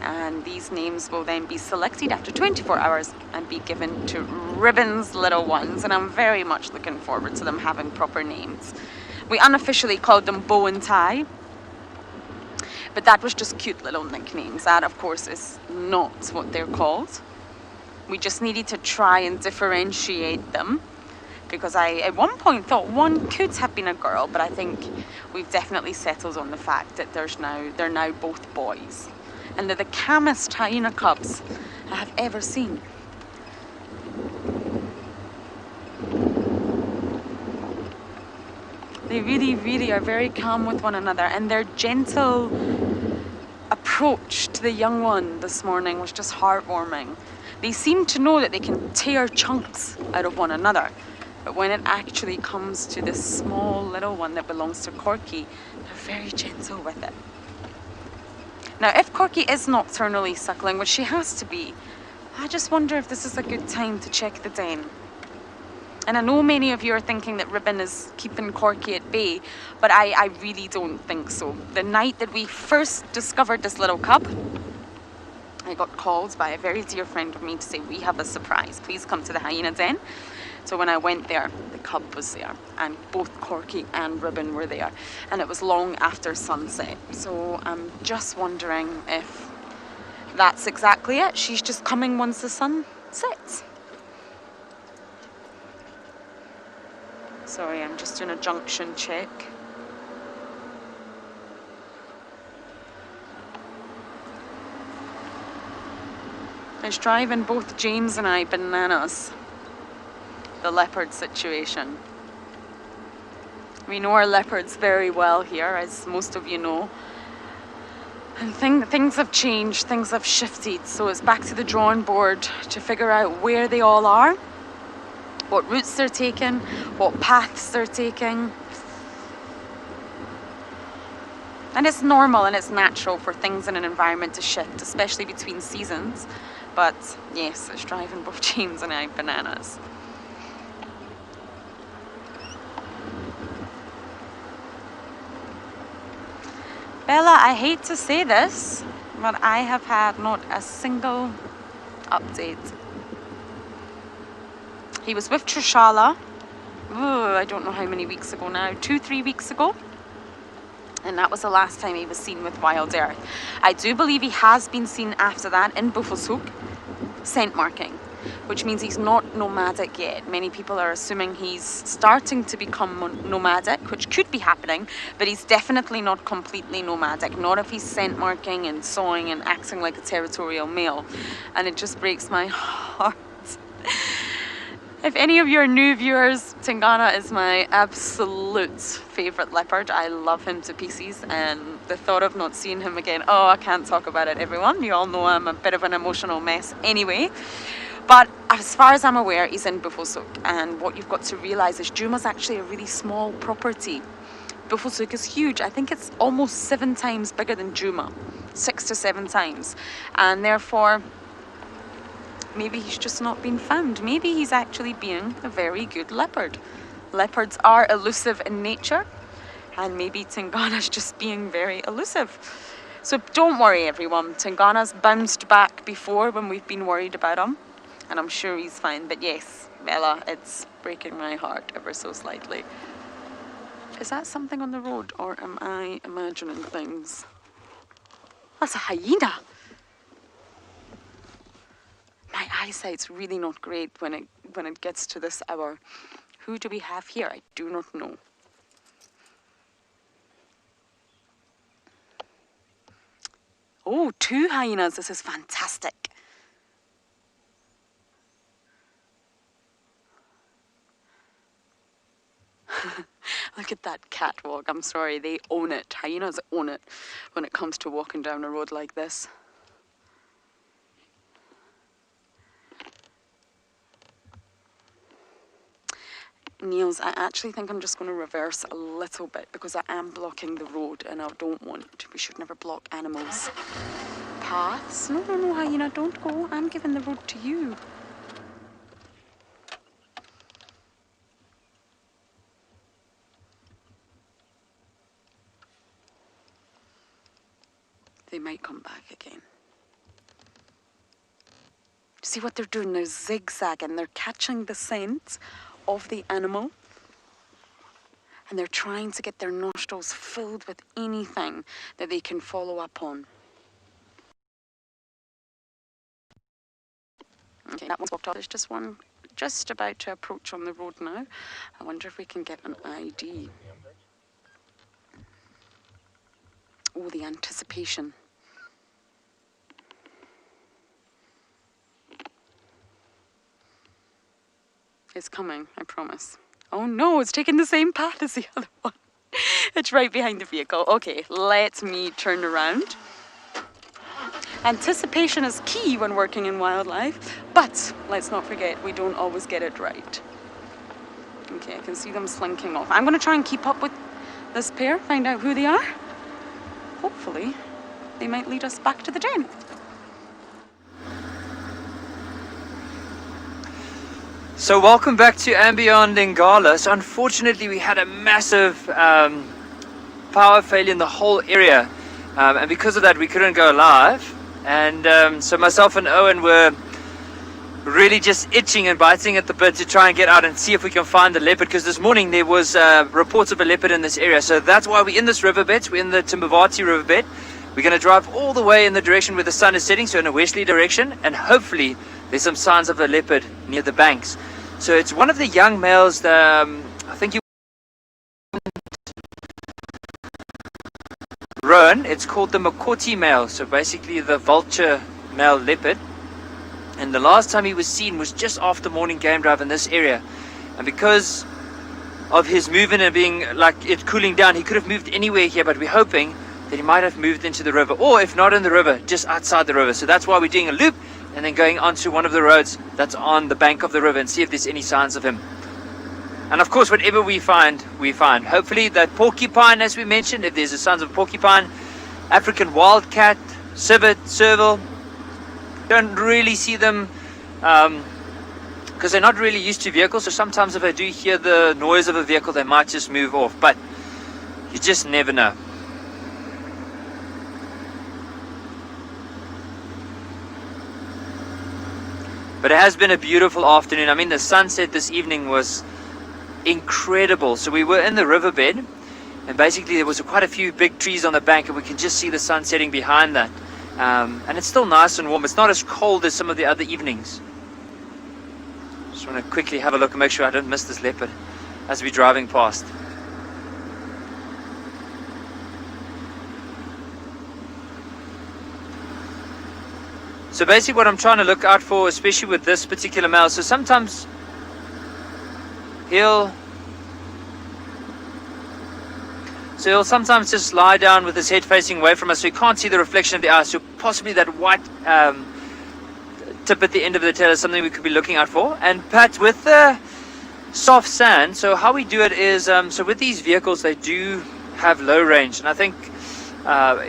and these names will then be selected after 24 hours and be given to Ribbon's little ones, and I'm very much looking forward to them having proper names. We unofficially called them Bow and Tie, but that was just cute little nicknames. That, of course, is not what they're called. We just needed to try and differentiate them, because I at one point thought one could have been a girl, but I think we've definitely settled on the fact that they're now both boys, and they're the calmest hyena cubs I have ever seen. They really, really are very calm with one another, and their gentle approach to the young one this morning was just heartwarming. They seem to know that they can tear chunks out of one another, but when it actually comes to this small little one that belongs to Corky, they're very gentle with it. Now, if Corky is nocturnally suckling, which she has to be, I just wonder if this is a good time to check the den. And I know many of you are thinking that Ribbon is keeping Corky at bay, but I really don't think so. The night that we first discovered this little cub, I got called by a very dear friend of mine to say, we have a surprise, please come to the hyena den. So when I went there, the cub was there, and both Corky and Ribbon were there, and it was long after sunset. So I'm just wondering if that's exactly it. She's just coming once the sun sets. Sorry, I'm just doing a junction check. It's driving both James and I bananas, the leopard situation. We know our leopards very well here, as most of you know. And things have changed, things have shifted, so it's back to the drawing board to figure out where they all are, what routes they're taking, what paths they're taking. And it's normal and it's natural for things in an environment to shift, especially between seasons. But yes, it's driving both James and I bananas. Bella, I hate to say this, but I have had not a single update. He was with Trishala, I don't know how many weeks ago now, 2-3 weeks ago. And that was the last time he was seen with WildEarth. I do believe he has been seen after that in Buffelshoek, scent marking, which means he's not nomadic yet. Many people are assuming he's starting to become nomadic, which could be happening, but he's definitely not completely nomadic. Not if he's scent marking and sawing and acting like a territorial male. And it just breaks my heart. If any of you are new viewers, Tingana is my absolute favourite leopard. I love him to pieces, and the thought of not seeing him again, oh, I can't talk about it, everyone. You all know I'm a bit of an emotional mess anyway. But as far as I'm aware, he's in Buffelshoek, and what you've got to realise is Djuma's actually a really small property. Buffelshoek is huge. I think it's almost 7 times bigger than Djuma, 6 to 7 times, and therefore maybe he's just not been found. Maybe he's actually being a very good leopard. Leopards are elusive in nature, and maybe Tingana's just being very elusive. So don't worry, everyone. Tingana's bounced back before when we've been worried about him, and I'm sure he's fine. But yes, Bella, it's breaking my heart ever so slightly. Is that something on the road, or am I imagining things? That's a hyena. My eyesight's really not great when it gets to this hour. Who do we have here? I do not know. Oh, 2 hyenas. This is fantastic. Look at that catwalk. I'm sorry, they own it. Hyenas own it when it comes to walking down a road like this. Niels, I actually think I'm just going to reverse a little bit because I am blocking the road and I don't want to. We should never block animals' paths. No, hyena, don't go. I'm giving the road to you. come back again. See what they're doing? They're zigzagging. They're catching the scent of the animal. And they're trying to get their nostrils filled with anything that they can follow up on. Okay, that one's walked off. There's just one just about to approach on the road now. I wonder if we can get an ID. Oh, the anticipation. It's coming, I promise. Oh no, it's taking the same path as the other one. It's right behind the vehicle. Okay, let me turn around. Anticipation is key when working in wildlife, but let's not forget, we don't always get it right. Okay, I can see them slinking off. I'm going to try and keep up with this pair, find out who they are. Hopefully, they might lead us back to the den. So welcome back to andBeyond in Ngala. So unfortunately we had a massive power failure in the whole area, and because of that we couldn't go live, and so myself and Owen were really just itching and biting at the bit to try and get out and see if we can find the leopard, because this morning there was reports of a leopard in this area. So that's why we're in this riverbed. We're in the Timbavati riverbed. We're going to drive all the way in the direction where the sun is setting, so in a westerly direction, and hopefully there's some signs of a leopard near the banks. So it's one of the young males that I think you Rowan. It's called the Makoti male, so basically the vulture male leopard. And the last time he was seen was just after morning game drive in this area. And because of his movement and being like it cooling down, he could have moved anywhere here, but we're hoping that he might have moved into the river, or if not in the river, just outside the river. So that's why we're doing a loop and then going onto one of the roads that's on the bank of the river and see if there's any signs of him. And of course, whatever we find, we find. Hopefully that porcupine, as we mentioned, if there's a signs of porcupine, African wildcat, civet, serval, don't really see them because they're not really used to vehicles. So sometimes if I do hear the noise of a vehicle, they might just move off, but you just never know. But it has been a beautiful afternoon. I mean, the sunset this evening was incredible. So we were in the riverbed, and basically there was quite a few big trees on the bank, and we can just see the sun setting behind that. And it's still nice and warm. It's not as cold as some of the other evenings. Just want to quickly have a look and make sure I don't miss this leopard as we're driving past. So basically what I'm trying to look out for, especially with this particular male, so sometimes he'll sometimes just lie down with his head facing away from us, so you can't see the reflection of the eye. So possibly that white tip at the end of the tail is something we could be looking out for. And Pat, with the soft sand, so how we do it is, so with these vehicles, they do have low range, and I think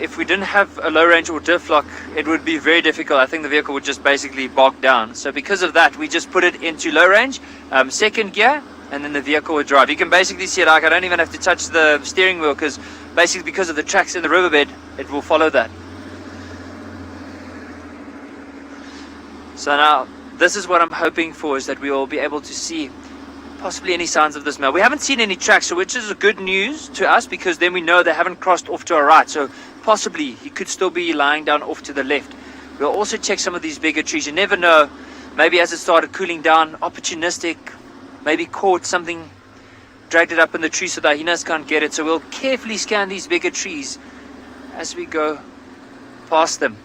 if we didn't have a low range or diff lock, it would be very difficult. I think the vehicle would just basically bog down. So because of that, we just put it into low range, second gear, and then the vehicle would drive. You can basically see it, like I don't even have to touch the steering wheel, because basically because of the tracks in the riverbed, it will follow that. So now this is what I'm hoping for, is that we will be able to see possibly any signs of this male. We haven't seen any tracks, so which is a good news to us, because then we know they haven't crossed off to our right. So possibly he could still be lying down off to the left. We'll also check some of these bigger trees. You never know, maybe as it started cooling down, opportunistic, maybe caught something, dragged it up in the tree so the hyenas can't get it. So we'll carefully scan these bigger trees as we go past them.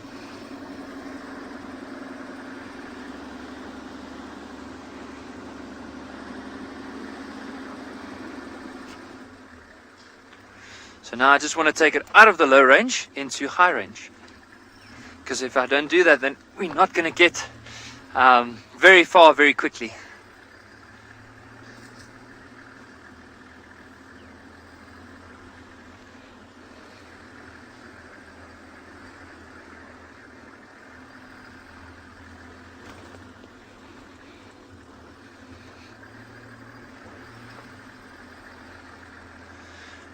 So now I just want to take it out of the low range into high range, because if I don't do that, then we're not going to get very far very quickly.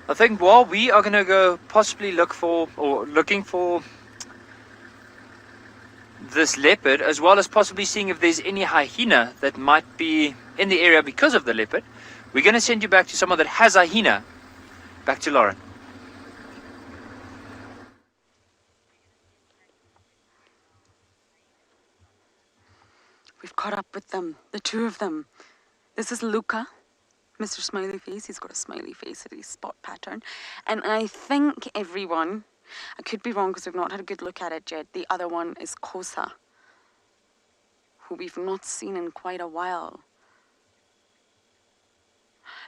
I think while we are going to go possibly look for, or looking for this leopard, as well as possibly seeing if there's any hyena that might be in the area because of the leopard. We're going to send you back to someone that has hyena. Back to Lauren. We've caught up with them, the two of them. This is Luca, Mr. Smiley Face. He's got a smiley face with a spot pattern. And I think everyone, I could be wrong because we've not had a good look at it yet. The other one is Kosa, who we've not seen in quite a while.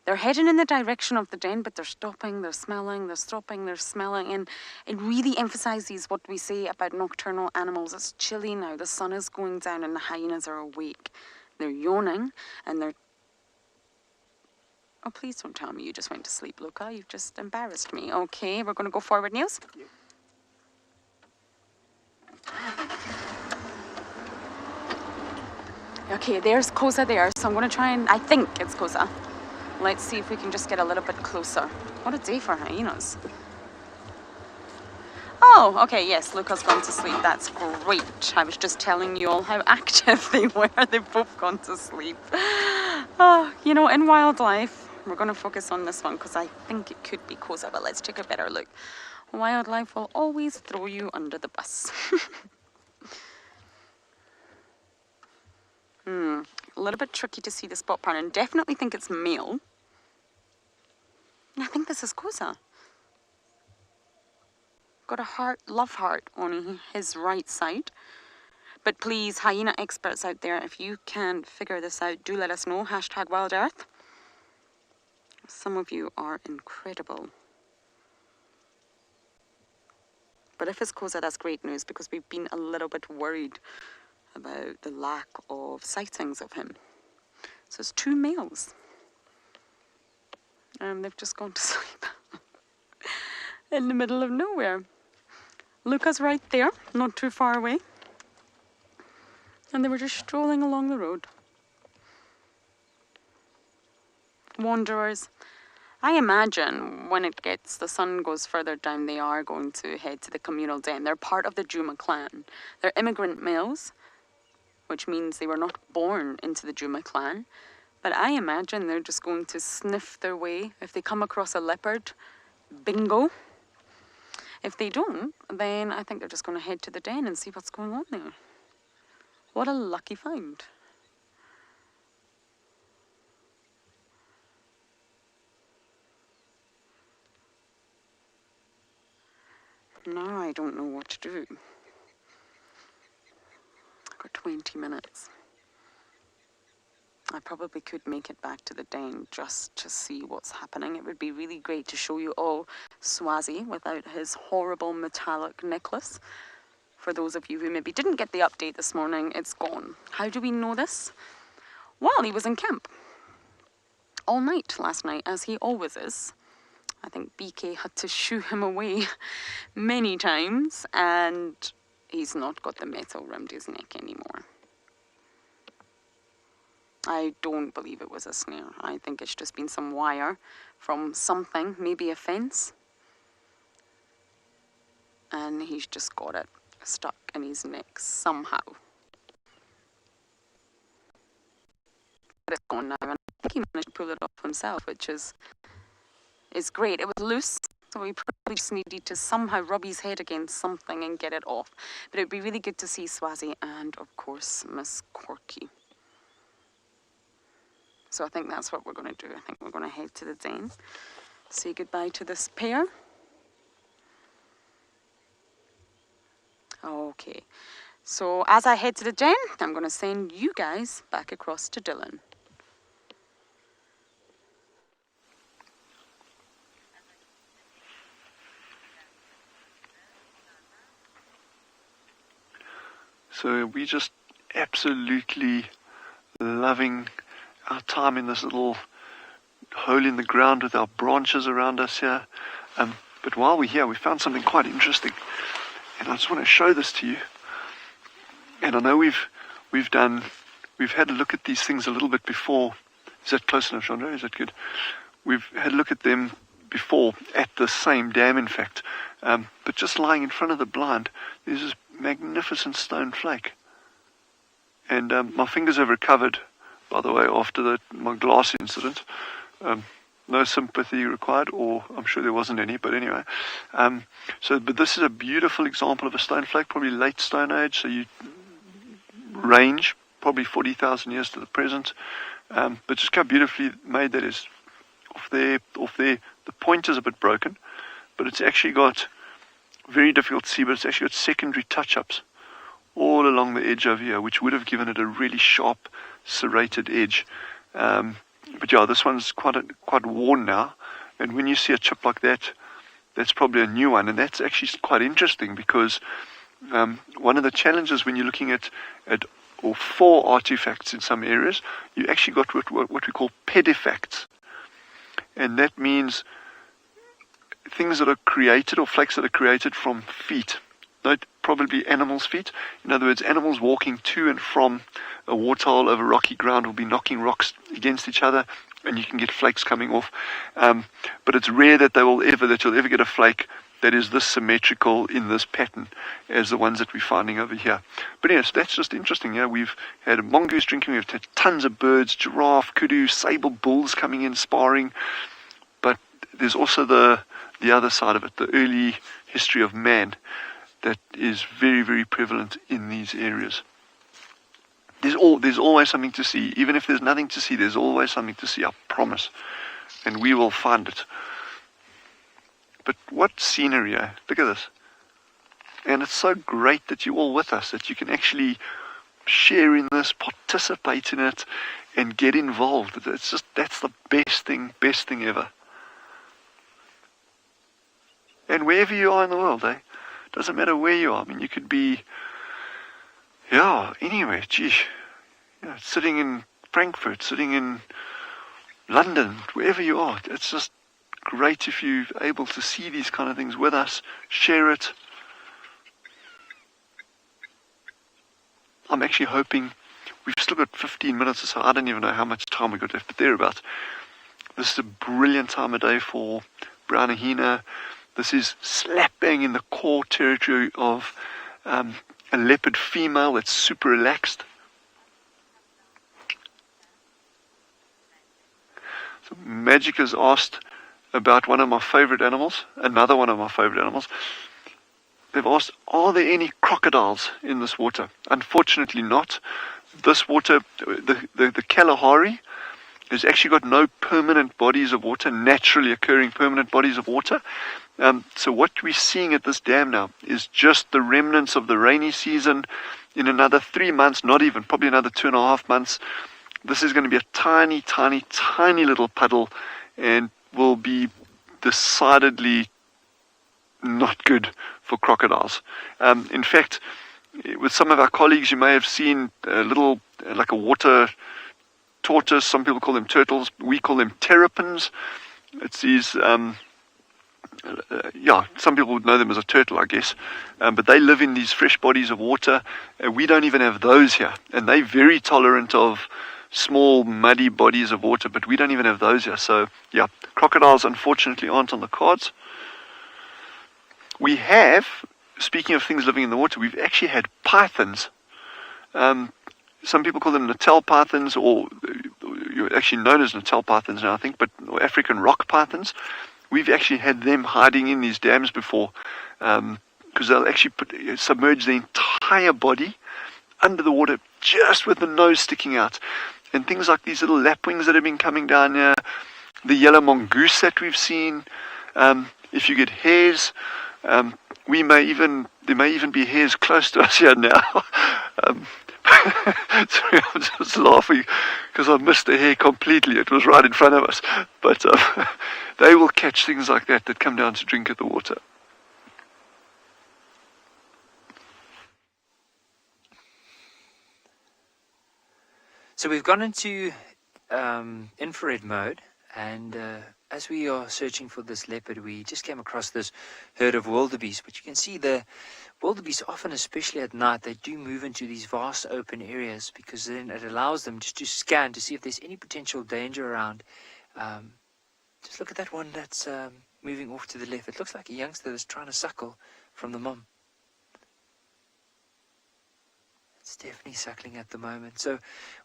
They're heading in the direction of the den, but they're stopping, they're smelling, they're stopping, they're smelling. And it really emphasizes what we say about nocturnal animals. It's chilly now, the sun is going down and the hyenas are awake. They're yawning and they're... Oh, please don't tell me you just went to sleep, Luca. You've just embarrassed me. Okay, we're going to go forward, Niels. Okay, there's Kosa there. So I'm going to try and... I think it's Kosa. Let's see if we can just get a little bit closer. What a day for hyenas. Oh, okay, yes, Luca's gone to sleep. That's great. I was just telling you all how active they were. They've both gone to sleep. Oh, you know, in wildlife, we're going to focus on this one because I think it could be Kosa, but let's take a better look. Wildlife will always throw you under the bus. A little bit tricky to see the spot pattern. Definitely think it's male. I think this is Kosa. Got a heart, love heart on his right side. But please, hyena experts out there, if you can figure this out, do let us know. Hashtag WildEarth. Some of you are incredible. But if it's Kosa, that's great news because we've been a little bit worried about the lack of sightings of him. So it's two males. And they've just gone to sleep in the middle of nowhere. Luca's right there, not too far away. And they were just strolling along the road. Wanderers. I imagine when the sun goes further down, they are going to head to the communal den. They're part of the Djuma clan. They're immigrant males, which means they were not born into the Djuma clan. But I imagine they're just going to sniff their way. If they come across a leopard, bingo. If they don't, then I think they're just going to head to the den and see what's going on there. What a lucky find. Now I don't know what to do. I've got 20 minutes. I probably could make it back to the den just to see what's happening. It would be really great to show you all Swazi without his horrible metallic necklace. For those of you who maybe didn't get the update this morning, it's gone. How do we know this? Well, he was in camp all night last night, as he always is. I think BK had to shoo him away many times, and he's not got the metal around his neck anymore. I don't believe it was a snare. I think it's just been some wire from something, maybe a fence. And he's just got it stuck in his neck somehow. But it's gone now, and I think he managed to pull it off himself, which is great. It was loose, so he probably just needed to somehow rub his head against something and get it off. But it would be really good to see Swazi and, of course, Miss Corky. So I think that's what we're going to do. I think we're going to head to the den, say goodbye to this pair. Okay, so as I head to the den, I'm going to send you guys back across to Dylan. So we're just absolutely loving our time in this little hole in the ground with our branches around us here. But while we're here, we found something quite interesting. And I just want to show this to you. And I know we've had a look at these things a little bit before. Is that close enough, Chandra? Is that good? We've had a look at them before at the same dam, in fact. But just lying in front of the blind, there's this magnificent stone flake. And my fingers have recovered, by the way, after my glass incident. No sympathy required, or I'm sure there wasn't any, but anyway. But this is a beautiful example of a stone flake, probably late Stone Age, so you range probably 40,000 years to the present. But just how beautifully made that is. Off there, the point is a bit broken, but it's actually got, very difficult to see, but it's actually got secondary touch-ups all along the edge over here, which would have given it a really sharp, serrated edge. But yeah, this one's quite worn now, and when you see a chip like that, that's probably a new one, and that's actually quite interesting because one of the challenges when you're looking at or for artifacts in some areas, you actually got what we call pedifacts, and that means things that are created or flakes that are created from feet, probably animals' feet. In other words, animals walking to and from a waterhole over rocky ground will be knocking rocks against each other, and you can get flakes coming off. But it's rare that you'll ever get a flake that is this symmetrical in this pattern as the ones that we're finding over here. But yes, that's just interesting. Yeah, we've had a mongoose drinking, we've had tons of birds, giraffe, kudu, sable, bulls coming in sparring. But there's also the other side of it, the early history of man, that is very, very prevalent in these areas. There's always something to see. Even if there's nothing to see, there's always something to see, I promise. And we will find it. But what scenery, eh? Look at this. And it's so great that you're all with us, that you can actually share in this, participate in it, and get involved. That's the best thing ever. And wherever you are in the world, eh? Doesn't matter where you are. I mean, you could be, anywhere. Sitting in Frankfurt, sitting in London, wherever you are. It's just great if you're able to see these kind of things with us, share it. I'm actually hoping, we've still got 15 minutes or so. I don't even know how much time we've got left, but thereabouts. This is a brilliant time of day for brown hyena. This is slap bang in the core territory of a leopard female that's super relaxed. So Magic has asked about one of my favorite animals, another one of my favorite animals. They've asked, are there any crocodiles in this water? Unfortunately not. This water, the Kalahari, has actually got no permanent bodies of water, naturally occurring permanent bodies of water. So what we're seeing at this dam now is just the remnants of the rainy season. In another 3 months, not even, probably another 2.5 months, this is going to be a tiny, tiny, tiny little puddle, and will be decidedly not good for crocodiles. In fact, with some of our colleagues, you may have seen a little, like a water tortoise. Some people call them turtles. We call them terrapins. It's these, some people would know them as a turtle, I guess. But they live in these fresh bodies of water. We don't even have those here. And they're very tolerant of small, muddy bodies of water, but we don't even have those here. So, yeah, crocodiles unfortunately aren't on the cards. We have, speaking of things living in the water, we've actually had pythons. Some people call them Natal pythons, or you're actually known as Natal pythons now, I think, but African rock pythons. We've actually had them hiding in these dams before, because they'll actually submerge the entire body under the water, just with the nose sticking out. And things like these little lapwings that have been coming down here, the yellow mongoose that we've seen. If you get hares, there may even be hares close to us here now. Sorry, I'm just laughing because I missed a hare completely. It was right in front of us. But they will catch things like that come down to drink at the water. So we've gone into infrared mode, and as we are searching for this leopard, we just came across this herd of wildebeest. But you can see the wildebeest often, especially at night, they do move into these vast open areas, because then it allows them just to scan to see if there's any potential danger around. Just look at that one that's moving off to the left. It looks like a youngster that's trying to suckle from the mom. It's definitely suckling at the moment. So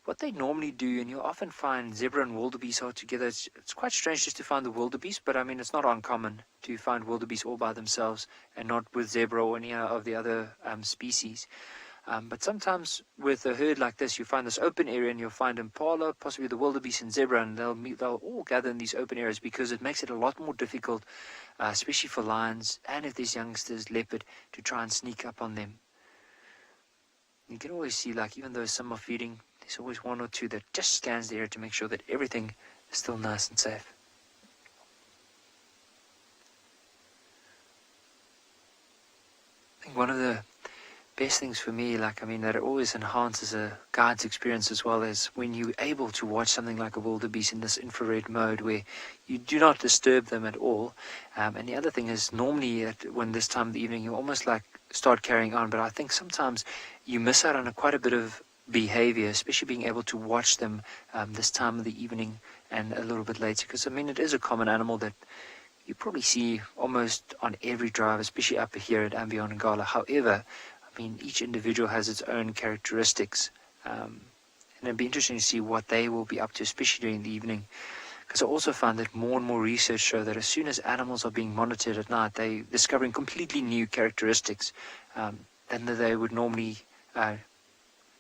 what they normally do, and you'll often find zebra and wildebeest are together. It's quite strange just to find the wildebeest, but I mean, it's not uncommon to find wildebeest all by themselves and not with zebra or any of the other species. But sometimes with a herd like this, you find this open area and you'll find impala, possibly the wildebeest and zebra, and they'll all gather in these open areas because it makes it a lot more difficult, especially for lions and if there's youngsters, leopard, to try and sneak up on them. You can always see, like, even though some are feeding, there's always one or two that just scans the area to make sure that everything is still nice and safe. I think one of the best things for me, like, I mean, that it always enhances a guide's experience as well, as when you're able to watch something like a wildebeest in this infrared mode where you do not disturb them at all. And the other thing is, normally when this time of the evening, you almost like start carrying on, but I think sometimes you miss out on quite a bit of behavior, especially being able to watch them this time of the evening and a little bit later, because I mean, it is a common animal that you probably see almost on every drive, especially up here at andBeyond and Ngala. However, I mean, each individual has its own characteristics, and it'd be interesting to see what they will be up to, especially during the evening, because I also found that more and more research show that as soon as animals are being monitored at night, they're discovering completely new characteristics than they would normally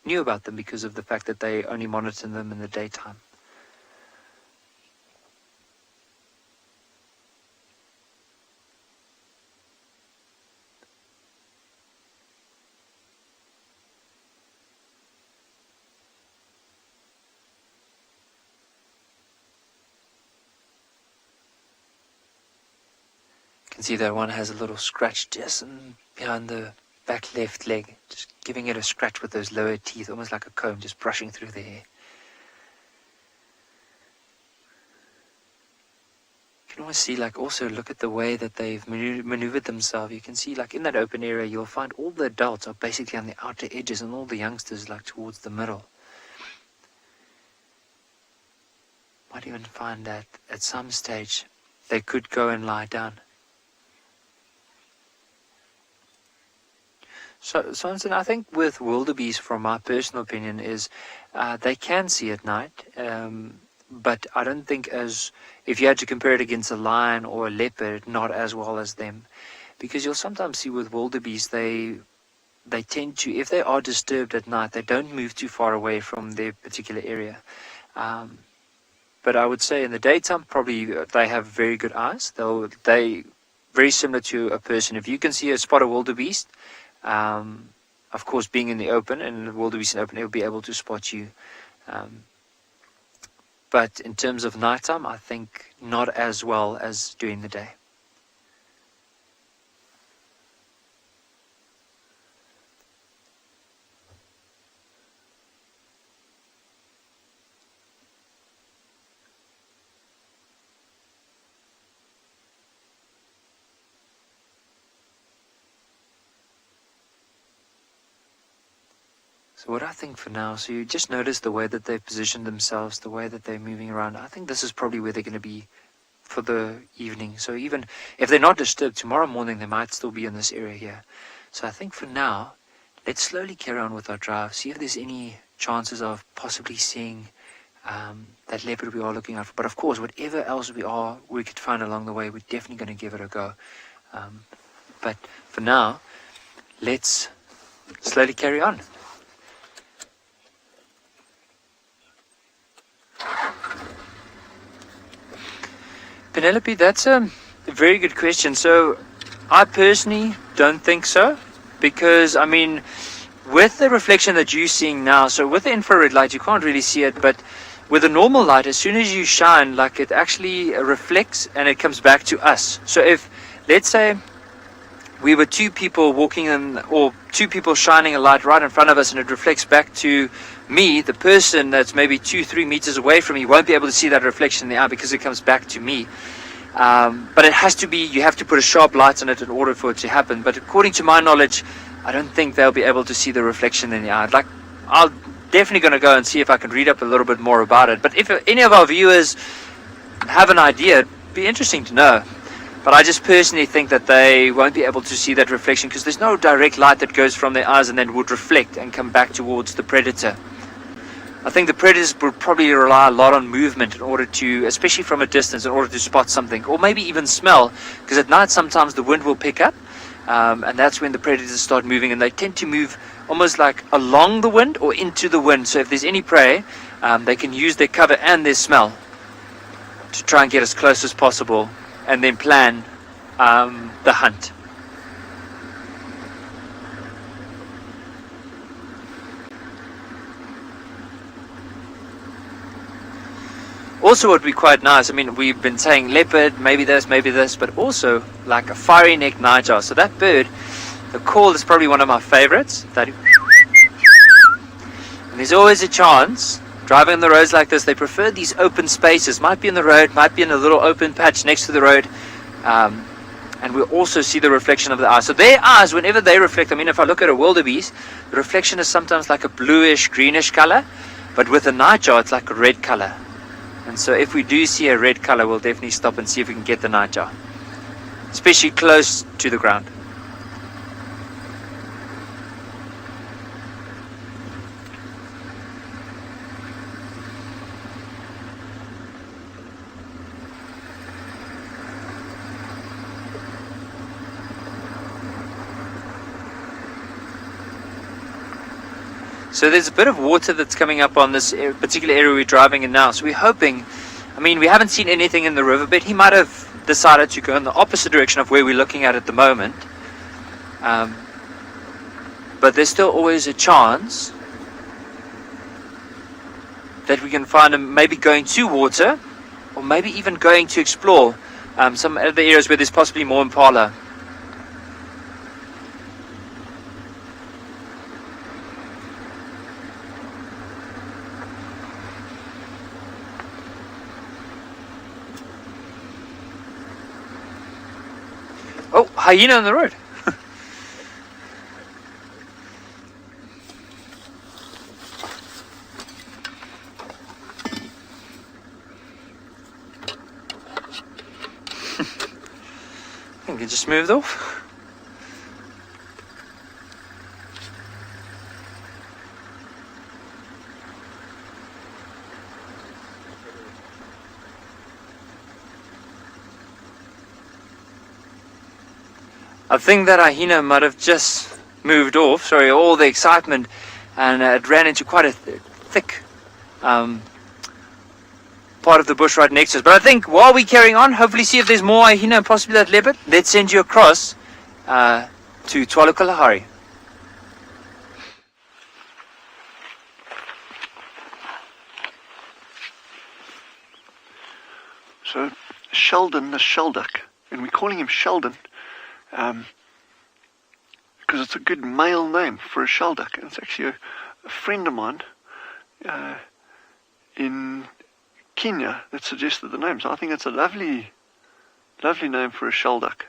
knew about them, because of the fact that they only monitor them in the daytime. You can see that one has a little scratch just behind the back left leg, just giving it a scratch with those lower teeth, almost like a comb, just brushing through the hair. You can almost see, like, also look at the way that they've maneuvered themselves. You can see, like, in that open area, you'll find all the adults are basically on the outer edges and all the youngsters, like, towards the middle. Might even find that at some stage they could go and lie down. So I think with wildebeest, from my personal opinion, is they can see at night, but I don't think, as if you had to compare it against a lion or a leopard, not as well as them, because you'll sometimes see with wildebeest they tend to, if they are disturbed at night, they don't move too far away from their particular area. But I would say in the daytime, probably they have very good eyes. They very similar to a person. If you can see a spot of wildebeest, of course, being in the open, and the wildebeest in the open, it will be able to spot you. But in terms of nighttime, I think not as well as during the day. So what I think for now, so you just notice the way that they've positioned themselves, the way that they're moving around. I think this is probably where they're going to be for the evening. So even if they're not disturbed, tomorrow morning they might still be in this area here. So I think for now, let's slowly carry on with our drive, see if there's any chances of possibly seeing that leopard we are looking out for. But of course, whatever else we could find along the way, we're definitely going to give it a go. But for now, let's slowly carry on. Penelope, that's a very good question. So I personally don't think so, because I mean, with the reflection that you're seeing now, so with the infrared light you can't really see it, but with the normal light, as soon as you shine, like, it actually reflects and it comes back to us. So if, let's say, we were two people walking in, or two people shining a light right in front of us, and it reflects back to me, the person that's maybe 2-3 meters away from me won't be able to see that reflection in the eye because it comes back to me. But it has to be, you have to put a sharp light on it in order for it to happen. But according to my knowledge, I don't think they'll be able to see the reflection in the eye. Like, I'll definitely going to go and see if I can read up a little bit more about it. But if any of our viewers have an idea, it'd be interesting to know. But I just personally think that they won't be able to see that reflection because there's no direct light that goes from their eyes and then would reflect and come back towards the predator. I think the predators would probably rely a lot on movement in order to, especially from a distance, in order to spot something, or maybe even smell, because at night sometimes the wind will pick up, and that's when the predators start moving, and they tend to move almost like along the wind or into the wind. So if there's any prey, they can use their cover and their smell to try and get as close as possible, and then plan the hunt. Also, what would be quite nice, I mean, we've been saying leopard, maybe this, but also like a fiery neck nightjar. So that bird, the call is probably one of my favorites. And there's always a chance, driving on the roads like this, they prefer these open spaces. Might be in the road, might be in a little open patch next to the road. And we'll also see the reflection of the eye. So their eyes, whenever they reflect, I mean, if I look at a wildebeest, the reflection is sometimes like a bluish, greenish color. But with a nightjar, it's like a red color. And so if we do see a red color, we'll definitely stop and see if we can get the nightjar, especially close to the ground. So there's a bit of water that's coming up on this particular area we're driving in now. So we're hoping, I mean, we haven't seen anything in the riverbed. He might have decided to go in the opposite direction of where we're looking at the moment. But there's still always a chance that we can find him maybe going to water, or maybe even going to explore some other areas where there's possibly more impala. Oh, hyena on the road. I think it just moved off. I think that hyena might have just moved off. Sorry, all the excitement, and it ran into quite a thick part of the bush right next to us. But I think while we're carrying on, hopefully see if there's more hyena and possibly that leopard. Let's send you across to Tswalu Kalahari. So Sheldon the shelduck, and we're calling him Sheldon because it's a good male name for a shelduck. And it's actually a friend of mine in Kenya that suggested the name. So I think it's a lovely name for a shelduck.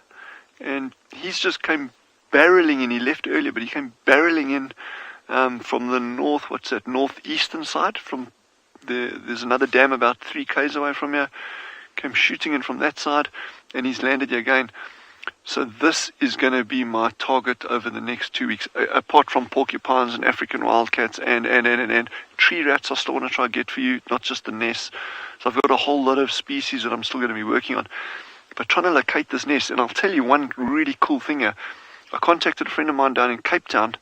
And he's just came barreling in. He left earlier, but he came barreling in from the northeastern side. There's another dam about 3 k's away from here. Came shooting in from that side, and he's landed here again. So this is going to be my target over the next 2 weeks, apart from porcupines and African wildcats and tree rats. I still want to try to get for you, not just the nest. So I've got a whole lot of species that I'm still going to be working on, but trying to locate this nest. And I'll tell you one really cool thing here. I contacted a friend of mine down in Cape Town,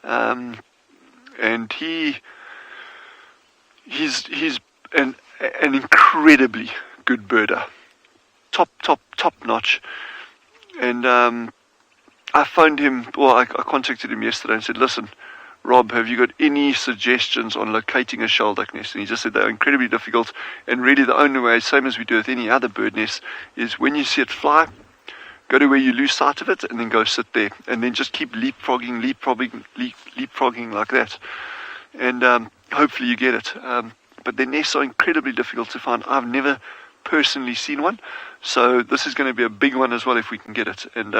and he's an incredibly good birder, top notch. And I phoned him, I contacted him yesterday and said, listen, Rob, have you got any suggestions on locating a shelduck nest? And he just said they're incredibly difficult, and really the only way, same as we do with any other bird nest, is when you see it fly, go to where you lose sight of it and then go sit there, and then just keep leapfrogging like that, and hopefully you get it. But their nests are incredibly difficult to find. I've never personally seen one, so this is going to be a big one as well if we can get it. And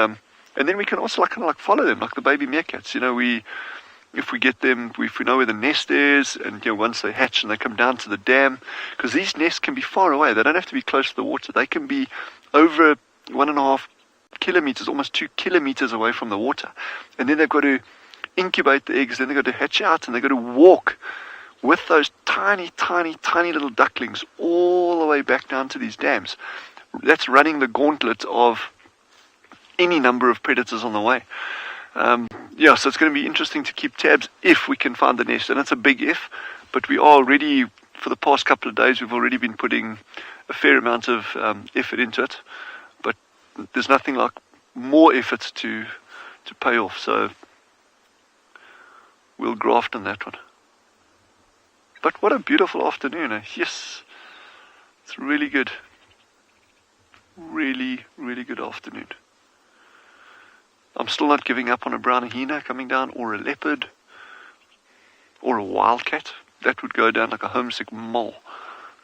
then we can also kind of follow them like the baby meerkats. If we get them, if we know where the nest is, and once they hatch and they come down to the dam, because these nests can be far away. They don't have to be close to the water. They can be over 1.5 kilometers, almost 2 kilometers away from the water. And then they've got to incubate the eggs, then they've got to hatch out, and they've got to walk with those tiny, tiny, tiny little ducklings all the way back down to these dams. That's running the gauntlet of any number of predators on the way. Yeah, so it's going to be interesting to keep tabs if we can find the nest. And it's a big if, but we are already, for the past couple of days, we've already been putting a fair amount of effort into it. But there's nothing like more effort to pay off. So we'll graft on that one. But what a beautiful afternoon, eh? Yes, it's really good. Really, really good afternoon. I'm still not giving up on a brown hyena coming down, or a leopard, or a wildcat. That would go down like a homesick mole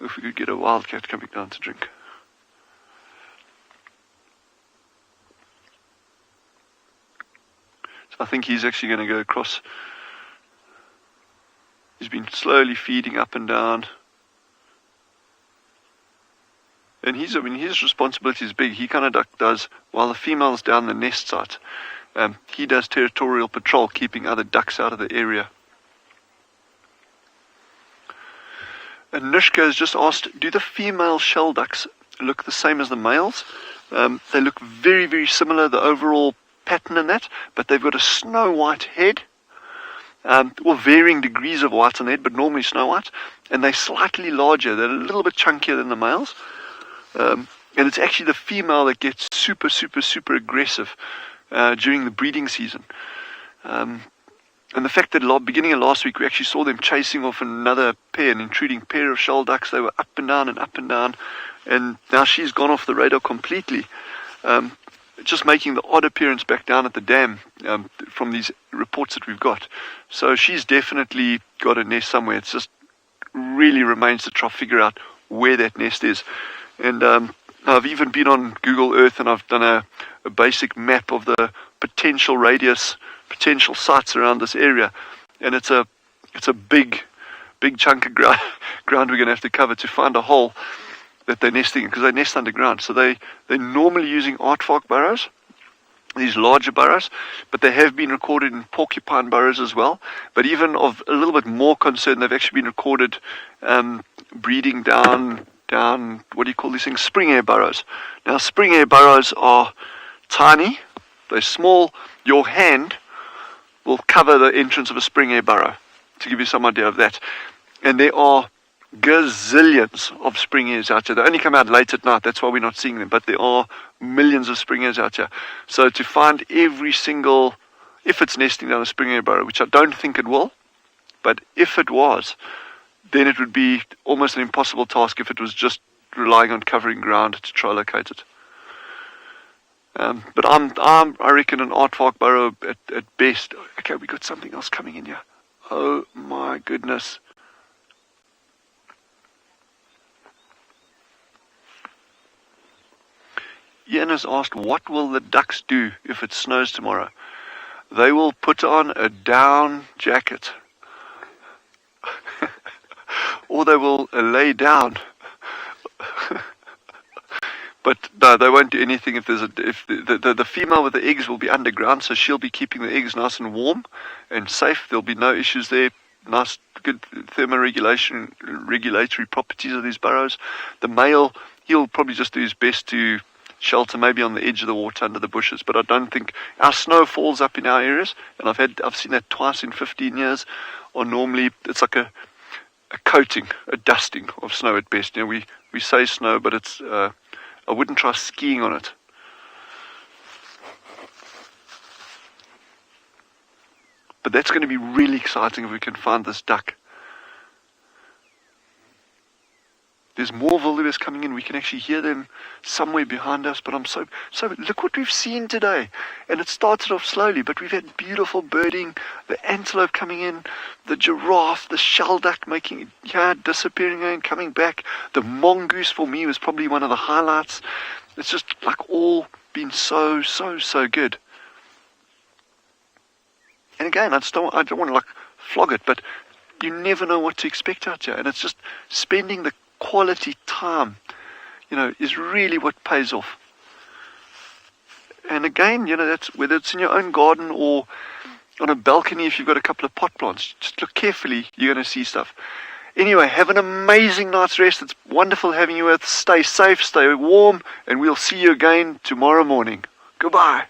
if we could get a wildcat coming down to drink. So I think he's actually going to go across. He's been slowly feeding up and down. And his responsibility is big. He kind of does, while the female's down the nest site, he does territorial patrol, keeping other ducks out of the area. And Nishka has just asked, do the female shell ducks look the same as the males? They look very, very similar, the overall pattern in that, but they've got a snow white head. Well, varying degrees of white on the head, but normally snow white. And they're slightly larger. They're a little bit chunkier than the males. And it's actually the female that gets super, super, super aggressive during the breeding season. And the fact that beginning of last week, we actually saw them chasing off another pair, an intruding pair of shell ducks. They were up and down and up and down. And now she's gone off the radar completely. Just making the odd appearance back down at the dam from these reports that we've got. So she's definitely got a nest somewhere. It just really remains to try to figure out where that nest is. And I've even been on Google Earth, and I've done a basic map of the potential radius, potential sites around this area. And it's a big chunk of ground we're going to have to cover to find a hole that they're nesting in, because they nest underground. So they're normally using aardvark burrows, these larger burrows, but they have been recorded in porcupine burrows as well. But even of a little bit more concern, they've actually been recorded breeding down, what do you call these things? Spring air burrows. Now, spring air burrows are tiny, they're small. Your hand will cover the entrance of a spring air burrow, to give you some idea of that. And there are gazillions of spring hares out here. They only come out late at night, that's why we're not seeing them, but there are millions of spring hares out here. So to find every single, if it's nesting down a spring hare burrow, which I don't think it will, but if it was, then it would be almost an impossible task if it was just relying on covering ground to try to locate it. But I reckon an aardvark burrow at best. Okay, we got something else coming in here. Oh my goodness. Ian has asked, what will the ducks do if it snows tomorrow? They will put on a down jacket. Or they will lay down. But no, they won't do anything if the female with the eggs will be underground, so she'll be keeping the eggs nice and warm and safe. There'll be no issues there. Nice, good regulatory properties of these burrows. The male, he'll probably just do his best to shelter maybe on the edge of the water under the bushes, but I don't think our snow falls up in our areas, and I've seen that twice in 15 years, or normally it's like a coating, a dusting of snow at best. You know, we say snow, but it's I wouldn't try skiing on it. But that's going to be really exciting if we can find this duck. There's more wildebeest coming in. We can actually hear them somewhere behind us. But I'm so look what we've seen today. And it started off slowly, but we've had beautiful birding, the antelope coming in, the giraffe, the shell duck disappearing and coming back. The mongoose for me was probably one of the highlights. It's just like all been so good. And again, I don't want to like flog it, but you never know what to expect out here. And it's just spending the quality time, is really what pays off. And again, that's whether it's in your own garden or on a balcony if you've got a couple of pot plants. Just look carefully, you're going to see stuff. Anyway, have an amazing night's rest. It's wonderful having you with. Stay safe, stay warm, and we'll see you again tomorrow morning. Goodbye.